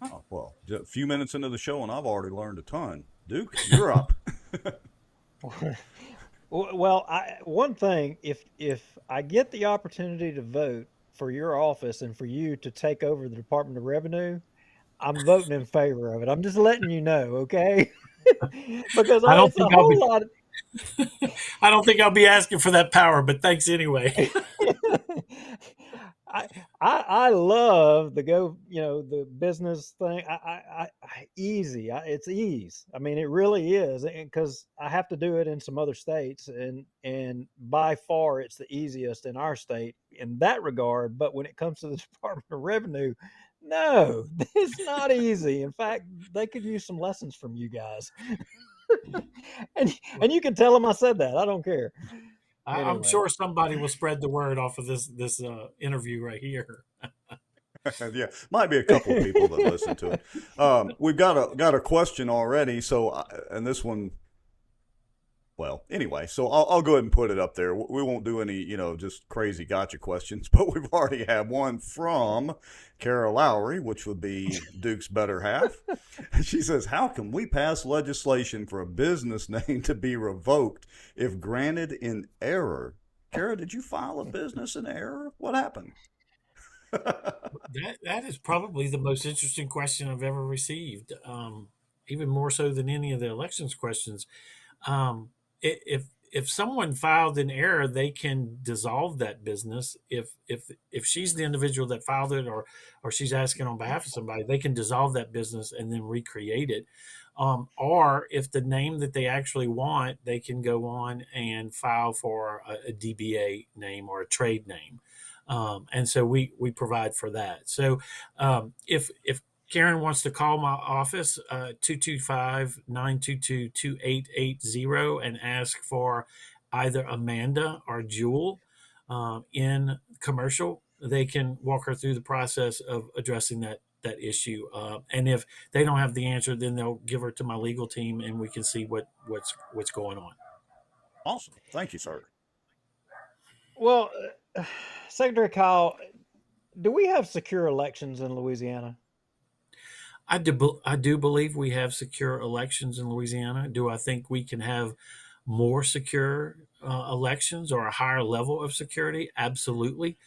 Oh, well, just a few minutes into the show, and I've already learned a ton. Duke, you're up. Well, one thing, if I get the opportunity to vote for your office and for you to take over the Department of Revenue, I'm voting in favor of it. I'm just letting you know, okay? Because I don't think I'll be asking for that power, but thanks anyway. I love the the business thing. Easy. It's ease. I mean, it really is, because I have to do it in some other states, and by far it's the easiest in our state in that regard. But when it comes to the Department of Revenue, no, it's not easy. In fact, they could use some lessons from you guys. and you can tell them I said that. I don't care. I'm Anyway. sure somebody will spread the word off of this interview right here. Yeah, might be a couple of people that listen to it. We've got a question already. So, and this one, well, anyway, so I'll go ahead and put it up there. We won't do any, just crazy gotcha questions, but we've already had one from Kara Lowry, which would be Duke's better half. She says, how can we pass legislation for a business name to be revoked if granted in error? Kara, did you file a business in error? What happened? That is probably the most interesting question I've ever received, even more so than any of the elections questions. If someone filed an error, they can dissolve that business. If she's the individual that filed it, or she's asking on behalf of somebody, they can dissolve that business and then recreate it. Or if the name that they actually want, they can go on and file for a DBA name or a trade name. And so we provide for that. So if Karen wants to call my office, 225-922-2880, and ask for either Amanda or Jewel in commercial, they can walk her through the process of addressing that issue. And if they don't have the answer, then they'll give her to my legal team, and we can see what's going on. Awesome. Thank you, sir. Well, Secretary Kyle, do we have secure elections in Louisiana? I do believe we have secure elections in Louisiana. Do I think we can have more secure elections or a higher level of security? Absolutely.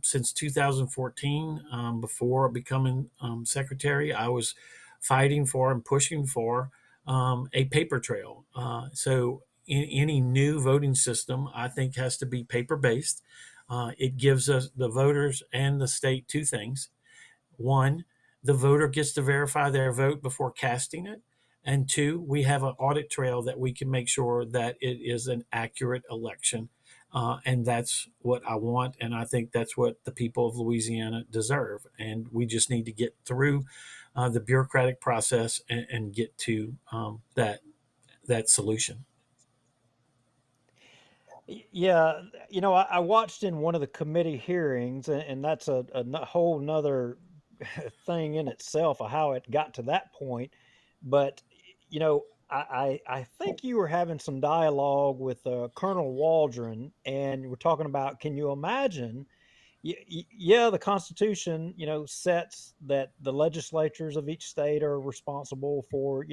Since 2014, before becoming secretary, I was fighting for and pushing for a paper trail. So any new voting system, I think, has to be paper-based. It gives us, the voters and the state, two things. One, the voter gets to verify their vote before casting it. And two, we have an audit trail that we can make sure that it is an accurate election. And that's what I want. And I think that's what the people of Louisiana deserve. And we just need to get through the bureaucratic process and get to that solution. Yeah, I watched in one of the committee hearings, and that's a whole nother thing in itself of how it got to that point. But I think you were having some dialogue with Colonel Waldron, and we're talking about, can you imagine? Yeah, the Constitution, sets that the legislatures of each state are responsible for,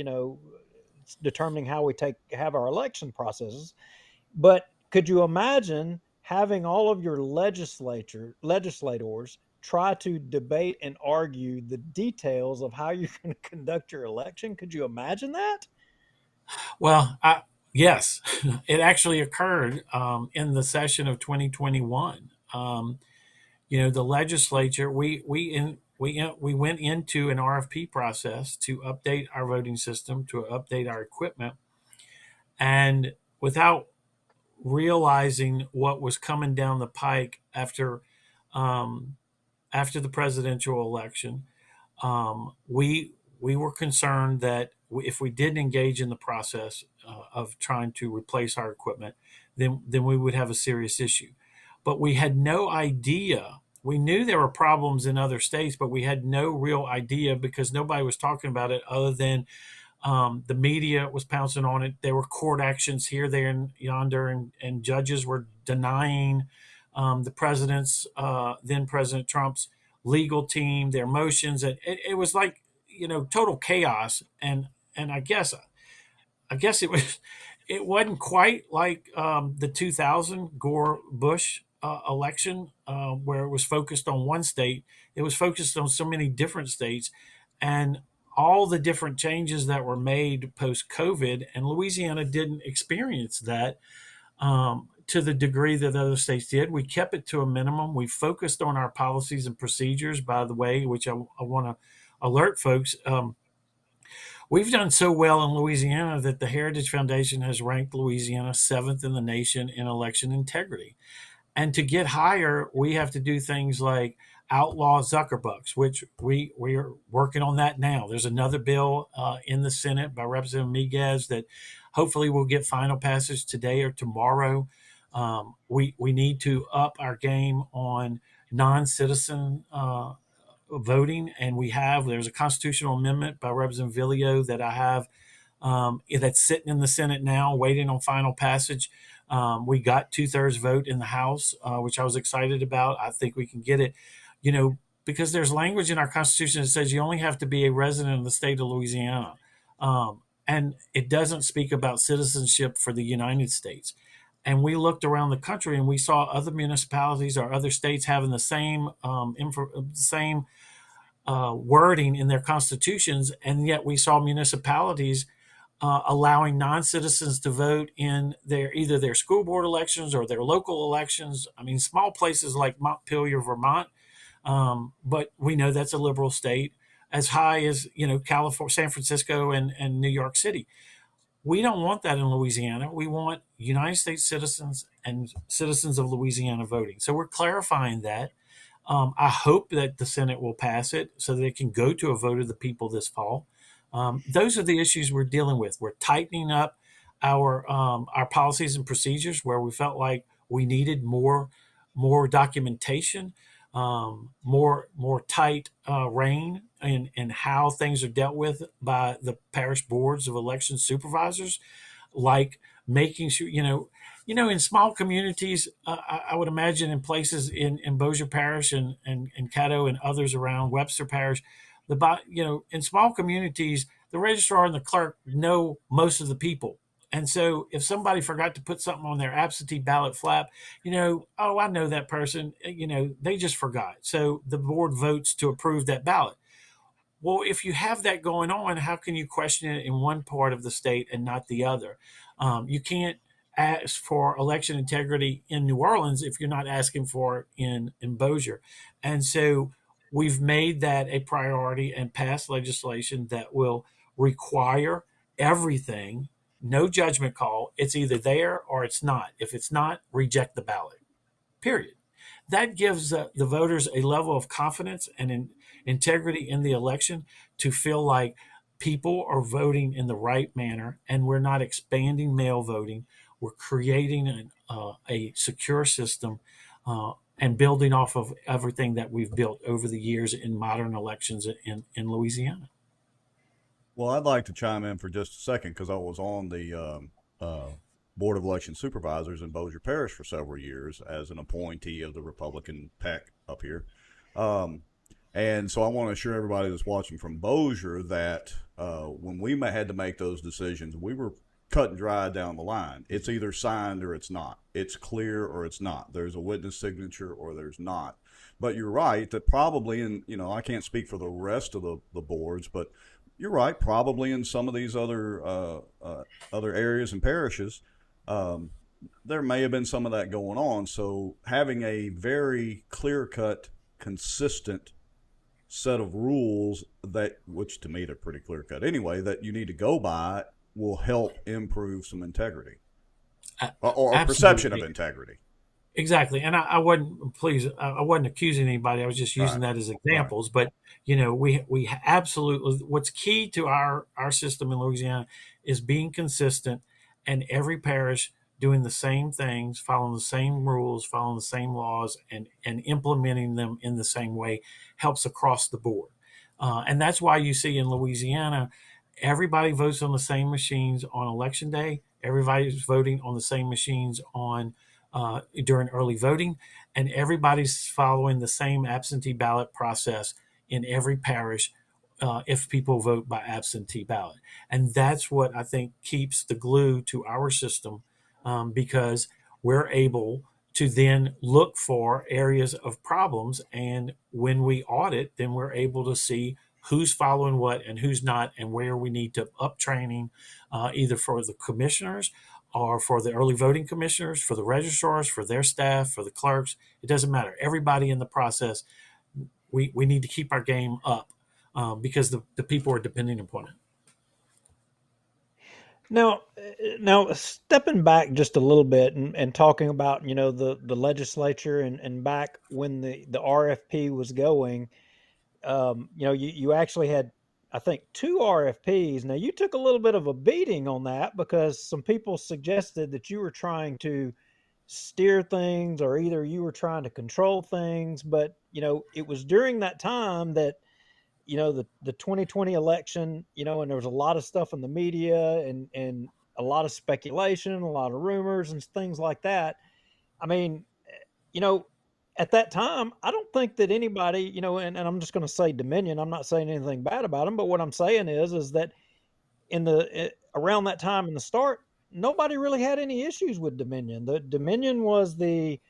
determining how we have our election processes. But could you imagine having all of your legislators try to debate and argue the details of how you're going to conduct your election? Could you imagine that? Well, yes, it actually occurred in the session of 2021. The legislature, we went into an RFP process to update our voting system, to update our equipment, and without realizing what was coming down the pike after the presidential election, we were concerned that if we didn't engage in the process of trying to replace our equipment, then we would have a serious issue. But we had no idea. We knew there were problems in other states, but we had no real idea because nobody was talking about it other than the media was pouncing on it. There were court actions here, there, and yonder, and judges were denying the president's, then President Trump's legal team their motions. And it was like, total chaos. And I guess it wasn't quite like the 2000 Gore Bush election where it was focused on one state. It was focused on so many different states, and all the different changes that were made post-COVID, and Louisiana didn't experience that to the degree that other states did. We kept it to a minimum. We focused on our policies and procedures, by the way, which I want to alert folks. We've done so well in Louisiana that the Heritage Foundation has ranked Louisiana 7th in the nation in election integrity. And to get higher, we have to do things like outlaw Zuckerbucks, which we are working on that now. There's another bill in the Senate by Representative Miguez that hopefully will get final passage today or tomorrow. We need to up our game on non-citizen voting, and there's a constitutional amendment by Representative Villio that I have that's sitting in the Senate now, waiting on final passage. We got 2/3 vote in the House, which I was excited about. I think we can get it, because there's language in our Constitution that says you only have to be a resident of the state of Louisiana. And it doesn't speak about citizenship for the United States. And we looked around the country and we saw other municipalities or other states having the same wording in their constitutions, and yet we saw municipalities allowing non-citizens to vote in either their school board elections or their local elections. I mean, small places like Montpelier, Vermont, but we know that's a liberal state, as high as California, San Francisco, and New York City. We don't want that in Louisiana. We want United States citizens and citizens of Louisiana voting. So we're clarifying that. I hope that the Senate will pass it so that it can go to a vote of the people this fall. Those are the issues we're dealing with. We're tightening up our policies and procedures where we felt like we needed more documentation, more tight rein in how things are dealt with by the parish boards of election supervisors, like making sure, in small communities, I would imagine in places in Bossier Parish and Caddo and others around Webster Parish, in small communities, the registrar and the clerk know most of the people. And so if somebody forgot to put something on their absentee ballot flap, oh, I know that person, they just forgot. So the board votes to approve that ballot. Well, if you have that going on, how can you question it in one part of the state and not the other? You can't ask for election integrity in New Orleans if you're not asking for it in Bossier. And so we've made that a priority and passed legislation that will require everything, no judgment call. It's either there or it's not. If it's not, reject the ballot, period. That gives the voters a level of confidence and integrity in the election to feel like people are voting in the right manner, and we're not expanding mail voting. We're creating a secure system and building off of everything that we've built over the years in modern elections in Louisiana. Well, I'd like to chime in for just a second because I was on the Board of Election Supervisors in Bossier Parish for several years as an appointee of the Republican PAC up here. And so I want to assure everybody that's watching from Bossier that when we had to make those decisions, we were cut and dry down the line. It's either signed or it's not. It's clear or it's not. There's a witness signature or there's not. But you're right that probably I can't speak for the rest of the boards, but you're right, probably in some of these other areas and parishes, there may have been some of that going on. So having a very clear-cut, consistent set of rules which to me they're pretty clear-cut anyway, that you need to go by will help improve some integrity or perception of integrity. Exactly. And I wasn't accusing anybody. I was just using that as examples. Right. But, we absolutely, what's key to our system in Louisiana is being consistent and every parish doing the same things, following the same rules, following the same laws, and implementing them in the same way helps across the board. And that's why you see in Louisiana, everybody votes on the same machines on election day. Everybody's voting on the same machines during early voting, and everybody's following the same absentee ballot process in every parish if people vote by absentee ballot. And that's what I think keeps the glue to our system, because we're able to then look for areas of problems. And when we audit, then we're able to see who's following what and who's not, and where we need to up training, either for the commissioners or for the early voting commissioners, for the registrars, for their staff, for the clerks. It doesn't matter. Everybody in the process, we need to keep our game up because the people are depending upon it. Now, stepping back just a little bit and talking about, the legislature and back when the RFP was going, you actually had, I think, 2 RFPs. Now, you took a little bit of a beating on that because some people suggested that you were trying to steer things or either you were trying to control things. But, it was during that time that, the 2020 election, and there was a lot of stuff in the media and a lot of speculation, a lot of rumors and things like that. I mean, you know, at that time, I don't think that anybody, and I'm just going to say Dominion. I'm not saying anything bad about them, but what I'm saying is that around that time in the start, nobody really had any issues with Dominion. The Dominion was the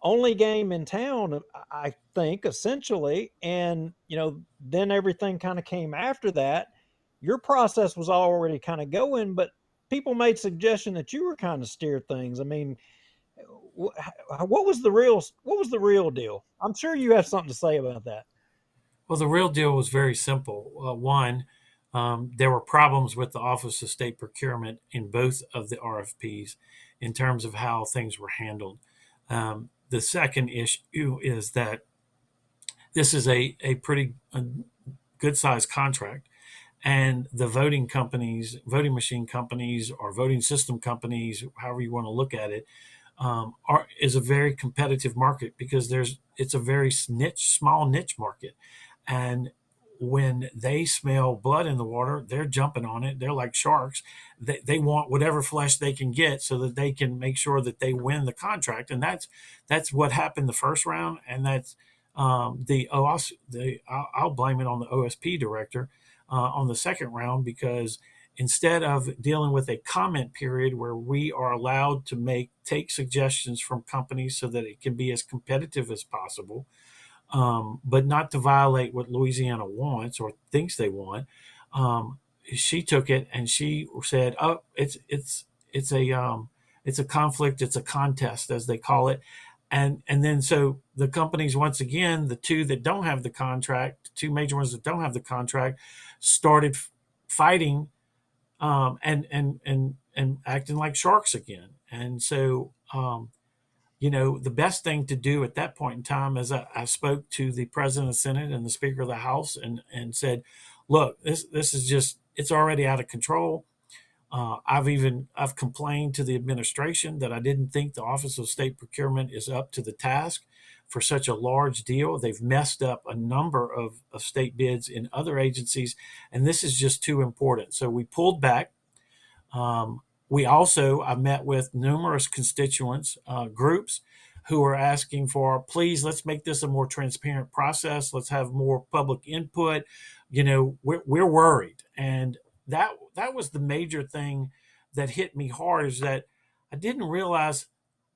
only game in town, I think, essentially. And, then everything kind of came after that. Your process was already kind of going, but people made suggestion that you were kind of steer things. I mean, what was the real deal? I'm sure you have something to say about that. Well, the real deal was very simple. One, there were problems with the Office of State Procurement in both of the RFPs in terms of how things were handled. The second issue is that this is a pretty good sized contract, and the voting machine companies, or voting system companies, however you want to look at it, is a very competitive market because it's a very small niche market, and when they smell blood in the water, they're jumping on it. They're like sharks. They want whatever flesh they can get so that they can make sure that they win the contract. And that's what happened the first round. And that's I'll blame it on the OSP director on the second round, because instead of dealing with a comment period where we are allowed to take suggestions from companies so that it can be as competitive as possible, but not to violate what Louisiana wants or thinks they want. She took it and she said, "Oh, it's a conflict. It's a contest, as they call it." And then so the companies, once again, the two that don't have the contract, two major ones that don't have the contract, started fighting and acting like sharks again. And so the best thing to do at that point in time is I spoke to the president of the Senate and the Speaker of the House and said, look, this is just, it's already out of control. I've complained to the administration that I didn't think the Office of State Procurement is up to the task for such a large deal. They've messed up a number of state bids in other agencies, and this is just too important. So we pulled back. I met with numerous constituents, groups who are asking for, please, let's make this a more transparent process. Let's have more public input. We're worried. And that was the major thing that hit me hard, is that I didn't realize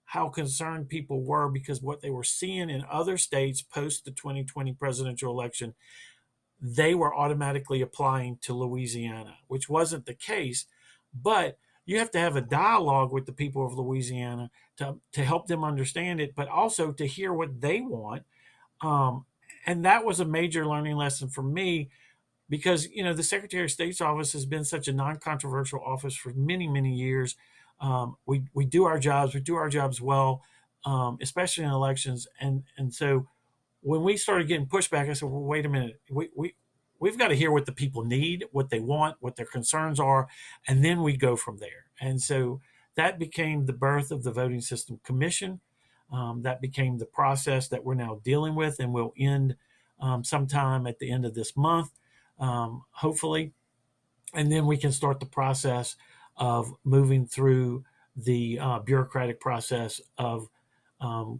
how concerned people were, because what they were seeing in other states post the 2020 presidential election, they were automatically applying to Louisiana, which wasn't the case. But you have to have a dialogue with the people of Louisiana to help them understand it, but also to hear what they want. And that was a major learning lesson for me, because, the Secretary of State's office has been such a non-controversial office for many, many years. We do our jobs. We do our jobs well, especially in elections. And so when we started getting pushback, I said, well, wait a minute. We've got to hear what the people need, what they want, what their concerns are, and then we go from there. And so that became the birth of the Voting System Commission. That became the process that we're now dealing with, and will end sometime at the end of this month, hopefully. And then we can start the process of moving through the bureaucratic process of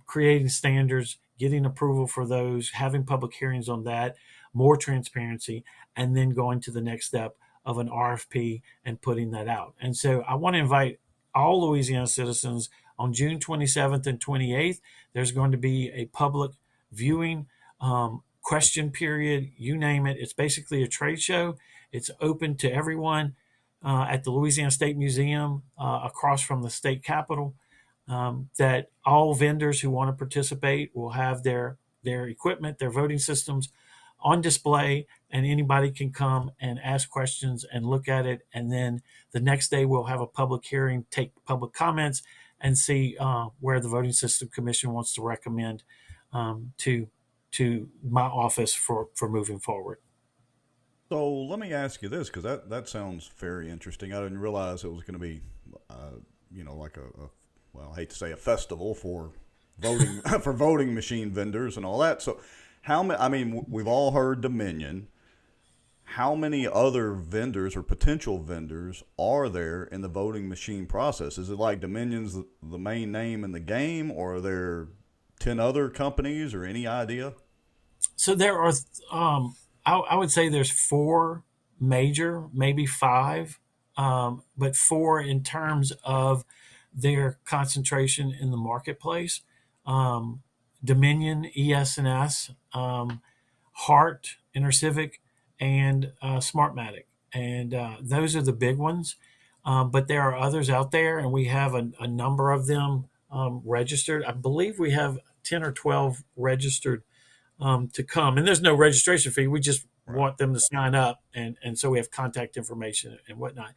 creating standards, getting approval for those, having public hearings on that, more transparency, and then going to the next step of an RFP and putting that out. And so I want to invite all Louisiana citizens on June 27th and 28th. There's going to be a public viewing, question period, you name it. It's basically a trade show. It's open to everyone. at the Louisiana State Museum across from the state capitol, that all vendors who want to participate will have their equipment, their voting systems on display, and anybody can come and ask questions and look at it. And then the next day we'll have a public hearing, take public comments, and see where the Voting System Commission wants to recommend to my office for moving forward. So let me ask you this, because that sounds very interesting. I didn't realize it was going to be, like well, I hate to say a festival for voting for voting machine vendors and all that. So we've all heard Dominion. How many other vendors or potential vendors are there in the voting machine process? Is it like Dominion's the main name in the game, or are there 10 other companies, or any idea? So there are, I would say there's 4 major, maybe 5, but 4 in terms of their concentration in the marketplace. Dominion, ES&S, Hart, InterCivic, and Smartmatic. And those are the big ones. But there are others out there, and we have a number of them registered. I believe we have 10 or 12 registered to come. And there's no registration fee. We just want them to sign up. And so we have contact information and whatnot.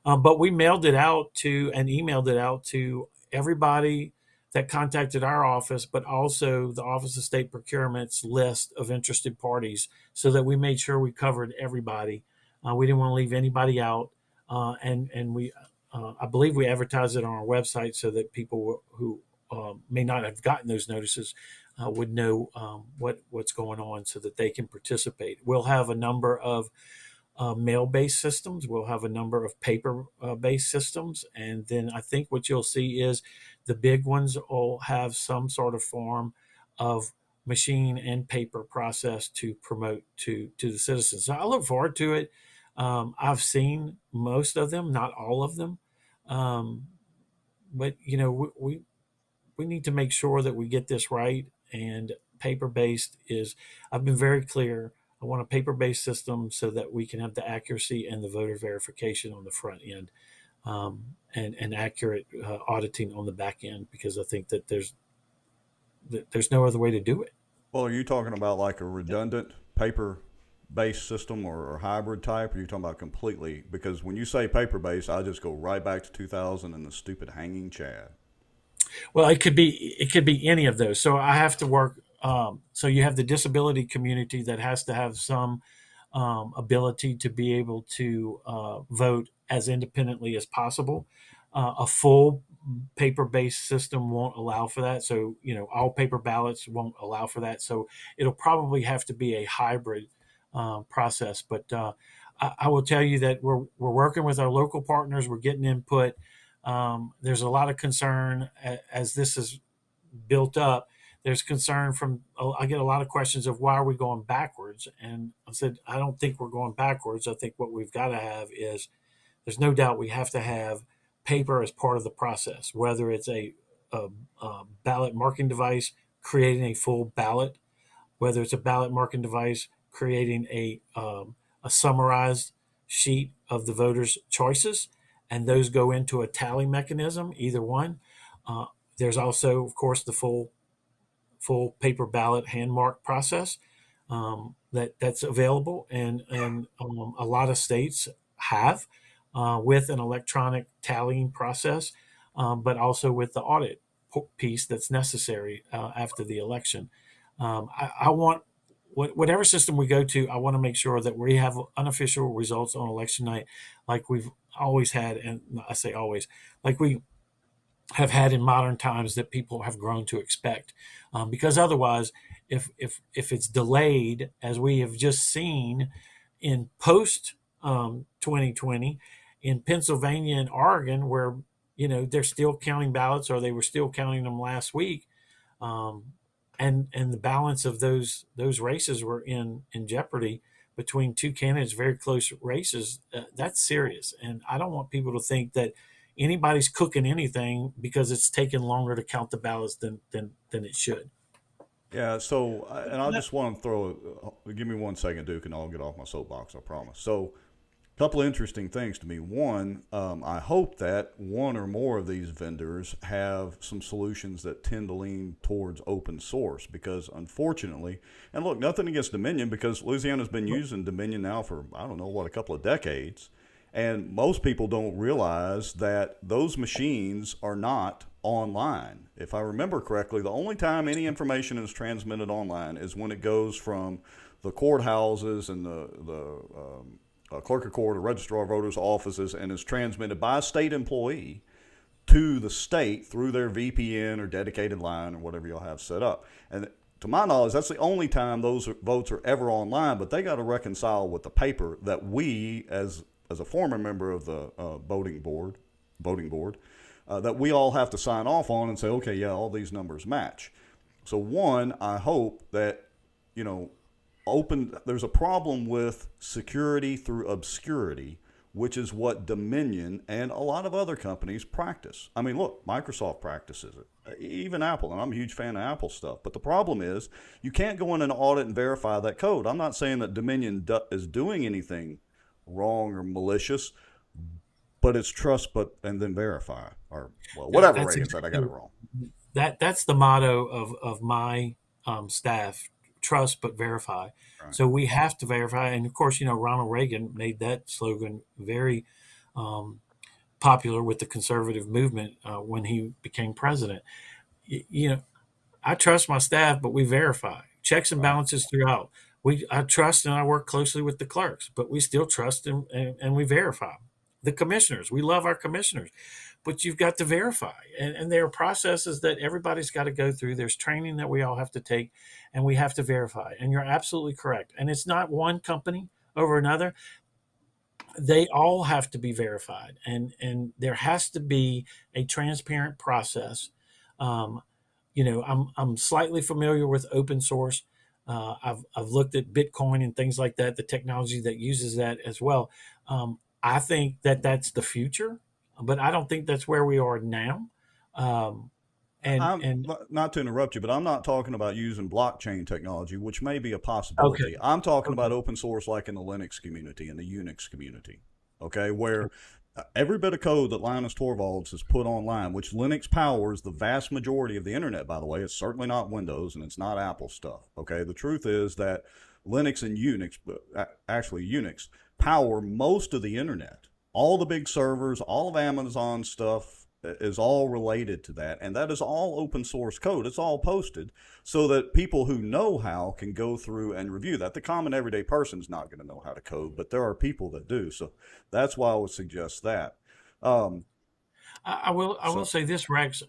But we mailed it out to and emailed it out to everybody that contacted our office, but also the Office of State Procurement's list of interested parties, so that we made sure we covered everybody. We didn't want to leave anybody out. And we, I believe we advertised it on our website so that people who may not have gotten those notices would know what's going on, so that they can participate. We'll have a number of mail-based systems. We'll have a number of paper-based systems. And then I think what you'll see is the big ones will have some sort of form of machine and paper process to promote to the citizens. So I look forward to it. I've seen most of them, not all of them. But, we need to make sure that we get this right. And paper-based I've been very clear. I want a paper-based system so that we can have the accuracy and the voter verification on the front end, and accurate auditing on the back end, because I think that there's no other way to do it. Well, are you talking about like a redundant paper-based system, or hybrid type? Or are you talking about completely? Because when you say paper-based, I just go right back to 2000 and the stupid hanging Chad. Well, it could be any of those. So I have to work. So you have the disability community that has to have some ability to be able to vote as independently as possible. A full paper-based system won't allow for that. So, all paper ballots won't allow for that. So it'll probably have to be a hybrid process. But I will tell you that we're working with our local partners. We're getting input. There's a lot of concern as this is built up. There's concern I get a lot of questions of why are we going backwards? And I said, I don't think we're going backwards. I think what we've got to have is, there's no doubt we have to have paper as part of the process, whether it's a ballot marking device creating a full ballot, whether it's a ballot marking device creating a summarized sheet of the voters' choices, and those go into a tally mechanism, either one. There's also, of course, the full paper ballot hand mark process that's available, and a lot of states have with an electronic tallying process, but also with the audit piece that's necessary after the election. I want whatever system we go to, I want to make sure that we have unofficial results on election night, like we've always had, and I say always, like we have had in modern times, that people have grown to expect. Because otherwise, if it's delayed, as we have just seen in post 2020 in Pennsylvania and Oregon, where they're still counting ballots, or they were still counting them last week, and the balance of those races were in jeopardy between two candidates, very close races. That's serious, and I don't want people to think that anybody's cooking anything because it's taken longer to count the ballots than it should. Yeah. So, and I just want to give me 1 second, Duke, and I'll get off my soapbox. I promise. So, Couple of interesting things to me. One, I hope that one or more of these vendors have some solutions that tend to lean towards open source, because unfortunately, and look, nothing against Dominion, because Louisiana's been using Dominion now for, I don't know, what, a couple of decades. And most people don't realize that those machines are not online. If I remember correctly, the only time any information is transmitted online is when it goes from the courthouses and the clerk of court or registrar of voters offices and is transmitted by a state employee to the state through their VPN or dedicated line or whatever you'll have set up. And to my knowledge, that's the only time those votes are ever online, but they got to reconcile with the paper that we, as a former member of the voting board, that we all have to sign off on and say, okay, yeah, all these numbers match. So one, I hope that, there's a problem with security through obscurity, which is what Dominion and a lot of other companies practice. I mean, look, Microsoft practices it, even Apple, and I'm a huge fan of Apple stuff. But the problem is you can't go in and audit and verify that code. I'm not saying that Dominion is doing anything wrong or malicious, but it's trust, and then verify, or whatever Reagan said. I got it wrong. That's the motto of my staff: trust but verify. Right. So we have to verify, and of course, Ronald Reagan made that slogan very popular with the conservative movement when he became president. I trust my staff, but we verify. Checks and balances throughout. I trust and I work closely with the clerks, but we still trust and we verify. The commissioners, we love our commissioners, but you've got to verify. And there are processes that everybody's got to go through. There's training that we all have to take, and we have to verify. And you're absolutely correct. And it's not one company over another. They all have to be verified. And there has to be a transparent process. I'm slightly familiar with open source. I've looked at Bitcoin and things like that, the technology that uses that as well. I think that that's the future, but I don't think that's where we are now. And not to interrupt you, but I'm not talking about using blockchain technology, which may be a possibility. Okay. I'm talking about open source, like in the Linux community and the Unix community. Okay, where every bit of code that Linus Torvalds has put online, which Linux powers the vast majority of the internet, by the way, it's certainly not Windows and it's not Apple stuff. Okay, the truth is that Linux and Unix, actually Unix, power most of the internet. All the big servers, all of Amazon stuff is all related to that, and that is all open source code. It's all posted so that people who know how can go through and review that. The common everyday person is not going to know how to code, but there are people that do. So that's why I would suggest that. I will say this, Rex.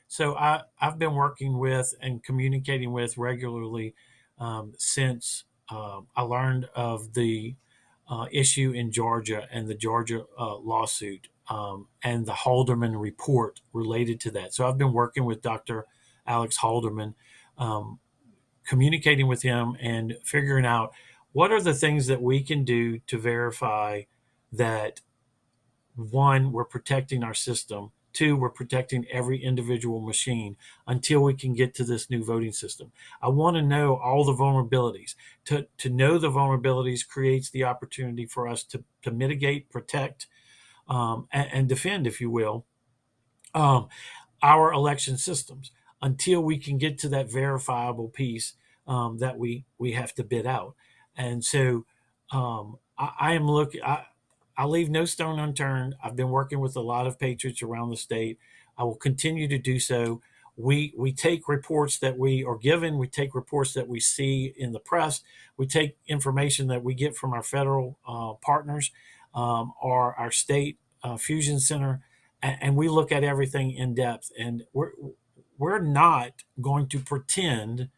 So I've been working with and communicating with regularly since I learned of the issue in Georgia and the Georgia lawsuit and the Halderman report related to that. So I've been working with Dr. Alex Halderman, communicating with him and figuring out what are the things that we can do to verify that, one, we're protecting our system, two, we're protecting every individual machine until we can get to this new voting system. I want to know all the vulnerabilities. To know the vulnerabilities creates the opportunity for us to mitigate, protect, and defend, if you will, our election systems until we can get to that verifiable piece that we have to bid out. And so I am looking. I leave no stone unturned. I've been working with a lot of patriots around the state. I will continue to do so. We take reports that we are given. We take reports that we see in the press. We take information that we get from our federal partners or our state fusion center, and we look at everything in depth. And we're not going to pretend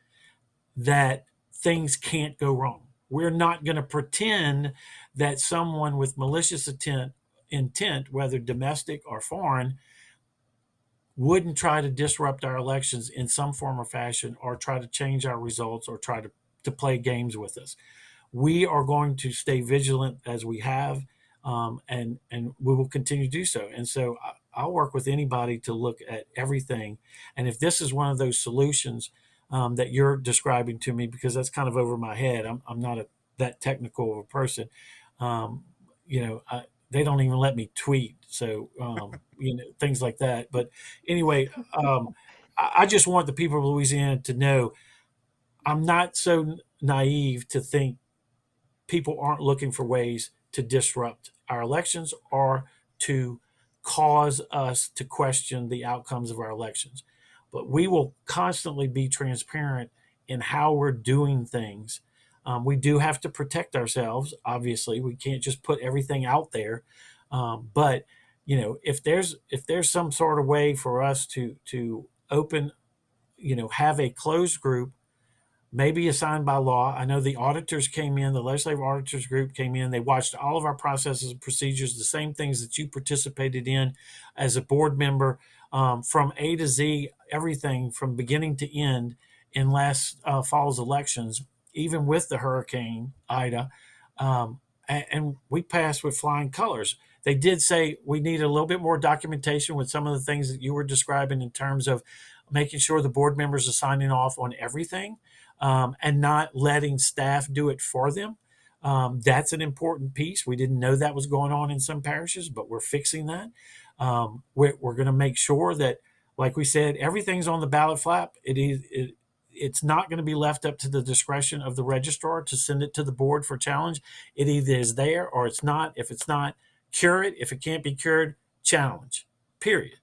that things can't go wrong. We're not going to pretend that someone with malicious intent, whether domestic or foreign, wouldn't try to disrupt our elections in some form or fashion, or try to change our results, or try to play games with us. We are going to stay vigilant as we have, and we will continue to do so. And so I'll work with anybody to look at everything. And if this is one of those solutions that you're describing to me, because that's kind of over my head, I'm not that technical of a person. You know, they don't even let me tweet. So, you know, things like that. But anyway, I just want the people of Louisiana to know I'm not so naive to think people aren't looking for ways to disrupt our elections or to cause us to question the outcomes of our elections. But we will constantly be transparent in how we're doing things. We do have to protect ourselves. Obviously, we can't just put everything out there. But you know, if there's some sort of way for us to open, you know, have a closed group, maybe assigned by law. I know the auditors came in, the legislative auditors group came in. They watched all of our processes and procedures, the same things that you participated in as a board member, from A to Z, everything from beginning to end in last fall's elections, even with the Hurricane Ida. And we passed with flying colors. They did say we need a little bit more documentation with some of the things that you were describing in terms of making sure the board members are signing off on everything. And not letting staff do it for them. That's an important piece. We didn't know that was going on in some parishes, but we're fixing that. We're going to make sure that, like we said, everything's on the ballot flap. It's not going to be left up to the discretion of the registrar to send it to the board for challenge. It either is there or it's not. If it's not, cure it. If it can't be cured, challenge, period.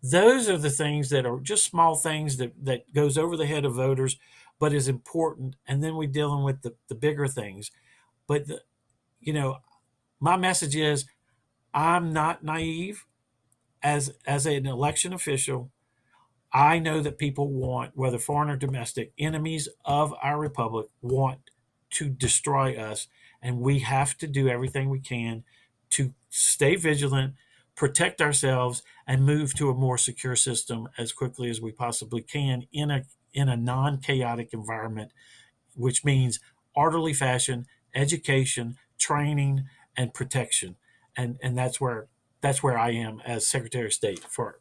Those are the things that are just small things that goes over the head of voters, but is important. And then we're dealing with the bigger things. But, you know, my message is I'm not naive as an election official. I know that people want, whether foreign or domestic, enemies of our republic want to destroy us. And we have to do everything we can to stay vigilant, protect ourselves, and move to a more secure system as quickly as we possibly can in a non-chaotic environment, which means orderly fashion, education, training, and protection. And that's where I am as Secretary of State for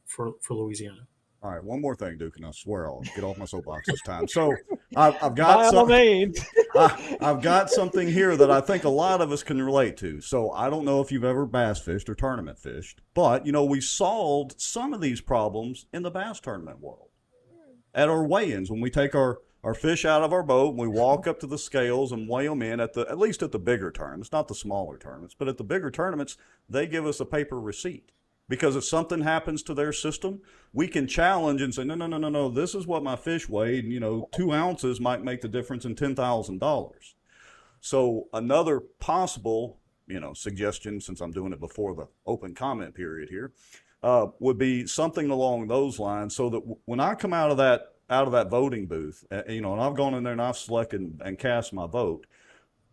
Louisiana. All right, one more thing, Duke, and I swear I'll get off my soapbox this time. So I've got something here that I think a lot of us can relate to. So I don't know if you've ever bass fished or tournament fished, but, you know, we solved some of these problems in the bass tournament world. At our weigh-ins, when we take our fish out of our boat and we walk up to the scales and weigh them in at least at the bigger tournaments, not the smaller tournaments, but at the bigger tournaments, they give us a paper receipt. Because if something happens to their system, we can challenge and say, no, this is what my fish weighed. And, you know, 2 ounces might make the difference in $10,000. So another possible, you know, suggestion, since I'm doing it before the open comment period here, would be something along those lines, so that when I come out of that voting booth, you know, and I've gone in there and I've selected and cast my vote,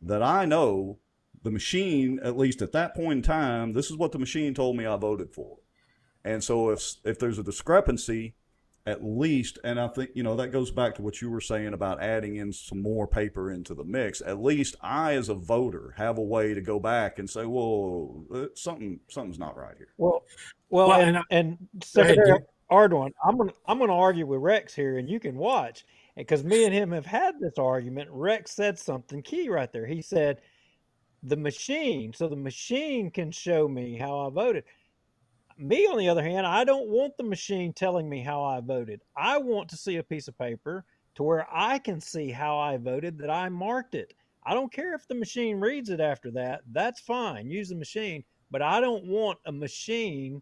that I know the machine, at least at that point in time, this is what the machine told me I voted for. And so if there's a discrepancy, at least, and I think, you know, that goes back to what you were saying about adding in some more paper into the mix, at least I, as a voter, have a way to go back and say, whoa, something's not right here. Well, and Secretary Ardoin, I'm going to argue with Rex here, and you can watch, because me and him have had this argument. Rex said something key right there. He said, the machine can show me how I voted. Me, on the other hand, I don't want the machine telling me how I voted. I want to see a piece of paper to where I can see how I voted, that I marked it. I don't care if the machine reads it after that. That's fine. Use the machine. But I don't want a machine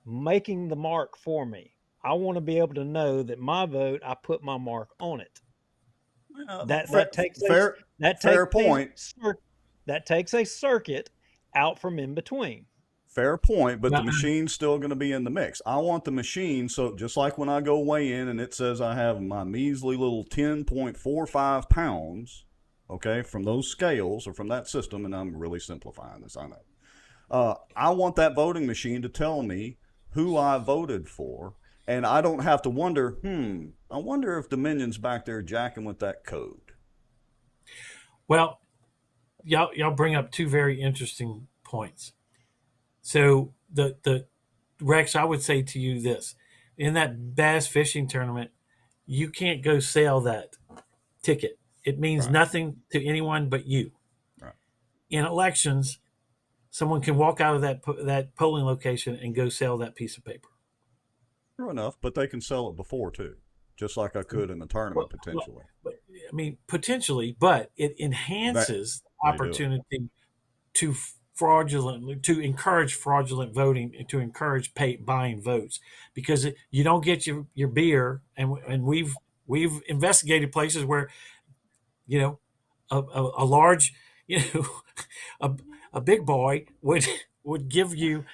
making the mark for me. I want to be able to know that my vote, I put my mark on it. That takes a circuit out from in between. Fair point, but the machine's still going to be in the mix. I want the machine, so just like when I go weigh in and it says I have my measly little 10.45 pounds, okay, from those scales or from that system, and I'm really simplifying this, I know. I want that voting machine to tell me who I voted for, and I don't have to wonder, I wonder if Dominion's back there jacking with that code. Well, y'all bring up two very interesting points. So the Rex, I would say to you this: in that bass fishing tournament, you can't go sell that ticket. It means nothing to anyone but you. Right. in elections, someone can walk out of that polling location and go sell that piece of paper. True enough, but they can sell it before too, just like I could in the tournament potentially. I mean, potentially, but it enhances opportunity to encourage fraudulent voting and to encourage buying votes, because you don't get your beer, and we've investigated places where, you know, a large, you know, a big boy would give you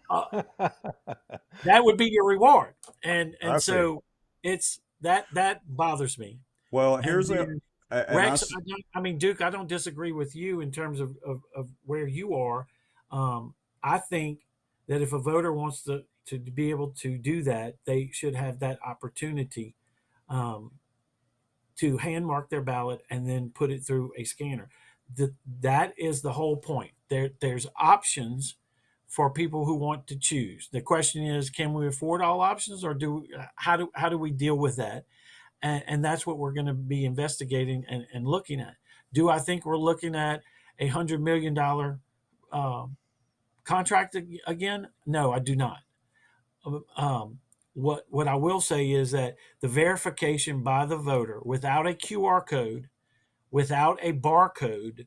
that would be your reward, and so it's that bothers me. Well, And here's then, Rex, I mean, Duke, I don't disagree with you in terms of where you are. I think that if a voter wants to be able to do that, they should have that opportunity to hand mark their ballot and then put it through a scanner. That is the whole point. There's options for people who want to choose. The question is, can we afford all options, or how do we deal with that? And that's what we're going to be investigating and looking at. Do I think we're looking at $100 million contract again? No, I do not. What I will say is that the verification by the voter without a QR code, without a barcode,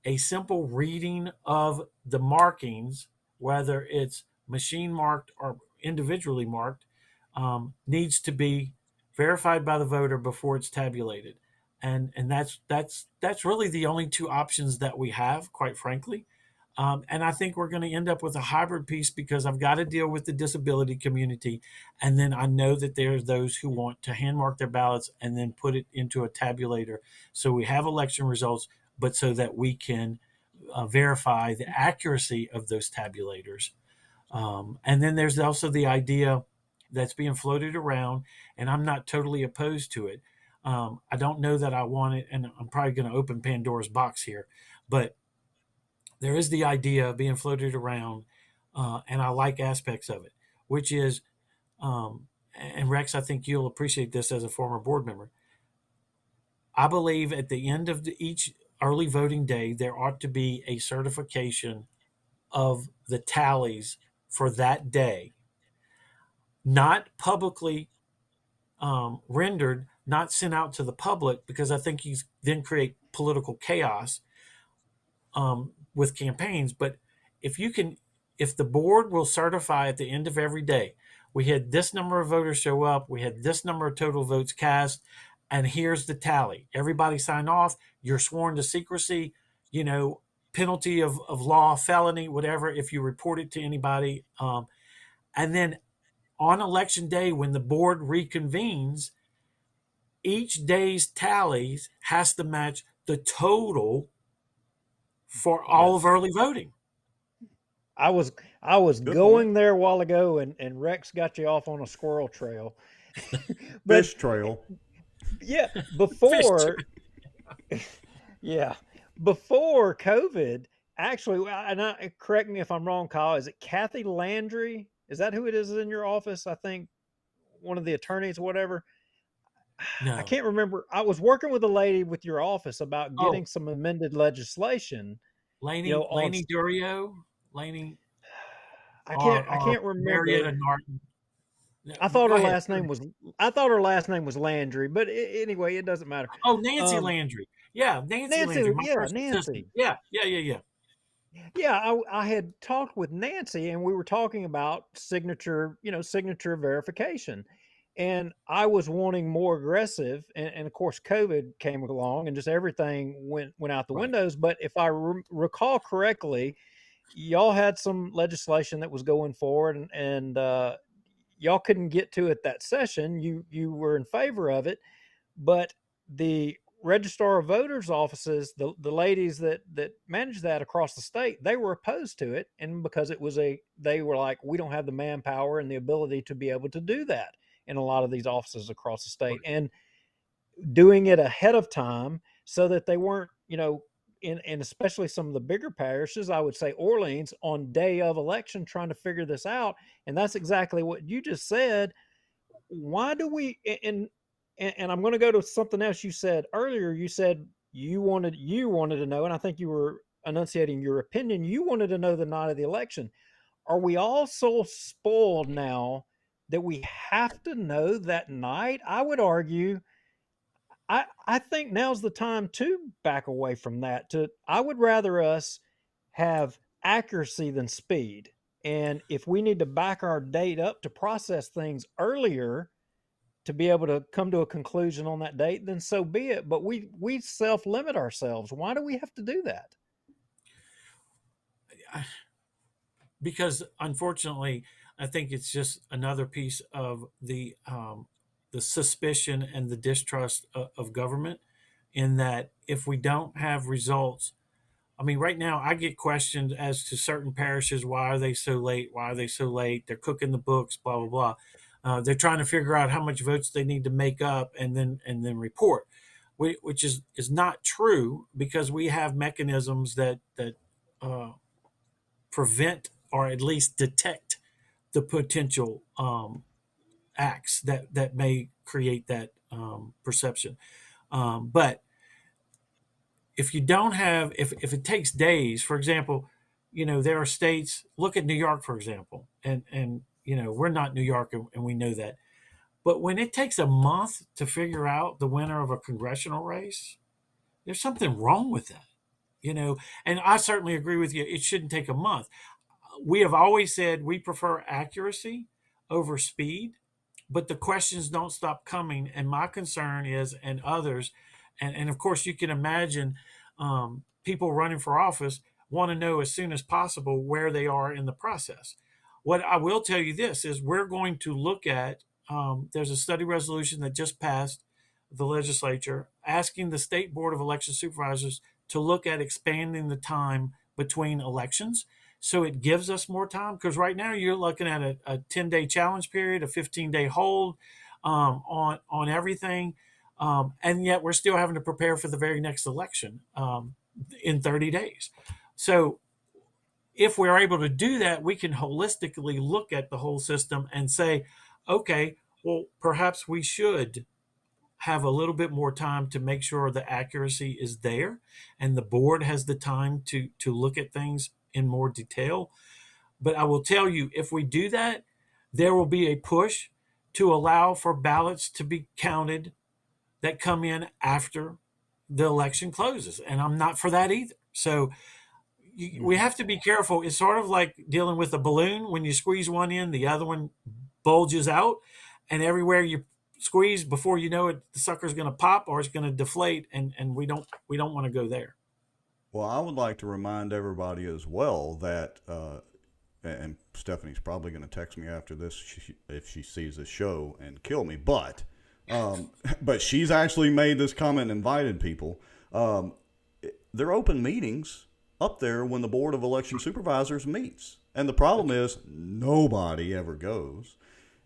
a simple reading of the markings, whether it's machine marked or individually marked, needs to be verified by the voter before it's tabulated, and that's really the only two options that we have, quite frankly. And I think we're going to end up with a hybrid piece, because I've got to deal with the disability community, and then I know that there's those who want to hand mark their ballots and then put it into a tabulator, so we have election results, but so that we can verify the accuracy of those tabulators. And then there's also the idea that's being floated around, and I'm not totally opposed to it. I don't know that I want it, and I'm probably going to open Pandora's box here, but there is the idea being floated around, and I like aspects of it, which is, and Rex, I think you'll appreciate this as a former board member. I believe at the end of each early voting day, there ought to be a certification of the tallies for that day, not publicly rendered, not sent out to the public, because I think you then create political chaos with campaigns. But if the board will certify at the end of every day, we had this number of voters show up, we had this number of total votes cast, and here's the tally. Everybody signed off. You're sworn to secrecy, penalty of law, felony, whatever, if you report it to anybody. And then on election day, when the board reconvenes, each day's tallies has to match the total for all of early voting. I was going there a while ago, and Rex got you off on a squirrel trail. Fish trail. Yeah, before COVID, actually, and correct me if I'm wrong, Kyle, is it Kathy Landry? Is that who it is in your office? I think one of the attorneys or whatever. No. I can't remember. I was working with a lady with your office about getting some amended legislation. Laney Durio? Laney. I can't remember. Marietta Norton. No, I thought her last name was Landry, but anyway, it doesn't matter. Oh, Nancy Landry. Yeah, Nancy Landry. Nancy. Yeah. Yeah, I had talked with Nancy, and we were talking about signature verification. And I was wanting more aggressive, and of course, COVID came along, and just everything went out the windows. But if I recall correctly, y'all had some legislation that was going forward, and y'all couldn't get to it that session. You were in favor of it, but the registrar of voters offices, the ladies that manage that across the state, they were opposed to it, and because they were like, we don't have the manpower and the ability to be able to do that in a lot of these offices across the state, and doing it ahead of time so that they weren't, and especially some of the bigger parishes, I would say Orleans, on day of election trying to figure this out. And that's exactly what you just said. Why do we, and I'm going to go to something else you said earlier. You said you wanted to know, and I think you were enunciating your opinion, you wanted to know the night of the election. Are we all so spoiled now that we have to know that night? I would argue, I think now's the time to back away from that. I would rather us have accuracy than speed. And if we need to back our date up to process things earlier to be able to come to a conclusion on that date, then so be it. But we self-limit ourselves. Why do we have to do that? Because unfortunately, I think it's just another piece of the suspicion and the distrust of government, in that if we don't have results, I mean, right now I get questioned as to certain parishes. Why are they so late? Why are they so late? They're cooking the books, blah, blah, blah. They're trying to figure out how much votes they need to make up and then report, which is not true, because we have mechanisms that prevent or at least detect the potential acts that may create that perception. But if you don't have, if it takes days, for example, there are states, look at New York, for example, and we're not New York, and we know that. But when it takes a month to figure out the winner of a congressional race, there's something wrong with that, and I certainly agree with you. It shouldn't take a month. We have always said we prefer accuracy over speed, but the questions don't stop coming. And my concern is, and others, and of course, you can imagine people running for office want to know as soon as possible where they are in the process. What I will tell you this is, we're going to look at, there's a study resolution that just passed the legislature asking the State Board of Election Supervisors to look at expanding the time between elections, so it gives us more time. Because right now you're looking at a 10-day challenge period, a 15-day hold on everything. And yet we're still having to prepare for the very next election in 30 days. So if we're able to do that, we can holistically look at the whole system and say, okay, well, perhaps we should have a little bit more time to make sure the accuracy is there, and the board has the time to look at things in more detail. But I will tell you, if we do that, there will be a push to allow for ballots to be counted that come in after the election closes. And I'm not for that either. So we have to be careful. It's sort of like dealing with a balloon. When you squeeze one in, the other one bulges out. And everywhere you squeeze, before you know it, the sucker's going to pop or it's going to deflate. And we don't want to go there. Well, I would like to remind everybody as well that, and Stephanie's probably going to text me after this if she sees this show and kill me, but she's actually made this comment and invited people. They're open meetings up there when the Board of Election Supervisors meets. And the problem is nobody ever goes.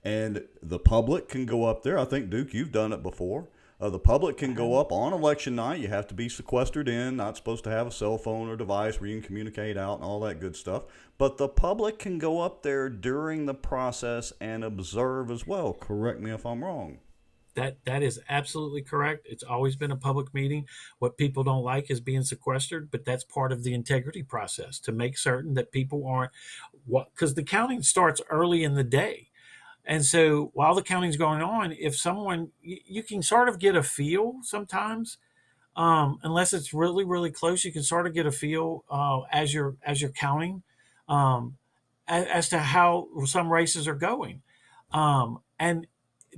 And the public can go up there. I think, Duke, you've done it before. The public can go up on election night. You have to be sequestered in, not supposed to have a cell phone or device where you can communicate out and all that good stuff. But the public can go up there during the process and observe as well. Correct me if I'm wrong. That is absolutely correct. It's always been a public meeting. What people don't like is being sequestered, but that's part of the integrity process, to make certain that people aren't, because the counting starts early in the day. And so while the counting's going on, if someone, you can sort of get a feel sometimes, unless it's really, really close, you can sort of get a feel as you're counting as to how some races are going. And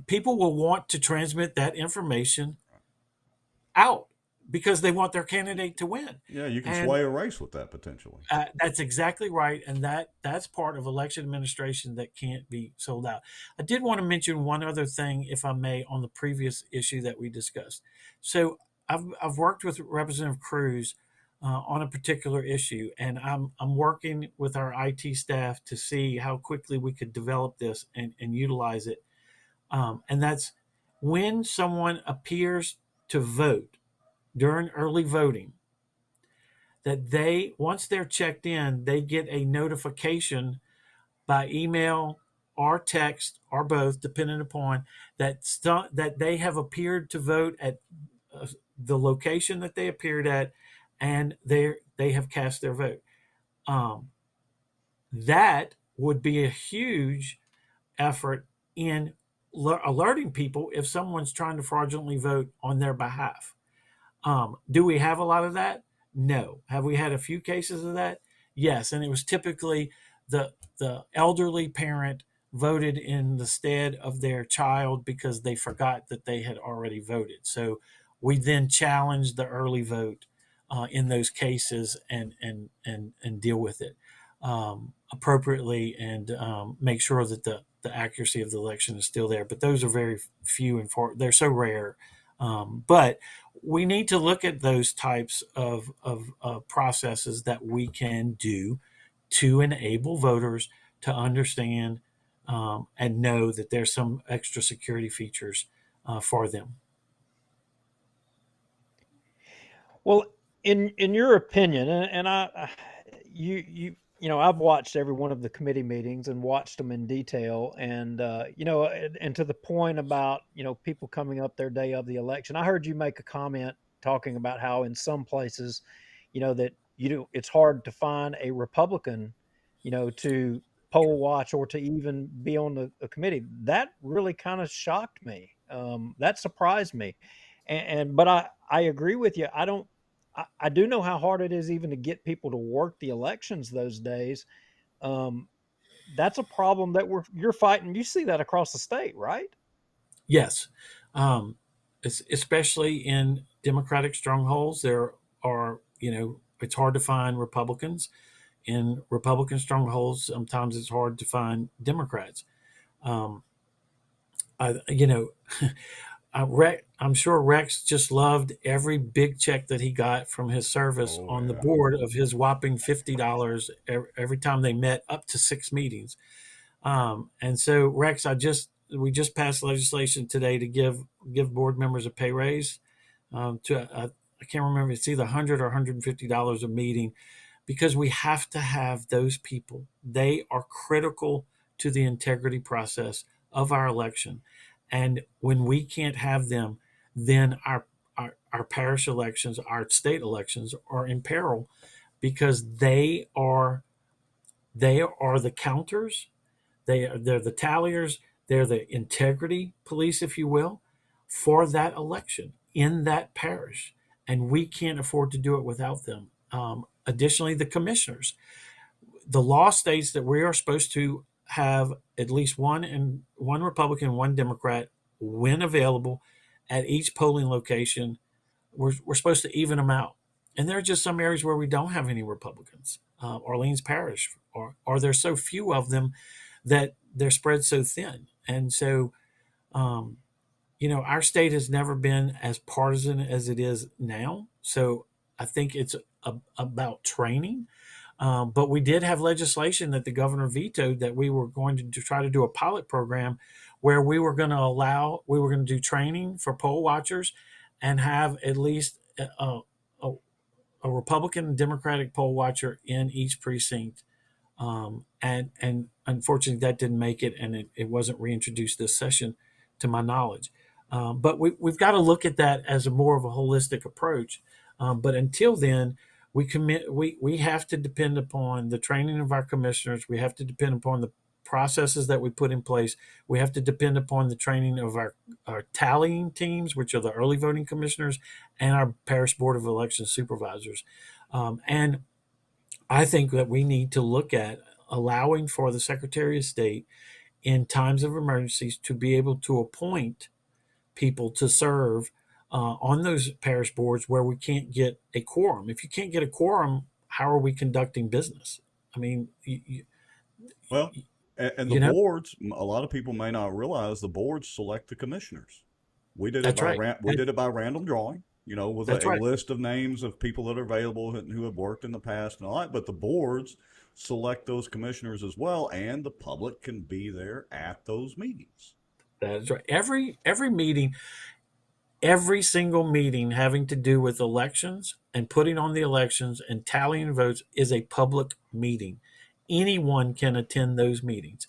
people will want to transmit that information out because they want their candidate to win. Yeah, you can sway a race with that potentially. That's exactly right. And that's part of election administration that can't be sold out. I did want to mention one other thing, if I may, on the previous issue that we discussed. So I've worked with Representative Cruz on a particular issue, and I'm working with our IT staff to see how quickly we could develop this and utilize it. And that's when someone appears to vote during early voting, that once they're checked in, they get a notification by email or text or both, depending upon that they have appeared to vote at the location that they appeared at, and they have cast their vote. That would be a huge effort in alerting people if someone's trying to fraudulently vote on their behalf. Do we have a lot of that? No. Have we had a few cases of that? Yes. And it was typically the elderly parent voted in the stead of their child because they forgot that they had already voted. So we then challenged the early vote in those cases and deal with it appropriately and make sure that the accuracy of the election is still there. But those are very few and far. They're so rare. But we need to look at those types of processes that we can do to enable voters to understand and know that there's some extra security features for them. Well, in your opinion, and you know, I've watched every one of the committee meetings and watched them in detail, and you know, and to the point about, you know, people coming up their day of the election. I heard you make a comment talking about how in some places, you know, that it's hard to find a Republican, you know, to poll watch or to even be on the committee. That really kind of shocked me. That surprised me, but I agree with you. I do know how hard it is even to get people to work the elections those days. That's a problem that you're fighting. You see that across the state, right? Yes, especially in Democratic strongholds. There are, you know, it's hard to find Republicans. In Republican strongholds, sometimes it's hard to find Democrats. You know, I'm sure Rex just loved every big check that he got from his service on the board of his whopping $50 every time they met, up to 6 meetings. And so, Rex, we just passed legislation today to give board members a pay raise. I can't remember, it's either $100 or $150 a meeting, because we have to have those people. They are critical to the integrity process of our election. And when we can't have them, then our parish elections, our state elections are in peril, because they are the counters, they're the talliers, they're the integrity police, if you will, for that election in that parish. And we can't afford to do it without them. Additionally, the commissioners. The law states that we are supposed to have at least one Republican, one Democrat, when available, at each polling location. We're supposed to even them out. And there are just some areas where we don't have any Republicans. Orleans Parish, or there's so few of them that they're spread so thin. And so, you know, our state has never been as partisan as it is now. So I think it's about training. But we did have legislation that the governor vetoed, that we were going to try to do a pilot program where we were going to do training for poll watchers and have at least a Republican and Democratic poll watcher in each precinct. And unfortunately, that didn't make it, and it wasn't reintroduced this session, to my knowledge. But we've got to look at that as more of a holistic approach. But until then, we have to depend upon the training of our commissioners. We have to depend upon the processes that we put in place. We have to depend upon the training of our tallying teams, which are the early voting commissioners, and our parish board of election supervisors. And I think that we need to look at allowing for the Secretary of State in times of emergencies to be able to appoint people to serve on those parish boards where we can't get a quorum. If you can't get a quorum, how are we conducting business? I mean, and the boards, a lot of people may not realize the boards select the commissioners. We did it by random drawing, you know, with a list of names of people that are available who have worked in the past and all that. But the boards select those commissioners as well, and the public can be there at those meetings. That is right. Every meeting, every single meeting having to do with elections and putting on the elections and tallying votes is a public meeting. Anyone can attend those meetings.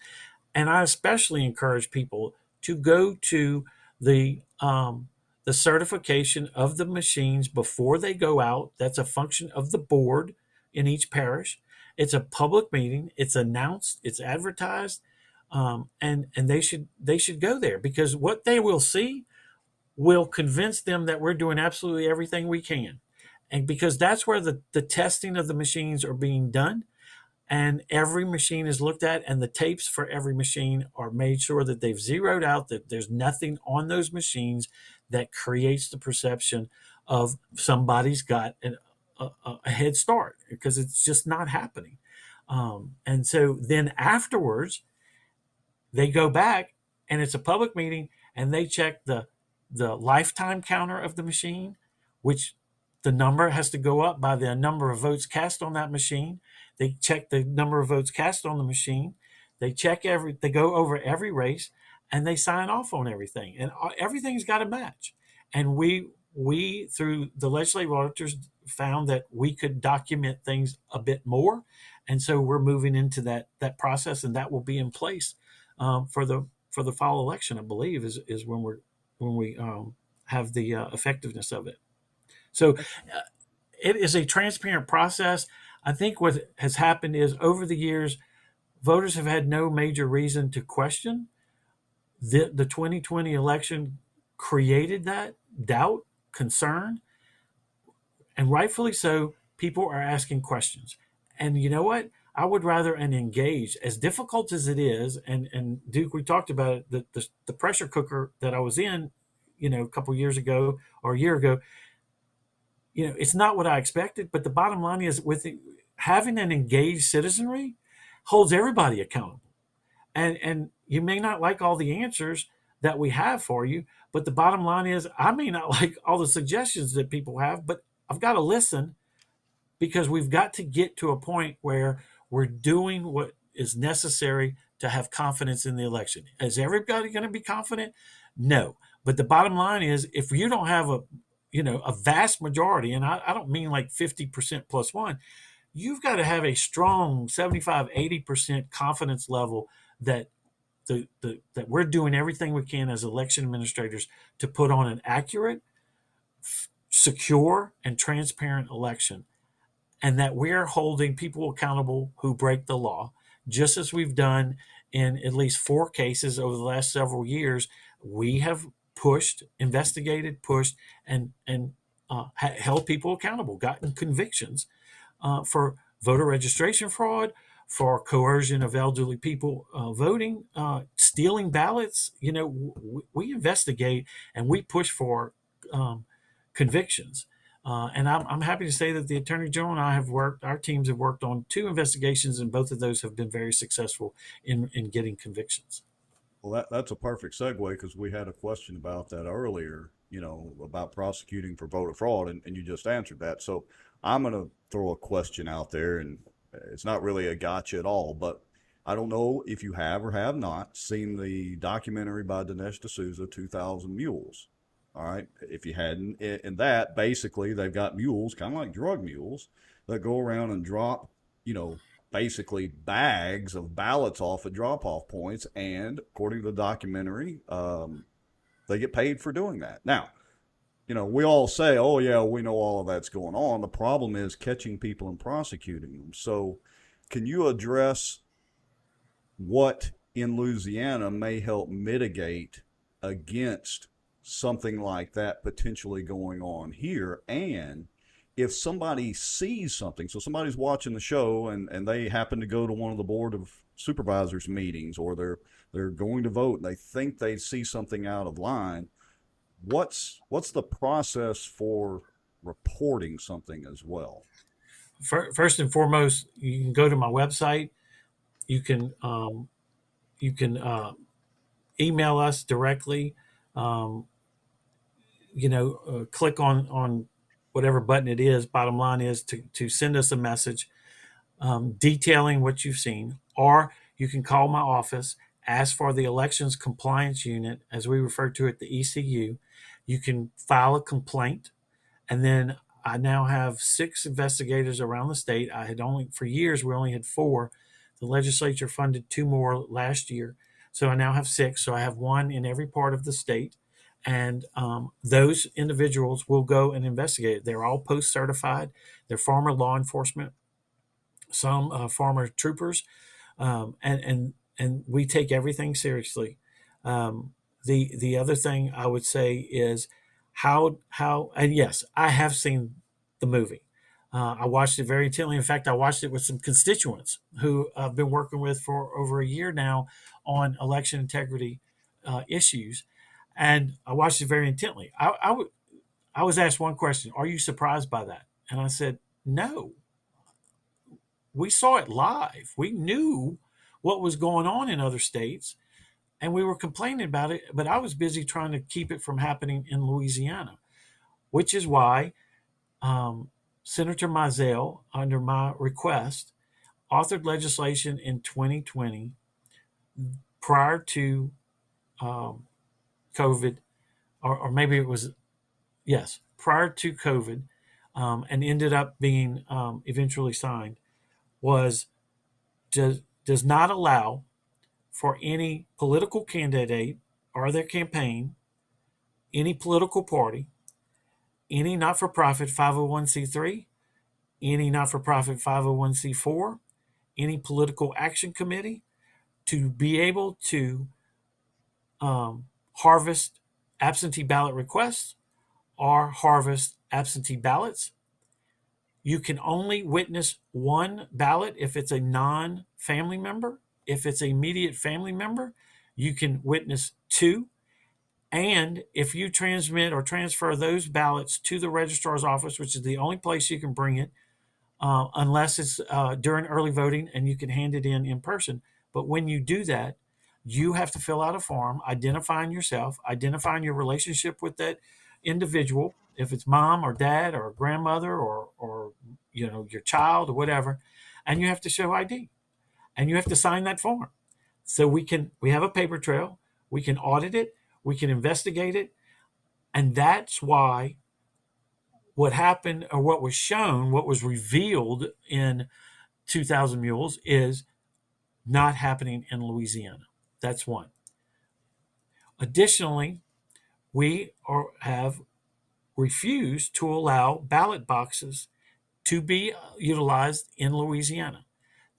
And I especially encourage people to go to the the certification of the machines before they go out. That's a function of the board in each parish. It's a public meeting. It's announced. It's advertised, and they should go there, because what they will see will convince them that we're doing absolutely everything we can, and because that's where the testing of the machines are being done, and every machine is looked at, and the tapes for every machine are made sure that they've zeroed out that there's nothing on those machines that creates the perception of somebody's got a head start, because it's just not happening. And so then afterwards, they go back, and it's a public meeting, and they check the lifetime counter of the machine, which the number has to go up by the number of votes cast on that machine. They check the number of votes cast on the machine. They go over every race, and they sign off on everything, and everything's got to match. And we through the legislative auditors found that we could document things a bit more, and so we're moving into that process, and that will be in place for the fall election. I believe is when we have the effectiveness of it. So it is a transparent process. I think what has happened is, over the years, voters have had no major reason to question. The 2020 election created that doubt, concern, and rightfully so. People are asking questions. And you know what? I would rather an engaged, as difficult as it is, and Duke, we talked about it, the pressure cooker that I was in, a couple years ago or a year ago, it's not what I expected, but the bottom line is, having an engaged citizenry holds everybody accountable. And you may not like all the answers that we have for you, but the bottom line is, I may not like all the suggestions that people have, but I've got to listen, because we've got to get to a point where we're doing what is necessary to have confidence in the election. Is everybody going to be confident? No. But the bottom line is, if you don't have a vast majority, and I don't mean like 50% plus one, you've got to have a strong 75, 80% confidence level that that we're doing everything we can as election administrators to put on an accurate, secure, and transparent election, and that we're holding people accountable who break the law, just as we've done in at least 4 cases over the last several years. We have investigated, and held people accountable, gotten convictions for voter registration fraud, for coercion of elderly people voting, stealing ballots. We investigate, and we push for convictions. And I'm happy to say that the Attorney General and our teams have worked on 2 investigations, and both of those have been very successful in getting convictions. Well, that's a perfect segue, because we had a question about that earlier, about prosecuting for voter fraud, and you just answered that. So I'm going to throw a question out there, and it's not really a gotcha at all, but I don't know if you have or have not seen the documentary by Dinesh D'Souza, 2,000 Mules. All right. If you hadn't, in that, basically, they've got mules, kind of like drug mules, that go around and drop, basically bags of ballots off at drop-off points. And according to the documentary, they get paid for doing that. Now, we all say, oh, yeah, we know all of that's going on. The problem is catching people and prosecuting them. So can you address what in Louisiana may help mitigate against something like that potentially going on here? And if somebody sees something, so somebody's watching the show and they happen to go to one of the board of supervisors meetings, or they're going to vote and they think they see something out of line, what's the process for reporting something as well? First and foremost, you can go to my website. You can email us directly. Click on whatever button it is. Bottom line is to send us a message detailing what you've seen, or you can call my office, ask for the Elections Compliance Unit, as we refer to it, the ECU. You can file a complaint, and then I now have 6 investigators around the state. For years, we only had 4. The legislature funded 2 more last year. So I now have 6. So I have 1 in every part of the state. And those individuals will go and investigate it. They're all post certified. They're former law enforcement, some former troopers, and we take everything seriously. The other thing I would say is how and yes, I have seen the movie. I watched it very intently. In fact, I watched it with some constituents who I've been working with for over a year now on election integrity issues, and I watched it very intently. I was asked one question: "Are you surprised by that?" And I said, "No. We saw it live. We knew what was going on in other states, and we were complaining about it. But I was busy trying to keep it from happening in Louisiana, which is why Senator Mizell, under my request, authored legislation in 2020 prior to COVID, or maybe it was, yes, prior to COVID, and ended up being eventually signed, does not allow for any political candidate or their campaign, any political party, any not-for-profit 501c3, any not-for-profit 501c4, any political action committee to be able to harvest absentee ballot requests or harvest absentee ballots. You can only witness one ballot if it's a non-family member. If it's an immediate family member, you can witness two. And if you transmit or transfer those ballots to the registrar's office, which is the only place you can bring it, unless it's during early voting and you can hand it in person. But when you do that, you have to fill out a form identifying yourself, identifying your relationship with that individual, if it's mom or dad or grandmother or your child or whatever, and you have to show ID, and you have to sign that form. So we have a paper trail, we can audit it, we can investigate it, and that's why what happened, or what was shown, what was revealed in 2,000 Mules is not happening in Louisiana. That's one. Additionally, we have refused to allow ballot boxes to be utilized in Louisiana.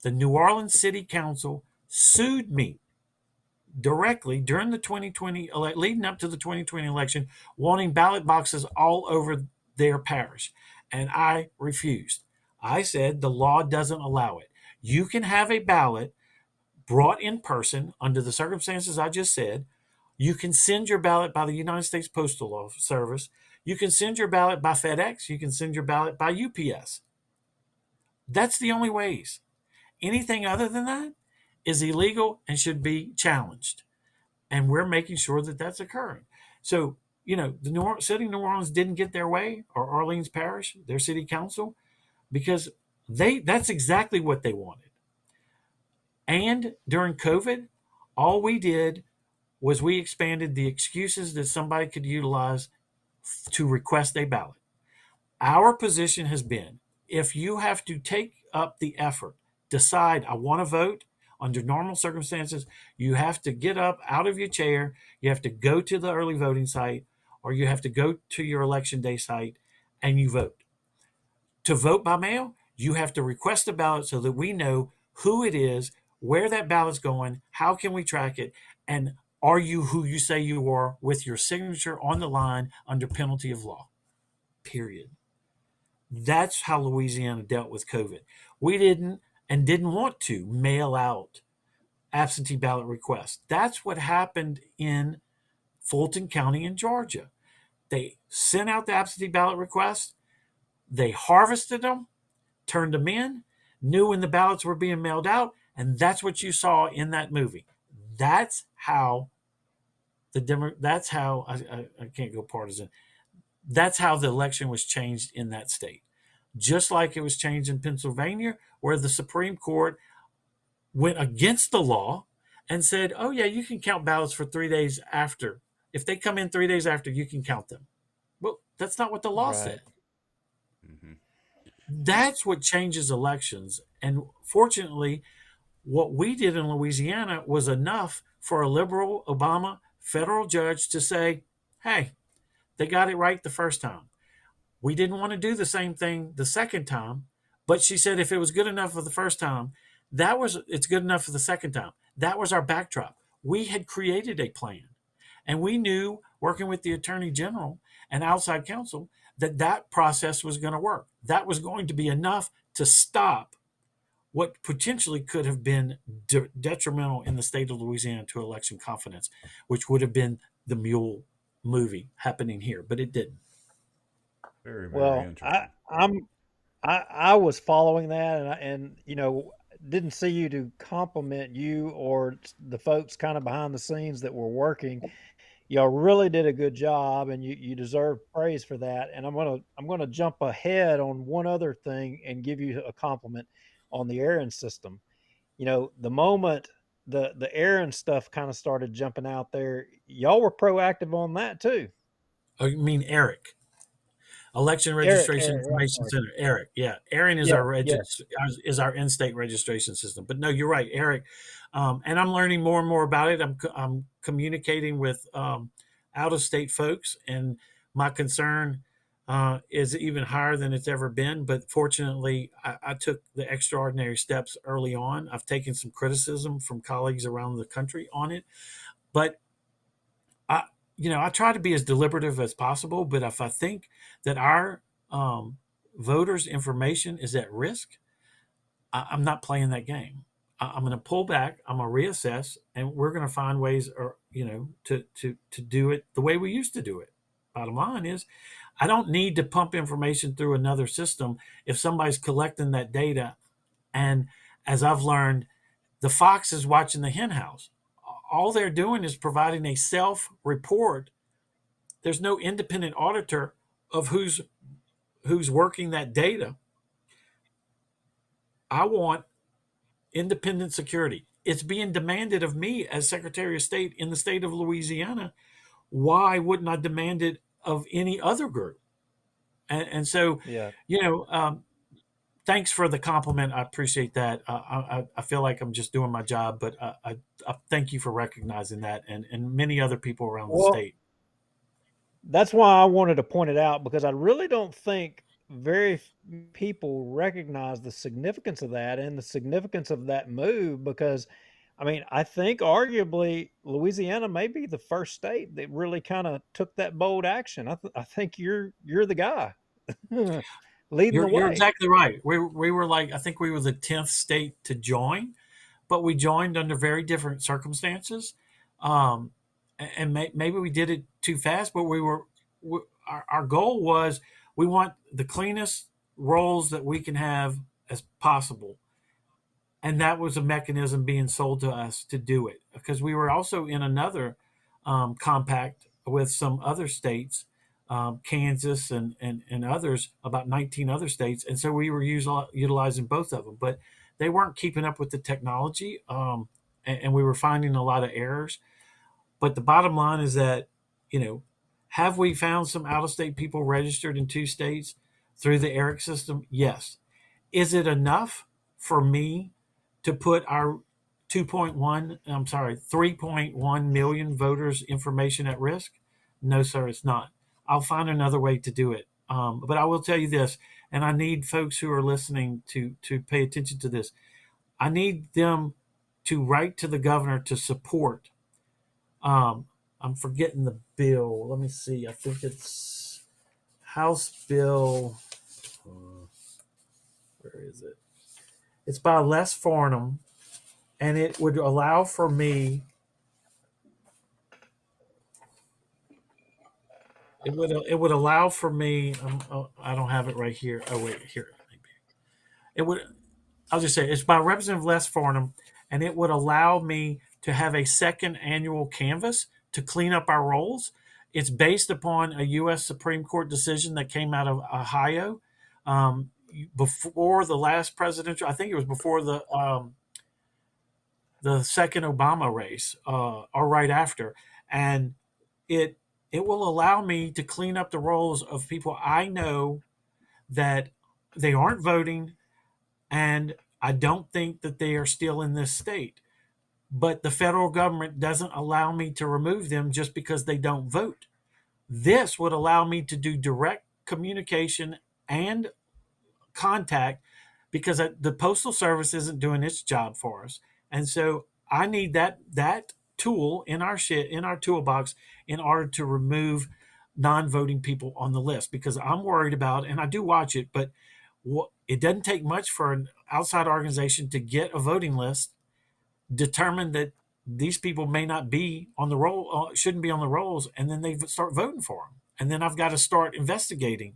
The New Orleans City Council sued me directly during the 2020 leading up to the 2020 election, wanting ballot boxes all over their parish, and I refused. I said the law doesn't allow it. You can have a ballot brought in person under the circumstances I just said. You can send your ballot by the United States Postal Service. You can send your ballot by FedEx. You can send your ballot by UPS. That's the only ways. Anything other than that is illegal and should be challenged. And we're making sure that that's occurring. So, the city of New Orleans didn't get their way, or Orleans Parish, their city council, because that's exactly what they wanted. And during COVID, all we did was we expanded the excuses that somebody could utilize to request a ballot. Our position has been, if you have to take up the effort, decide, I want to vote, under normal circumstances, you have to get up out of your chair, you have to go to the early voting site, or you have to go to your election day site, and you vote. To vote by mail, you have to request a ballot so that we know who it is, where that ballot's going, how can we track it, and are you who you say you are, with your signature on the line under penalty of law. Period. That's how Louisiana dealt with COVID. We didn't want to mail out absentee ballot requests. That's what happened in Fulton County in Georgia. They sent out the absentee ballot requests, they harvested them, turned them in, knew when the ballots were being mailed out, and that's what you saw in that movie. That's how I can't go partisan. That's how the election was changed in that state. Just like it was changed in Pennsylvania, where the Supreme Court went against the law and said, oh yeah, you can count ballots for 3 days after. If they come in 3 days after, you can count them. Well, that's not what the law said. Mm-hmm. That's what changes elections. And fortunately, what we did in Louisiana was enough for a liberal Obama federal judge to say, hey, they got it right the first time. We didn't want to do the same thing the second time, but she said if it was good enough for the first time, it's good enough for the second time. That was our backdrop. We had created a plan, and we knew, working with the Attorney General and outside counsel, that process was going to work. That was going to be enough to stop what potentially could have been detrimental in the state of Louisiana to election confidence, which would have been the Mule movie happening here, but it didn't. Very, very Well, interesting. I was following that, and didn't see you to compliment you or the folks kind of behind the scenes that were working. Y'all really did a good job, and you deserve praise for that. And I'm gonna jump ahead on one other thing and give you a compliment on the Aaron system. The moment the Aaron stuff kind of started jumping out there, y'all were proactive on that too. I mean, Eric. Election Eric, Registration Eric, I'm Information sorry. Center. Eric, yeah, Aaron is Yeah, our yeah. is our in-state registration system. But no, you're right, Eric. And I'm learning more and more about it. I'm communicating with out-of-state folks, and my concern is even higher than it's ever been. But fortunately, I took the extraordinary steps early on. I've taken some criticism from colleagues around the country on it, but I, I try to be as deliberative as possible, but if I think that our voters' information is at risk, I'm not playing that game. I'm going to pull back. I'm going to reassess, and we're going to find ways, or to do it the way we used to do it. Bottom line is, I don't need to pump information through another system if somebody's collecting that data. And as I've learned, the fox is watching the hen house. All they're doing is providing a self-report. There's no independent auditor of who's working that data. I want independent security. It's being demanded of me as Secretary of State in the state of Louisiana. Why wouldn't I demand it of any other group? And so, Yeah. Thanks for the compliment. I appreciate that. I feel like I'm just doing my job, but I thank you for recognizing that, and many other people around the Well, state. that's why I wanted to point it out, because I really don't think very people recognize the significance of that and the significance of that move. Because, I mean, I think arguably Louisiana may be the first state that really kind of took that bold action. I think you're the guy leading the You're way. exactly right. We were like, I think we were the 10th state to join, but we joined under very different circumstances. And maybe we did it too fast, but our goal was, we want the cleanest rolls that we can have as possible. And that was a mechanism being sold to us to do it, because we were also in another compact with some other states, Kansas and others, about 19 other states. And so we were utilizing both of them, but they weren't keeping up with the technology, and we were finding a lot of errors. But the bottom line is that, have we found some out-of-state people registered in 2 states through the ERIC system? Yes. Is it enough for me to put our 3.1 million voters' information at risk? No, sir, it's not. I'll find another way to do it. But I will tell you this, and I need folks who are listening to pay attention to this. I need them to write to the governor to support. I'm forgetting the bill. Let me see. I think it's House Bill. Where is it? It's by Les Farnham, and it would allow for me. It would allow for me. I don't have it right here. Oh wait, here maybe. It would. I'll just say it's by Representative Les Farnham, and it would allow me to have a second annual canvass to clean up our rolls. It's based upon a U.S. Supreme Court decision that came out of Ohio before the last presidential. I think it was before the second Obama race, or right after, and it will allow me to clean up the rolls of people I know that they aren't voting, and I don't think that they are still in this state. But the federal government doesn't allow me to remove them just because they don't vote. This would allow me to do direct communication and contact, because the postal service isn't doing its job for us. And so I need that tool in our toolbox in order to remove non-voting people on the list, because I'm worried about, and I do watch it, but it doesn't take much for an outside organization to get a voting list, determine that these people may not be on the roll, shouldn't be on the rolls, and then they start voting for them. And then I've got to start investigating.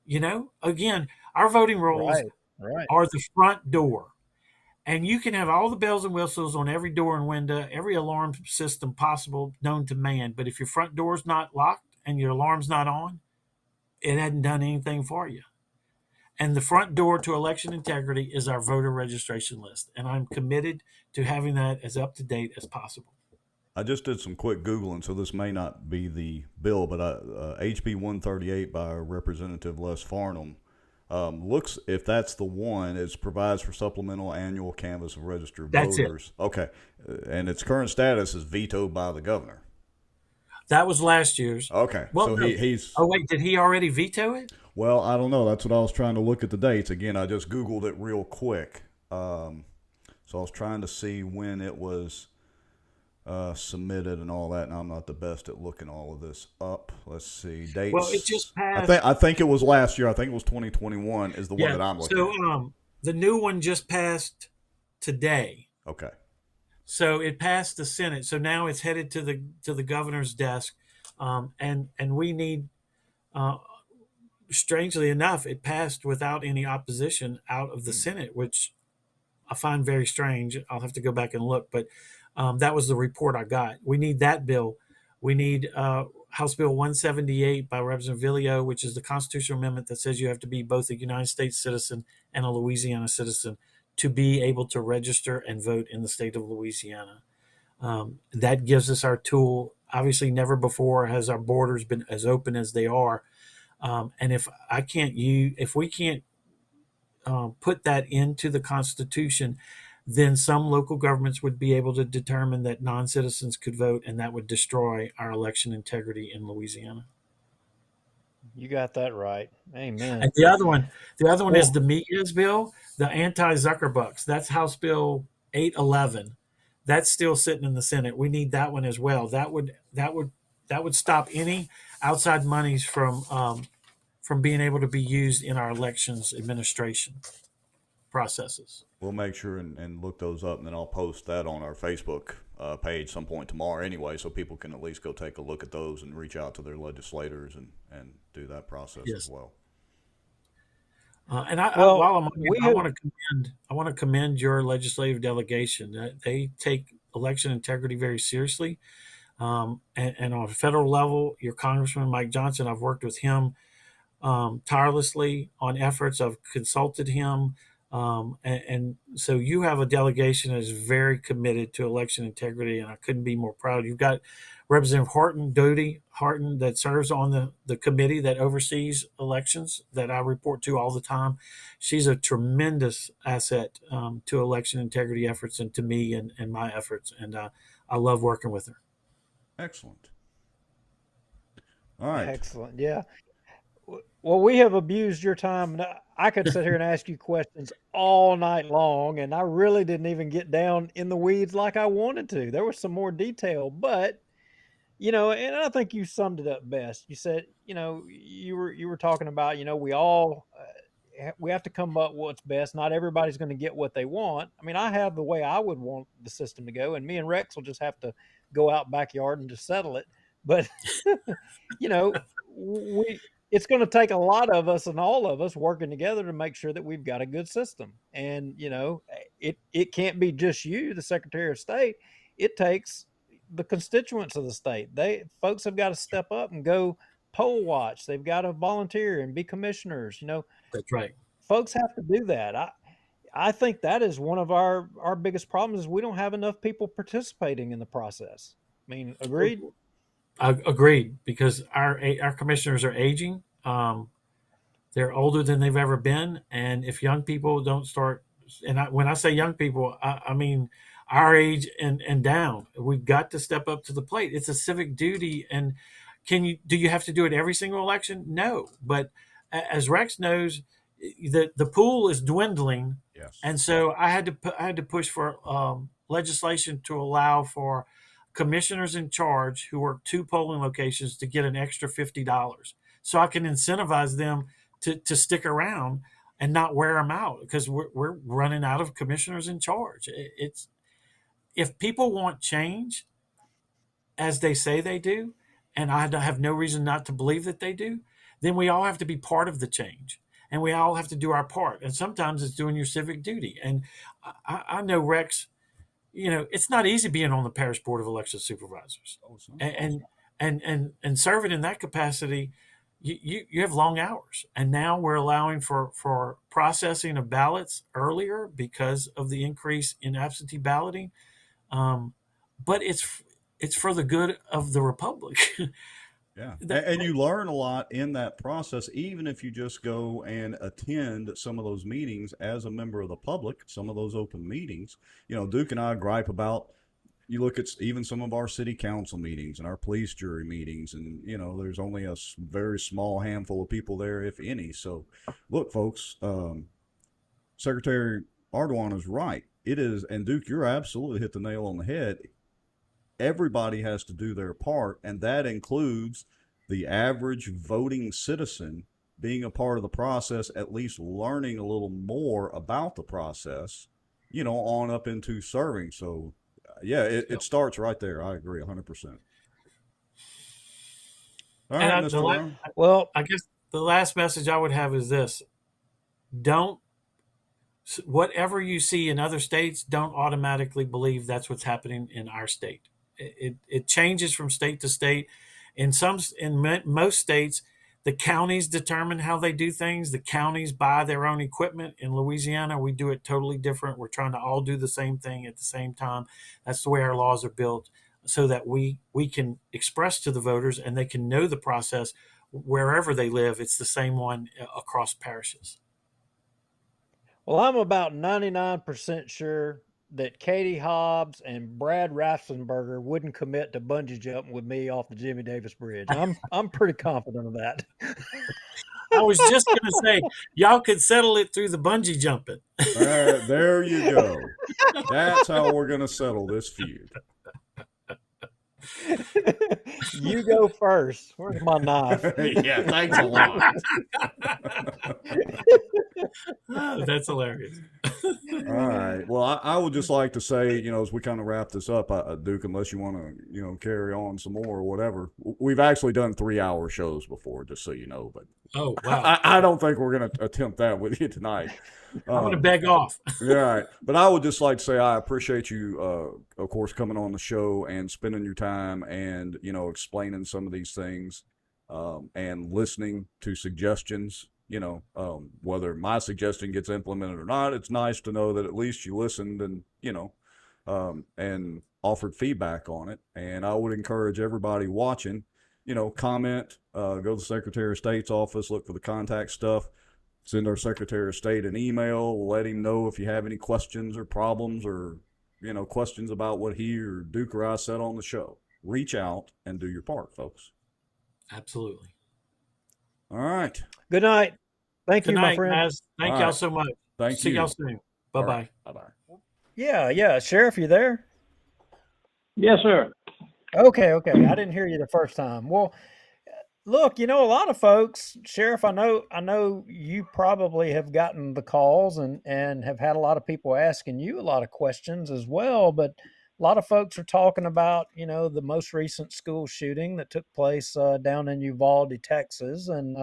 Again, our voting rolls Right. are the front door. And you can have all the bells and whistles on every door and window, every alarm system possible known to man. But if your front door's not locked and your alarm's not on, it hadn't done anything for you. And the front door to election integrity is our voter registration list. And I'm committed to having that as up to date as possible. I just did some quick Googling, so this may not be the bill, but HB 138 by Representative Les Farnham looks, if that's the one, it provides for supplemental annual canvass of registered voters. It. Okay. And its current status is vetoed by the governor. That was last year's. Okay. Well, so he's... Oh, wait, did he already veto it? Well, I don't know. That's what I was trying to look at the dates. Again, I just Googled it real quick. So I was trying to see when it was submitted and all that, and I'm not the best at looking all of this up. Let's see. Dates. Well, it just passed. I think it was last year. I think it was 2021 is the one that I'm looking at. So the new one just passed today. Okay. So it passed the Senate. So now it's headed to the governor's desk, and we need. Strangely enough, it passed without any opposition out of the Senate, which I find very strange. I'll have to go back and look, but that was the report I got. We need that bill. We need House Bill 178 by Representative Villio, which is the constitutional amendment that says you have to be both a United States citizen and a Louisiana citizen to be able to register and vote in the state of Louisiana. That gives us our tool. Obviously, never before has our borders been as open as they are. And if we can't put that into the Constitution, then some local governments would be able to determine that non-citizens could vote, and that would destroy our election integrity in Louisiana. You got that right. Amen. And the other one is the Miguez bill, the anti-Zuckerbucks. That's House Bill 811. That's still sitting in the Senate. We need that one as well. That would stop any outside monies from being able to be used in our elections administration processes. We'll make sure and look those up, and then I'll post that on our Facebook page some point tomorrow anyway, so people can at least go take a look at those and reach out to their legislators and do that process as well. And while I'm on here, I want to commend your legislative delegation. They take election integrity very seriously. And on a federal level, your Congressman Mike Johnson, I've worked with him tirelessly on efforts. I've consulted him. And so you have a delegation that is very committed to election integrity, and I couldn't be more proud. You've got Representative Dodie Harton that serves on the committee that oversees elections that I report to all the time. She's a tremendous asset to election integrity efforts and to me and my efforts, and I love working with her. Excellent. All right. Excellent. Yeah. Well, we have abused your time. I could sit here and ask you questions all night long, and I really didn't even get down in the weeds like I wanted to. There was some more detail, but and I think you summed it up best. You said, you were talking about, we all we have to come up with what's best. Not everybody's going to get what they want. I mean, I have the way I would want the system to go, and me and Rex will just have to go out backyard and just settle it. But it's going to take a lot of us and all of us working together to make sure that we've got a good system. And, it can't be just you, the Secretary of State. It takes the constituents of the state. Folks have got to step up and go poll watch. They've got to volunteer and be commissioners. That's right. Folks have to do that. I think that is one of our biggest problems is we don't have enough people participating in the process. I mean, agreed? Agreed, because our commissioners are aging. They're older than they've ever been. And if young people don't start, and when I say young people, I mean our age and down, we've got to step up to the plate. It's a civic duty. And, Do you have to do it every single election? No. But as Rex knows, the pool is dwindling. Yes. And so I had to push for legislation to allow for commissioners in charge who work 2 polling locations to get an extra $50, so I can incentivize them to stick around and not wear them out, because we're running out of commissioners in charge. It's if people want change, as they say they do, and I have no reason not to believe that they do, then we all have to be part of the change, and we all have to do our part. And sometimes it's doing your civic duty. And I know, Rex, it's not easy being on the Parish Board of Election Supervisors, and serving in that capacity. You have long hours, and now we're allowing for processing of ballots earlier because of the increase in absentee balloting. But it's for the good of the republic. Yeah. And you learn a lot in that process, even if you just go and attend some of those meetings as a member of the public, some of those open meetings. Duke and I gripe about, you look at even some of our city council meetings and our police jury meetings, and, there's only a very small handful of people there, if any. So look, folks, Secretary Ardoin is right. It is, and Duke, you're absolutely hit the nail on the head. Everybody has to do their part, and that includes the average voting citizen being a part of the process, at least learning a little more about the process, on up into serving. So, yeah, it starts right there. I agree 100%. All right, Mr. Brown. Well, I guess the last message I would have is this. Whatever you see in other states, don't automatically believe that's what's happening in our state. It changes from state to state. In most states, the counties determine how they do things. The counties buy their own equipment. In Louisiana, we do it totally different. We're trying to all do the same thing at the same time. That's the way our laws are built, so that we can express to the voters and they can know the process wherever they live. It's the same one across parishes. Well, I'm about 99% sure that Katie Hobbs and Brad Raffensperger wouldn't commit to bungee jumping with me off the Jimmy Davis Bridge. I'm pretty confident of that. I was just going to say, y'all could settle it through the bungee jumping. There you go. That's how we're going to settle this feud. You go first. Where's my knife? Yeah, thanks a lot. Oh, that's hilarious. All right. Well, I would just like to say, as we kind of wrap this up, Duke, unless you want to, carry on some more or whatever, we've actually done 3-hour shows before, just so you know. But oh, wow. I don't think we're going to attempt that with you tonight. I'm going to beg off. Yeah, right. But I would just like to say I appreciate you, of course, coming on the show and spending your time and, explaining some of these things and listening to suggestions. Whether my suggestion gets implemented or not, it's nice to know that at least you listened and, and offered feedback on it. And I would encourage everybody watching, comment, go to the Secretary of State's office, look for the contact stuff, send our Secretary of State an email, let him know if you have any questions or problems or, questions about what he or Duke or I said on the show. Reach out and do your part, folks. Absolutely. All right. Good night. Thank you, my friend. Guys. Thank y'all so much. Thank See you. y'all soon. Bye-bye. Right. Bye-bye. Yeah. Sheriff, you there? Yes, sir. Okay. I didn't hear you the first time. Well, look, a lot of folks, Sheriff, I know you probably have gotten the calls and have had a lot of people asking you a lot of questions as well, but a lot of folks are talking about, the most recent school shooting that took place down in Uvalde, Texas. And,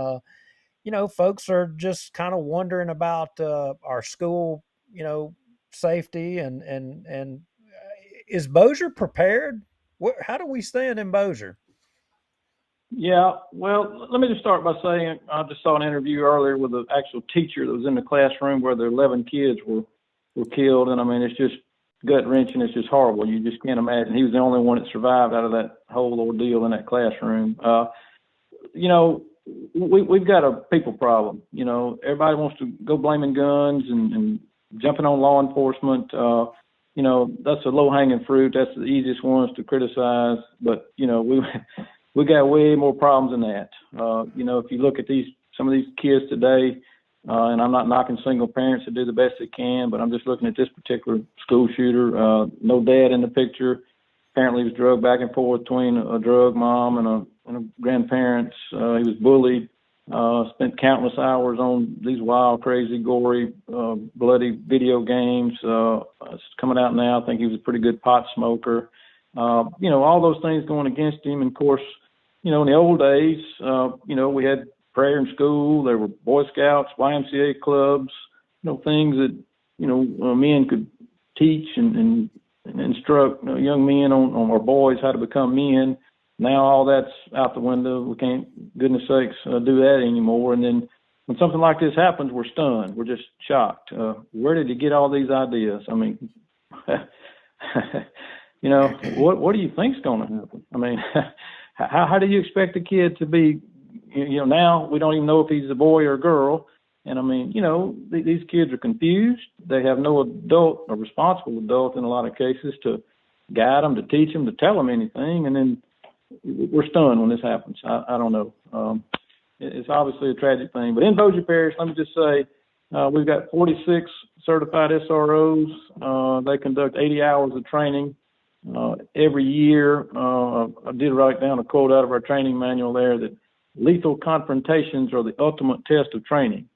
folks are just kind of wondering about our school, safety and is Bossier prepared? How do we stand in Bossier? Yeah, well, let me just start by saying I just saw an interview earlier with an actual teacher that was in the classroom where the 11 kids were killed. And I mean, it's just gut wrenching. It's just horrible. You just can't imagine. He was the only one that survived out of that whole ordeal in that classroom. We've got a people problem. Everybody wants to go blaming guns and jumping on law enforcement. That's a low hanging fruit. That's the easiest ones to criticize. But, we got way more problems than that. If you look at some of these kids today, and I'm not knocking single parents that do the best they can, but I'm just looking at this particular school shooter. No dad in the picture. Apparently, he was drugged back and forth between a drug mom and a grandparents. He was bullied. Spent countless hours on these wild, crazy, gory, bloody video games. It's coming out now. I think he was a pretty good pot smoker. All those things going against him. And of course, in the old days, we had prayer in school. There were Boy Scouts, YMCA clubs, things that, men could teach and instruct young men or boys how to become men. Now all that's out the window. We can't, goodness sakes, do that anymore. And then when something like this happens, we're stunned. We're just shocked. Where did he get all these ideas? I mean, what do you think's going to happen? I mean, how do you expect a kid to be? Now we don't even know if he's a boy or a girl. And I mean, these kids are confused. They have no adult, a responsible adult in a lot of cases, to guide them, to teach them, to tell them anything. And then we're stunned when this happens. I don't know. It's obviously a tragic thing. But in Bossier Parish, let me just say, we've got 46 certified SROs. They conduct 80 hours of training every year. I did write down a quote out of our training manual there that lethal confrontations are the ultimate test of training.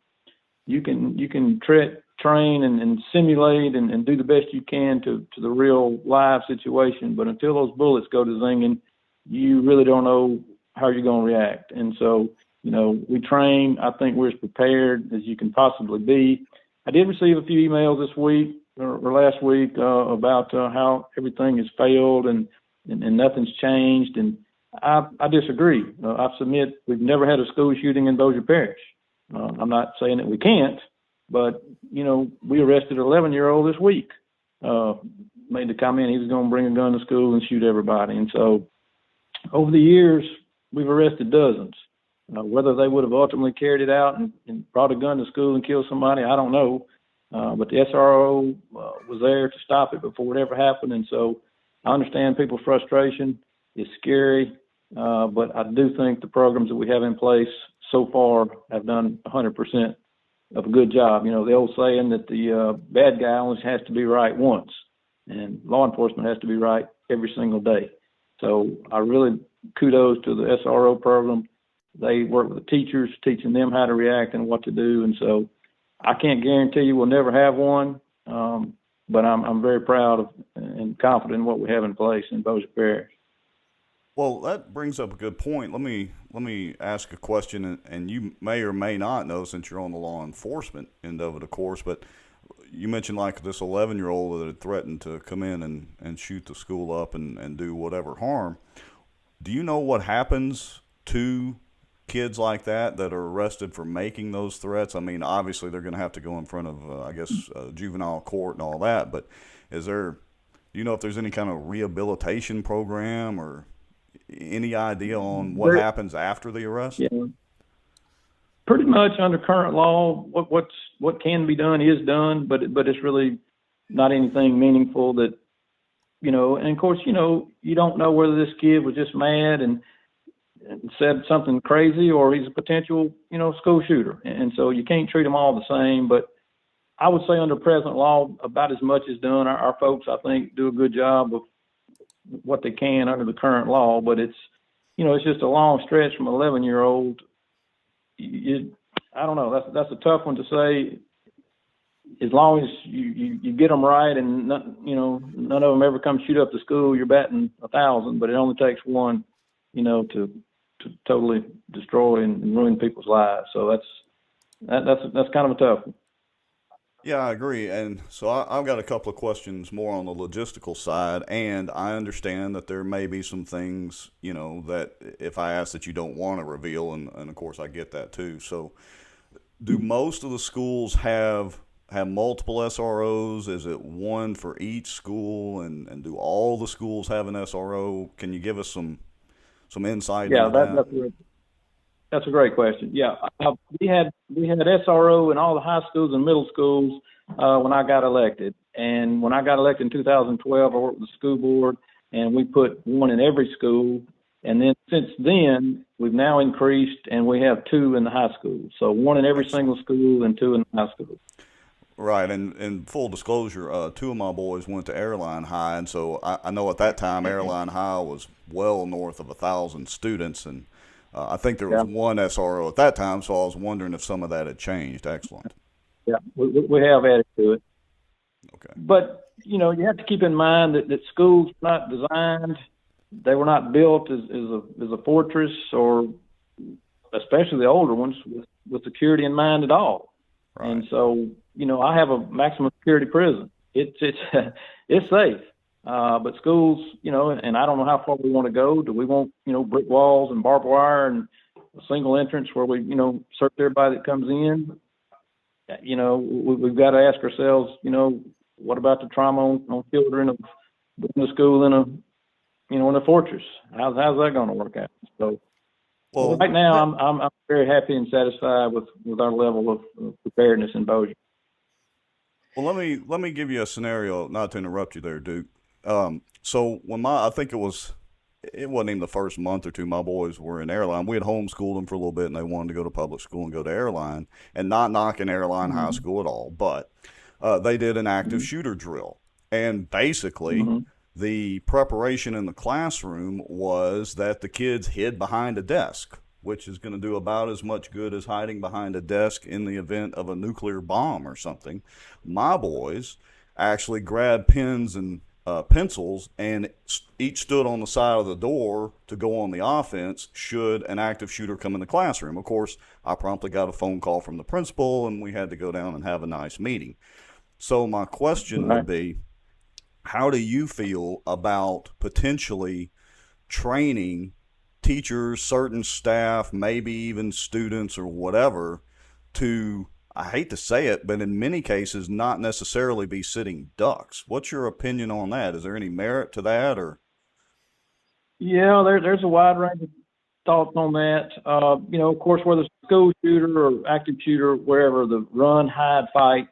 You can train and simulate and do the best you can to the real live situation, but until those bullets go to zinging, you really don't know how you're going to react. And so, we train. I think we're as prepared as you can possibly be. I did receive a few emails this week or last week about how everything has failed and nothing's changed. And I disagree. I submit we've never had a school shooting in Bossier Parish. I'm not saying that we can't, but, we arrested an 11-year-old this week. Made the comment he was going to bring a gun to school and shoot everybody. And so over the years, we've arrested dozens. Whether they would have ultimately carried it out and brought a gun to school and killed somebody, I don't know. But the SRO was there to stop it before it ever happened. And so I understand people's frustration. It's scary. But I do think the programs that we have in place so far have done 100% of a good job. The old saying that the bad guy only has to be right once, and law enforcement has to be right every single day. So I really kudos to the SRO program. They work with the teachers, teaching them how to react and what to do. And so I can't guarantee you we'll never have one, but I'm very proud of and confident in what we have in place in Bossier Parish. Well, that brings up a good point. Let me ask a question, and you may or may not know since you're on the law enforcement end of it, of course, but you mentioned like this 11-year-old that had threatened to come in and shoot the school up and do whatever harm. Do you know what happens to kids like that are arrested for making those threats? I mean, obviously they're going to have to go in front of, juvenile court and all that, but do you know if there's any kind of rehabilitation program or any idea on what happens after the arrest? Yeah. Pretty much under current law, what can be done is done, but it's really not anything meaningful that, and of course, you don't know whether this kid was just mad and said something crazy or he's a potential, school shooter. And so you can't treat them all the same, but I would say under present law, about as much is done. Our folks, I think, do a good job of what they can under the current law, but it's just a long stretch from an 11-year-old. I don't know. That's a tough one to say. As long as you get them right and none of them ever come shoot up the school, you're batting 1,000. But it only takes one, to totally destroy and ruin people's lives. So that's kind of a tough one. Yeah, I agree. And so I've got a couple of questions more on the logistical side, and I understand that there may be some things, that if I ask that you don't want to reveal, and of course I get that too. So do most of the schools have multiple SROs? Is it one for each school, and do all the schools have an SRO? Can you give us some insight into that? That's a great question. Yeah, we had SRO in all the high schools and middle schools when I got elected. And when I got elected in 2012, I worked with the school board, and we put one in every school. And then since then, we've now increased, and we have 2 in the high school. So 1 in every single school and 2 in the high school. Right, and full disclosure, 2 of my boys went to Airline High, and so I know at that time Airline High was well north of 1,000 students, and I think there was 1 SRO at that time, so I was wondering if some of that had changed. Excellent. Yeah, we have added to it. Okay. But, you have to keep in mind that schools were not designed, they were not built as a fortress, or especially the older ones, with security in mind at all. Right. And so, I have a maximum security prison. It's it's safe. But schools, and I don't know how far we want to go. Do we want, brick walls and barbed wire and a single entrance where we, search everybody that comes in? We've got to ask ourselves, what about the trauma on children of going to school in a fortress? How's that going to work out? So, well, right now, I'm very happy and satisfied with our level of preparedness in Bossier. Well, let me give you a scenario, not to interrupt you there, Duke. So when I think it wasn't even the first month or 2, my boys were in Airline. We had homeschooled them for a little bit, and they wanted to go to public school and go to Airline, and not knocking Airline High School at all, but they did an active shooter drill. And basically, the preparation in the classroom was that the kids hid behind a desk, which is going to do about as much good as hiding behind a desk in the event of a nuclear bomb or something. My boys actually grabbed pens and pencils and each stood on the side of the door to go on the offense should an active shooter come in the classroom. Of course, I promptly got a phone call from the principal, and we had to go down and have a nice meeting. So my question would be, how do you feel about potentially training teachers, certain staff, maybe even students or whatever, to, I hate to say it, but in many cases, not necessarily be sitting ducks? What's your opinion on that? Is there any merit to that, or? Yeah, there's a wide range of thoughts on that. Of course, whether it's a school shooter or active shooter, wherever, the run, hide, fight,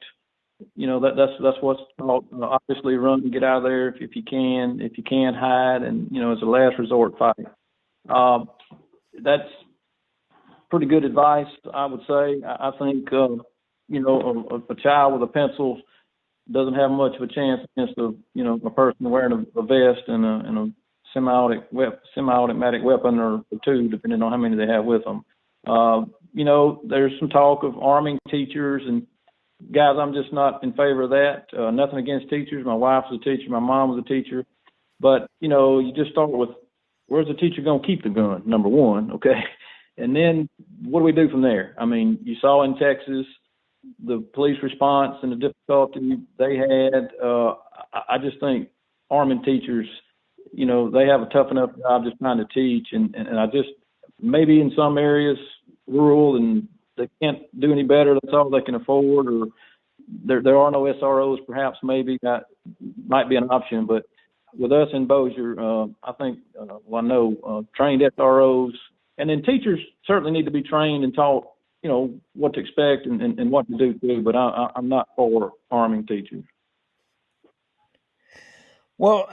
that's what's taught. Obviously, run and get out of there if you can. If you can, hide, and it's a last resort fight. That's pretty good advice, I would say. I think a child with a pencil doesn't have much of a chance against a person wearing a vest and a semi-automatic weapon or 2, depending on how many they have with them. There's some talk of arming teachers, and guys, I'm just not in favor of that. Nothing against teachers. My wife was a teacher. My mom was a teacher. But, you just start with, where's the teacher going to keep the gun, number one, okay? And then what do we do from there? I mean, you saw in Texas the police response and the difficulty they had. I just think arming teachers, they have a tough enough job just trying to teach. And I just, maybe in some areas, rural, and they can't do any better, that's all they can afford, or there are no SROs, perhaps, maybe that might be an option. But with us in Bossier, I think, I know trained SROs, and then teachers certainly need to be trained and taught, what to expect and what to do too. But I'm not for arming teachers. Well,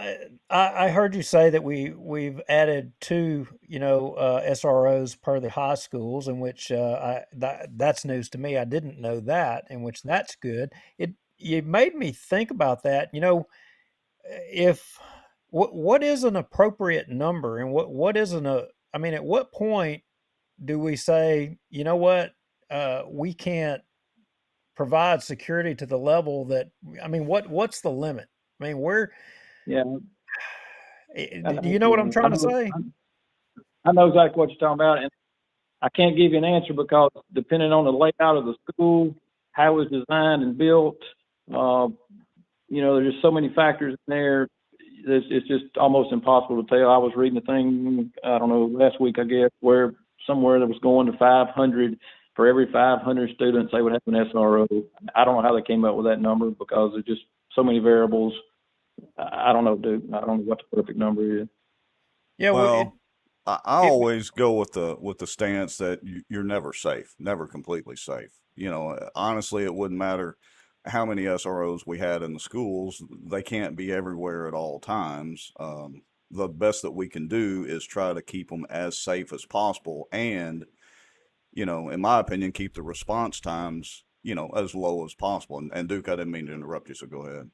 I heard you say that we've added 2, SROs per the high schools, in which that's news to me. I didn't know that, in which that's good. You made me think about that. What is an appropriate number, and what isn't at what point do we say, we can't provide security to the level that, what's the limit? Where? Yeah. Do you know what I'm trying to say? I know exactly what you're talking about, and I can't give you an answer because depending on the layout of the school, how it was designed and built, there's just so many factors in there. It's just almost impossible to tell. I was reading a thing, I don't know, last week, I guess, where somewhere that was going to 500. For every 500 students, they would have an SRO. I don't know how they came up with that number because there's just so many variables. I don't know, dude. I don't know what the perfect number is. Yeah, well, I always go with the stance that you're never safe, never completely safe. Honestly, it wouldn't matter how many SROs we had in the schools. They can't be everywhere at all times. the best that we can do is try to keep them as safe as possible, and in my opinion, keep the response times as low as possible. And Duke, I didn't mean to interrupt you, so go ahead.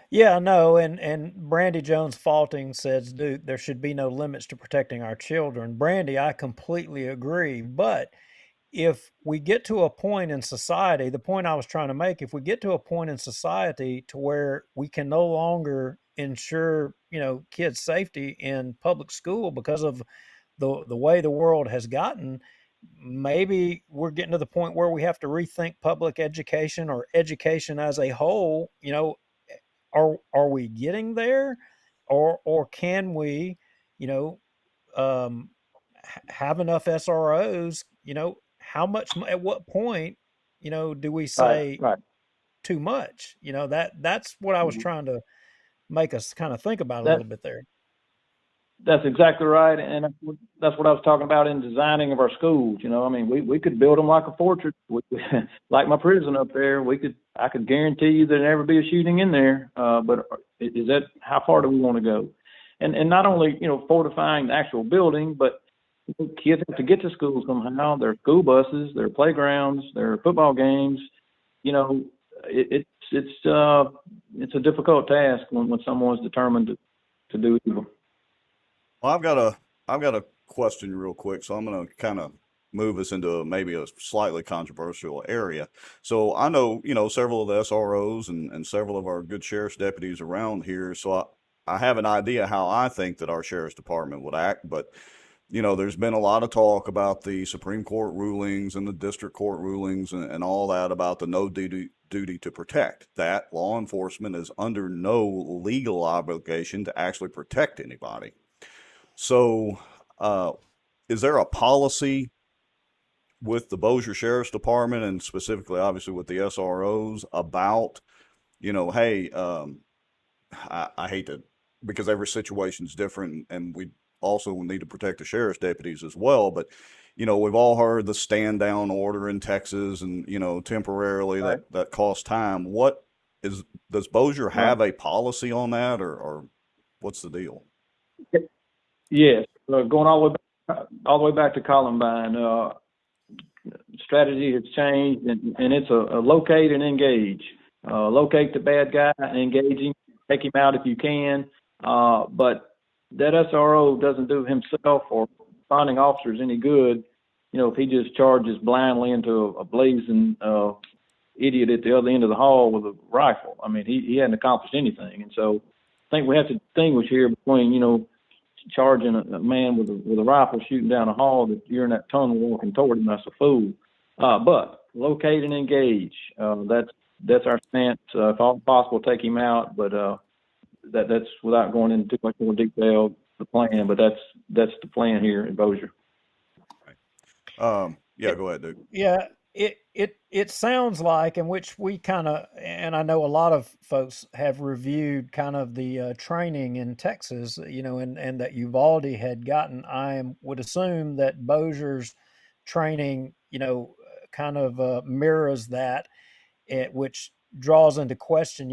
Yeah, no, and Brandy Jones Faulting says, Duke, there should be no limits to protecting our children. Brandy, I completely agree. But if we get to a point in society, the point I was trying to make, if we get to a point in society to where we can no longer ensure, kids' safety in public school because of the way the world has gotten, maybe we're getting to the point where we have to rethink public education or education as a whole. Are we getting there, or can we, have enough SROs? How much? At what point, do we say Right. too much? That's what I was Mhm. trying to make us kind of think about a That little bit there. That's exactly right, and that's what I was talking about in designing of our schools. We could build them like a fortress, like my prison up there. I could guarantee you there'd never be a shooting in there. But is that how far do we want to go? And not only fortifying the actual building, but kids have to get to school somehow. Their school buses, their playgrounds, their football games. It's a difficult task when someone's determined to do evil. Well, I've got a question real quick, so I'm going to kind of move us into maybe a slightly controversial area. So I know, several of the SROs and several of our good sheriff's deputies around here. So I have an idea how I think that our sheriff's department would act, but there's been a lot of talk about the Supreme Court rulings and the district court rulings and all that about the no duty to protect. That law enforcement is under no legal obligation to actually protect anybody. So, is there a policy with the Bossier Sheriff's Department and specifically, obviously, with the SROs about, hey, I hate to, because every situation's different, and we also need to protect the sheriff's deputies as well. But, we've all heard the stand down order in Texas, and temporarily Right. that costs time. Does Bossier have a policy on that, or what's the deal? Yes, going all the way back to Columbine, strategy has changed, and it's a locate and engage. Locate the bad guy, engage him, take him out if you can. But that SRO doesn't do himself or finding officers any good, if he just charges blindly into a blazing idiot at the other end of the hall with a rifle. I mean, he hadn't accomplished anything. And so I think we have to distinguish here between, charging a man with a rifle shooting down a hall that you're in that tunnel walking toward him, that's a fool. But locate and engage. That's our stance. If all possible, take him out. But that's without going into too much more detail, the plan. But that's the plan here in Bossier. Yeah, go ahead, Duke. Yeah, it sounds like, in which we kind of, and I know a lot of folks have reviewed kind of the training in Texas, and that Uvalde had gotten. Would assume that Bossier's training, kind of mirrors that, which draws into question,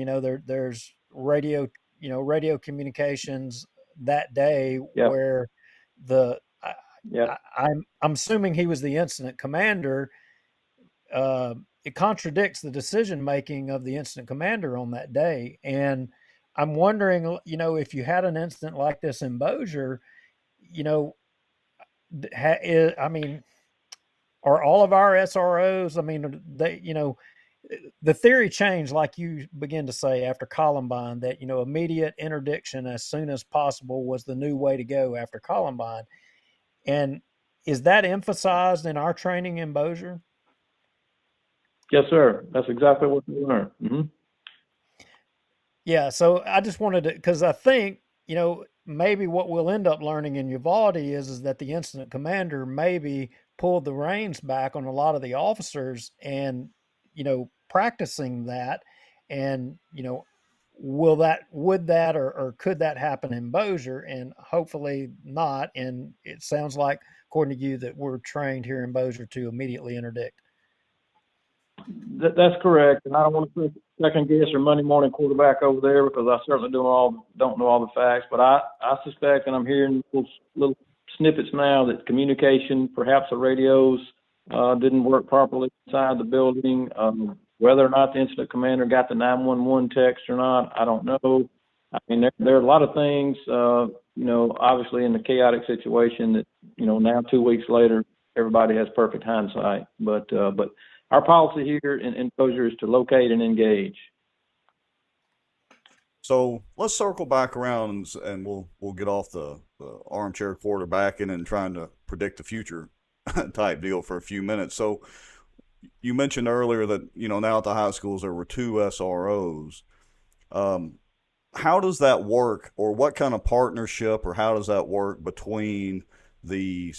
there's radio, radio communications that day. Yep. Where I'm assuming he was the incident commander. It contradicts the decision making of the incident commander on that day. And I'm wondering, if you had an incident like this in Bossier, are all of our SROs, the theory changed, like you begin to say, after Columbine, that, immediate interdiction as soon as possible was the new way to go after Columbine. And is that emphasized in our training in Bossier? Yes, sir. That's exactly what we learned. Mm-hmm. Yeah. So I just wanted to, because I think, maybe what we'll end up learning in Uvalde is that the incident commander maybe pulled the reins back on a lot of the officers and, practicing that. And, would that or could that happen in Bossier? And hopefully not. And it sounds like, according to you, that we're trained here in Bossier to immediately interdict. That's correct. And I don't want to second guess or Monday morning quarterback over there because I certainly don't know all the facts, but I suspect, and I'm hearing little snippets now, that communication, perhaps the radios, didn't work properly inside the building. Whether or not the incident commander got the 911 text or not, I don't know. I mean, there are a lot of things, obviously in the chaotic situation that, now 2 weeks later, everybody has perfect hindsight. But our policy here in Bossier is to locate and engage. So let's circle back around and we'll get off the armchair quarterbacking and trying to predict the future type deal for a few minutes. So you mentioned earlier that, now at the high schools there were 2 SROs. How does that work, or what kind of partnership, or how does that work between the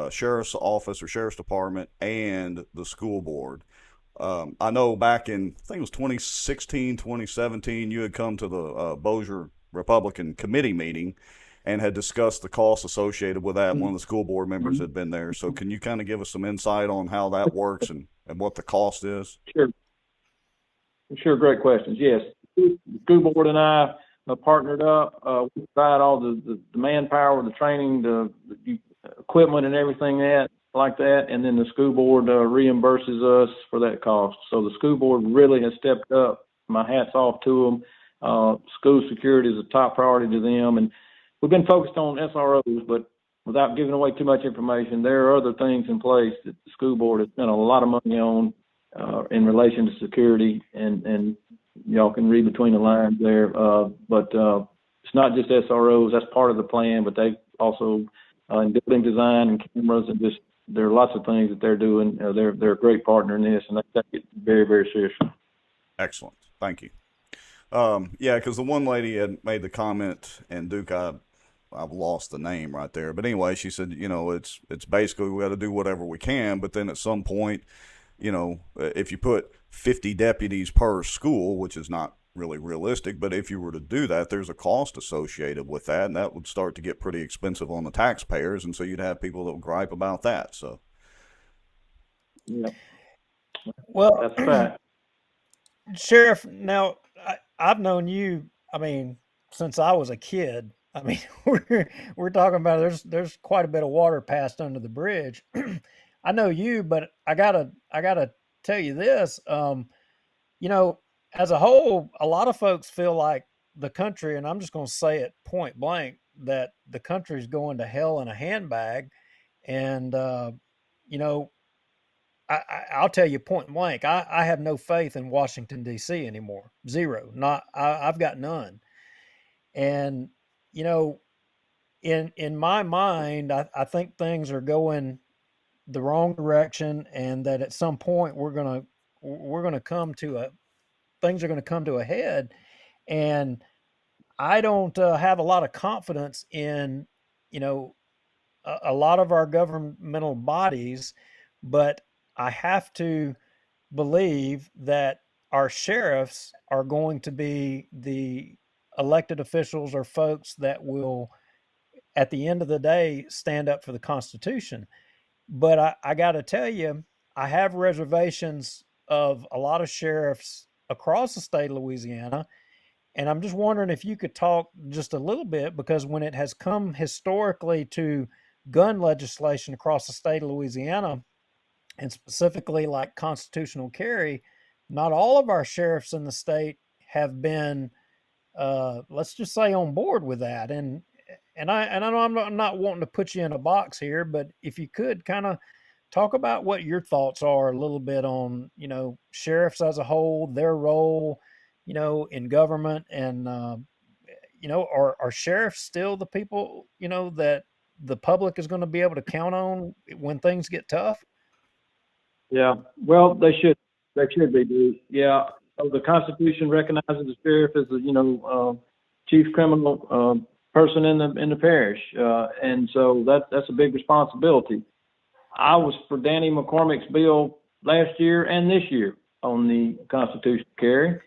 sheriff's office or sheriff's department and the school board? I know back in, I think it was 2016, 2017, you had come to the Bossier Republican Committee meeting and had discussed the costs associated with that. One of the school board members had been there. So can you kind of give us some insight on how that works and what the cost is? Sure. Great questions. Yes. The school board and I partnered up. We provide all the manpower, the training, the equipment and everything like that. And then the school board reimburses us for that cost. So the school board really has stepped up. My hat's off to them. School security is a top priority to them. And we've been focused on SROs, but without giving away too much information, there are other things in place that the school board has spent a lot of money on in relation to security, and y'all can read between the lines there. But it's not just SROs, that's part of the plan, but they also in building design and cameras, and just there are lots of things that they're doing. They're a great partner in this, and they take it very, very seriously. Excellent. Thank you. Yeah, because the one lady had made the comment, and Duke, I've lost the name right there. But anyway, she said, it's basically we got to do whatever we can. But then at some point, if you put 50 deputies per school, which is not really realistic, but if you were to do that, there's a cost associated with that, and that would start to get pretty expensive on the taxpayers. And so you'd have people that would gripe about that. So, yeah. Well, that's right. Sheriff, now I've known you, since I was a kid. We're talking about there's quite a bit of water passed under the bridge. I know you, but I gotta tell you this. As a whole, a lot of folks feel like the country, and I'm just going to say it point blank, that the country's going to hell in a handbag. And I'll tell you point blank, I have no faith in Washington D.C. anymore. Zero. I've got none. And in my mind, I think things are going the wrong direction, and that at some point things are going to come to a head. And I don't have a lot of confidence in a lot of our governmental bodies, but I have to believe that our sheriffs are going to be the elected officials or folks that will, at the end of the day, stand up for the Constitution. But I got to tell you, I have reservations of a lot of sheriffs across the state of Louisiana. And I'm just wondering if you could talk just a little bit, because when it has come historically to gun legislation across the state of Louisiana, and specifically like constitutional carry, not all of our sheriffs in the state have been, let's just say, on board with that. And I know I'm not wanting to put you in a box here, but if you could kind of talk about what your thoughts are a little bit on, sheriffs as a whole, their role, in government, and, are sheriffs still the people, that the public is going to be able to count on when things get tough? Yeah, well, they should be, dude. Yeah, the Constitution recognizes the sheriff as the chief criminal person in the parish, and so that's a big responsibility. I was for Danny McCormick's bill last year and this year on the constitutional carry.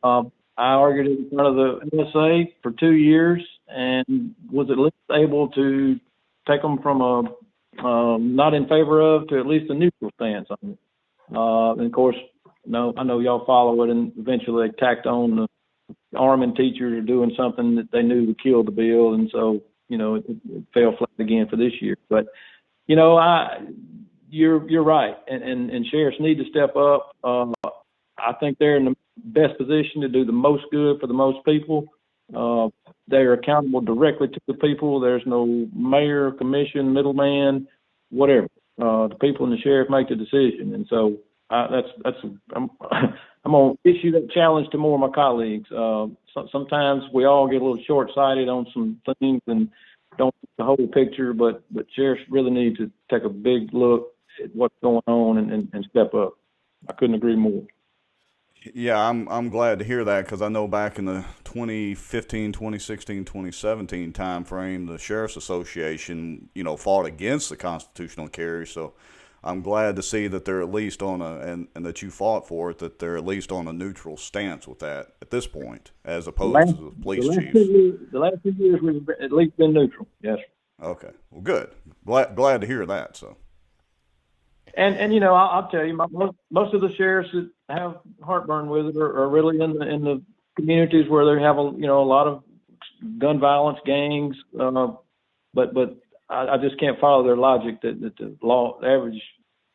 I argued in front of the MSA for 2 years and was at least able to take them from a not in favor of to at least a neutral stance on it. And of course, No, I know y'all follow it, and eventually they tacked on the arming teachers are doing something that they knew would kill the bill, and so it fell flat again for this year. But you're right, and sheriffs need to step up. I think they're in the best position to do the most good for the most people. They're accountable directly to the people. There's no mayor, commission, middleman, whatever. The people and the sheriff make the decision, and so I'm gonna issue that challenge to more of my colleagues. Sometimes we all get a little short-sighted on some things and don't see the whole picture, but sheriffs really need to take a big look at what's going on and step up. I couldn't agree more. Yeah, I'm glad to hear that, because I know back in the 2015, 2016, 2017 time frame, the Sheriff's Association, fought against the constitutional carry. So I'm glad to see that they're at least on and that you fought for it, that they're at least on a neutral stance with that at this point, as opposed to the police chiefs. The last 2 years we've at least been neutral. Yes. Okay. Well, good. Glad to hear that. So. And I'll tell you, most of the sheriffs that have heartburn with it are really in the communities where they have a lot of gun violence, gangs. But I just can't follow their logic that the average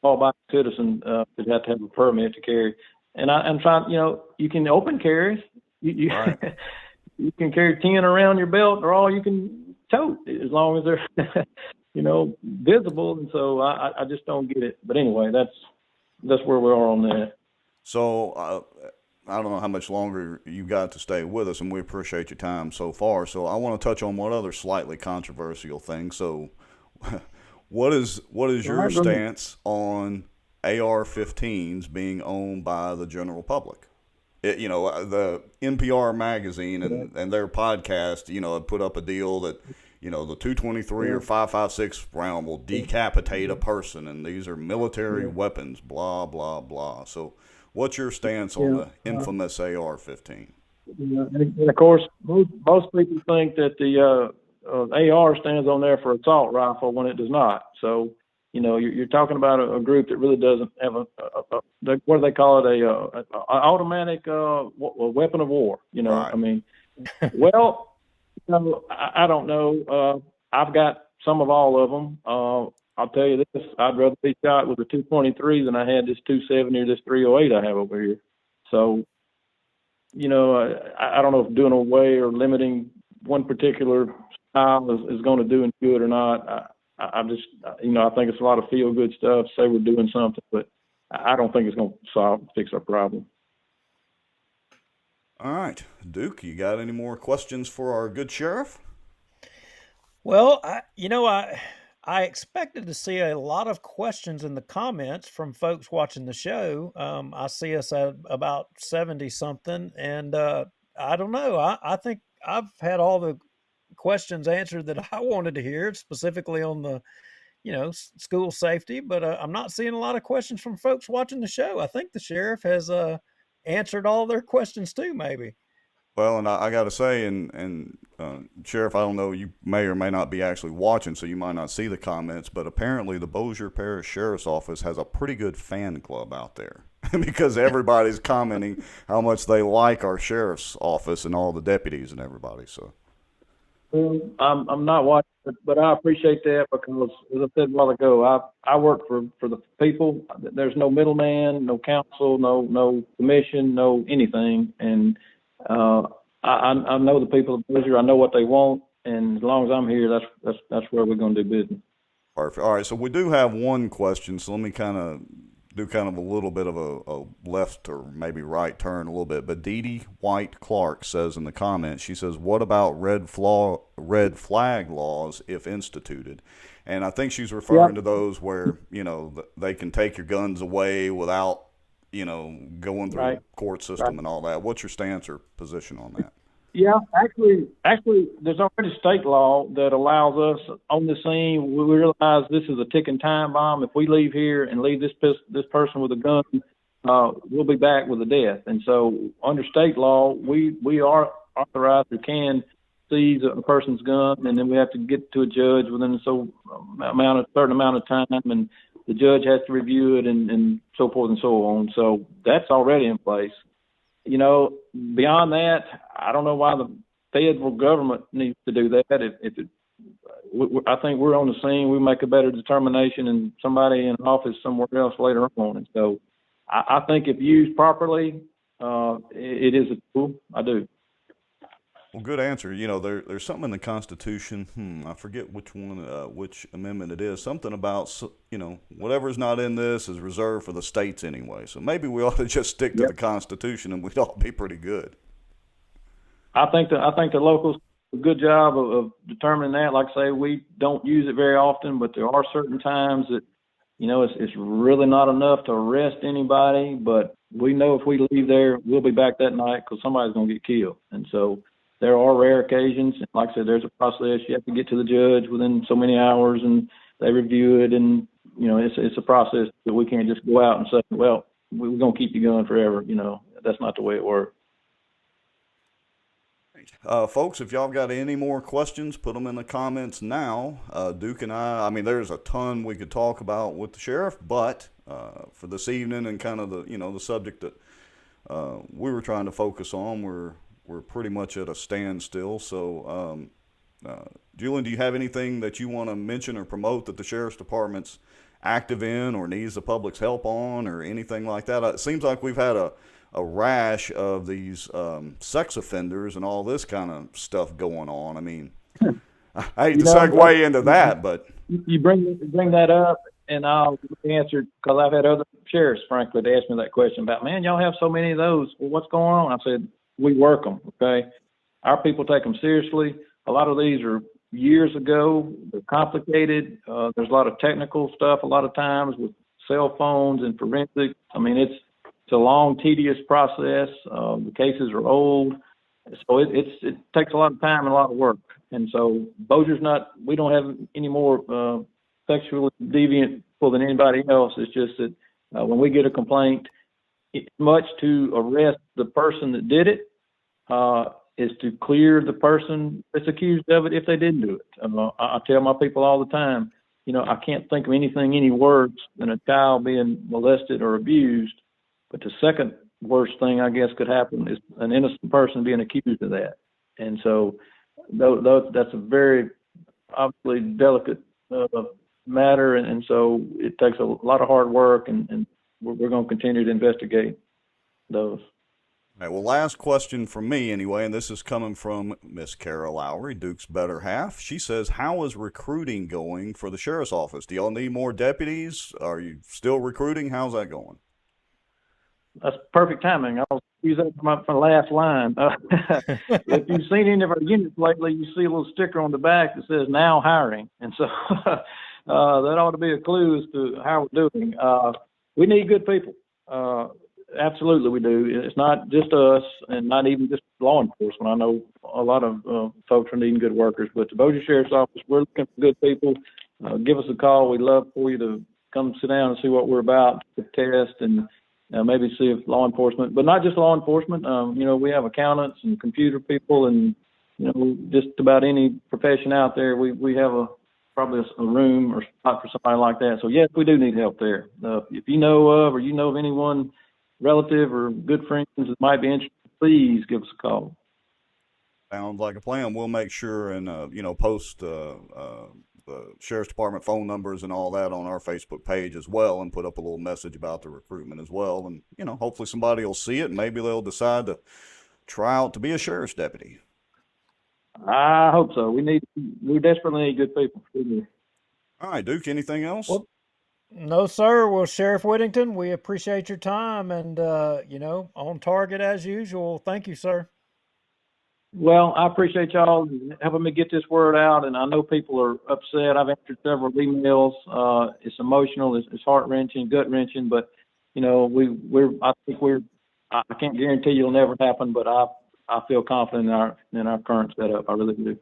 law-abiding citizen would have to have a permit to carry. And I'm trying, you can open carry. You right. You can carry 10 around your belt, or all you can tote, as long as they're visible. And so I just don't get it. But anyway, that's where we are on that. So I don't know how much longer you got to stay with us, and we appreciate your time so far. So I want to touch on one other slightly controversial thing. So what is your stance on AR-15s being owned by the general public? The NPR magazine and their podcast, had put up a deal that the 223 or 5.56 round will decapitate a person, and these are military weapons, blah, blah, blah. So what's your stance on the infamous AR-15? And of course, most people think that the AR stands on there for assault rifle when it does not. So, you're talking about a group that really doesn't have what do they call it? A automatic weapon of war. Right. I mean, well. I don't know. I've got some of all of them. I'll tell you this: I'd rather be shot with a 223 than I had this 270 or this 308 I have over here. So, I don't know if doing away or limiting one particular style is going to do any good or not. I just, I think it's a lot of feel-good stuff. Say we're doing something, but I don't think it's going to fix our problem. All right, Duke, you got any more questions for our good sheriff? Well, I expected to see a lot of questions in the comments from folks watching the show. I see us at about 70 something, and I don't know. I think I've had all the questions answered that I wanted to hear, specifically on the, school safety. But I'm not seeing a lot of questions from folks watching the show. I think the sheriff has answered all their questions too, maybe. Well, and I got to say, and Sheriff, I don't know, you may or may not be actually watching, so you might not see the comments, but apparently the Bossier Parish Sheriff's Office has a pretty good fan club out there because everybody's commenting how much they like our sheriff's office and all the deputies and everybody. So, I'm not watching, but I appreciate that because, as I said a while ago, I work for the people. There's no middleman, no council, no commission, no anything, and I know the people of Bossier. I know what they want, and as long as I'm here, that's where we're going to do business. Perfect. All right, so we do have one question. So let me kind of do a little bit of a left or maybe right turn a little bit. But Dee Dee White Clark says in the comments, she says, "What about red flag laws if instituted?" And I think she's referring to those where they can take your guns away without going through the court system and all that. What's your stance or position on that? Yeah, actually, there's already state law that allows us on the scene. We realize this is a ticking time bomb. If we leave here and leave this person with a gun, we'll be back with a death. And so, under state law, we are authorized or can seize a person's gun, and then we have to get to a judge within a certain amount of time. And the judge has to review it and so forth and so on. So that's already in place. You know, beyond that, I don't know why the federal government needs to do that. I think we're on the scene. We make a better determination than somebody in office somewhere else later on. And so I think if used properly, it is a tool. I do. Well, good answer. You know, there's something in the Constitution. I forget which one, which amendment it is. Something about, you know, whatever's not in this is reserved for the states anyway. So maybe we ought to just stick to the Constitution, and we'd all be pretty good. I think the locals do a good job of determining that. Like I say, we don't use it very often, but there are certain times that, you know, it's really not enough to arrest anybody. But we know if we leave there, we'll be back that night because somebody's going to get killed. And so there are rare occasions. Like I said, there's a process. You have to get to the judge within so many hours, and they review it. And, you know, it's a process that we can't just go out and say, well, we're going to keep you going forever. You know, that's not the way it works. Folks, if y'all got any more questions, put them in the comments now. Duke and I mean, there's a ton we could talk about with the sheriff, but for this evening and kind of the, you know, the subject that we were trying to focus on, we're pretty much at a standstill. So, Julian, do you have anything that you want to mention or promote that the sheriff's department's active in or needs the public's help on or anything like that? It seems like we've had a rash of these sex offenders and all this kind of stuff going on. I mean, I hate to segue into that, but you bring that up, and I'll answer because I've had other sheriffs, frankly, to ask me that question about, man, y'all have so many of those. Well, what's going on? I said, we work them. Okay, our people take them seriously. A lot of these are years ago. They're complicated. There's a lot of technical stuff. A lot of times with cell phones and forensics. I mean, it's a long, tedious process. The cases are old, so it takes a lot of time and a lot of work. And so Bossier's we don't have any more sexually deviant people than anybody else. It's just that when we get a complaint, it's much to arrest the person that did it, is to clear the person that's accused of it if they didn't do it. I tell my people all the time, you know, I can't think of anything any worse than a child being molested or abused. But the second worst thing I guess could happen is an innocent person being accused of that. And so that's a very obviously delicate matter. And so it takes a lot of hard work, and we're going to continue to investigate those. All right, well, last question from me anyway, and this is coming from Miss Carol Lowry, Duke's better half. She says, how is recruiting going for the sheriff's office? Do y'all need more deputies? Are you still recruiting? How's that going? That's perfect timing. I'll use that for my last line. If you've seen any of our units lately, you see a little sticker on the back that says now hiring. And so that ought to be a clue as to how we're doing. We need good people. Absolutely we do. It's not just us and not even just law enforcement. I know a lot of folks are needing good workers, but the Bossier Sheriff's Office, we're looking for good people. Give us a call. We'd love for you to come sit down and see what we're about, to test and maybe see if law enforcement, but not just law enforcement. You know, we have accountants and computer people and, you know, just about any profession out there. We have probably a room or spot for somebody like that. So yes, we do need help there. If you know of, or you know of anyone, relative or good friends that might be interested, please give us a call. Sounds like a plan. We'll make sure and, you know, post the Sheriff's Department phone numbers and all that on our Facebook page as well, and put up a little message about the recruitment as well. And, you know, hopefully somebody will see it and maybe they'll decide to try out to be a sheriff's deputy. I hope so. We desperately need good people. All right, Duke, anything else? Well, no, sir. Well, Sheriff Whittington, we appreciate your time and, you know, on target as usual. Thank you, sir. Well, I appreciate y'all helping me get this word out, and I know people are upset. I've answered several emails. It's emotional, it's heart-wrenching, gut-wrenching, but, you know, I can't guarantee it'll never happen, but I feel confident in our current setup. I really do.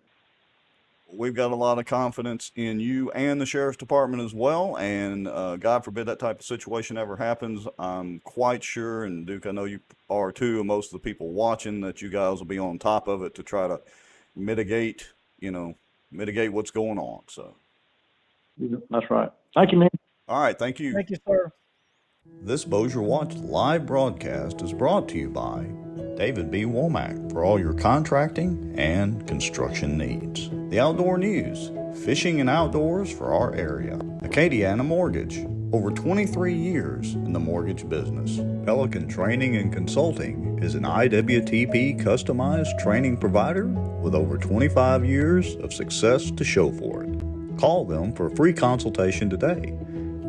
We've got a lot of confidence in you and the Sheriff's Department as well, and God forbid that type of situation ever happens. I'm quite sure, and Duke, I know you are too, and most of the people watching, that you guys will be on top of it to try to mitigate what's going on. So that's right. Thank you, man. All right, thank you. Thank you, sir. This Bossier Watch live broadcast is brought to you by David B. Womack for all your contracting and construction needs. The Outdoor News, fishing and outdoors for our area. Acadiana Mortgage, over 23 years in the mortgage business. Pelican Training and Consulting is an IWTP customized training provider with over 25 years of success to show for it. Call them for a free consultation today.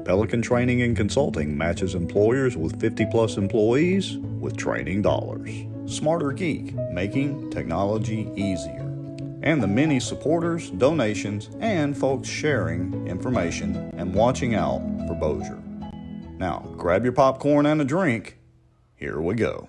Pelican Training and Consulting matches employers with 50-plus employees with training dollars. Smarter Geek, making technology easier. And the many supporters, donations, and folks sharing information and watching out for Bossier. Now, grab your popcorn and a drink. Here we go.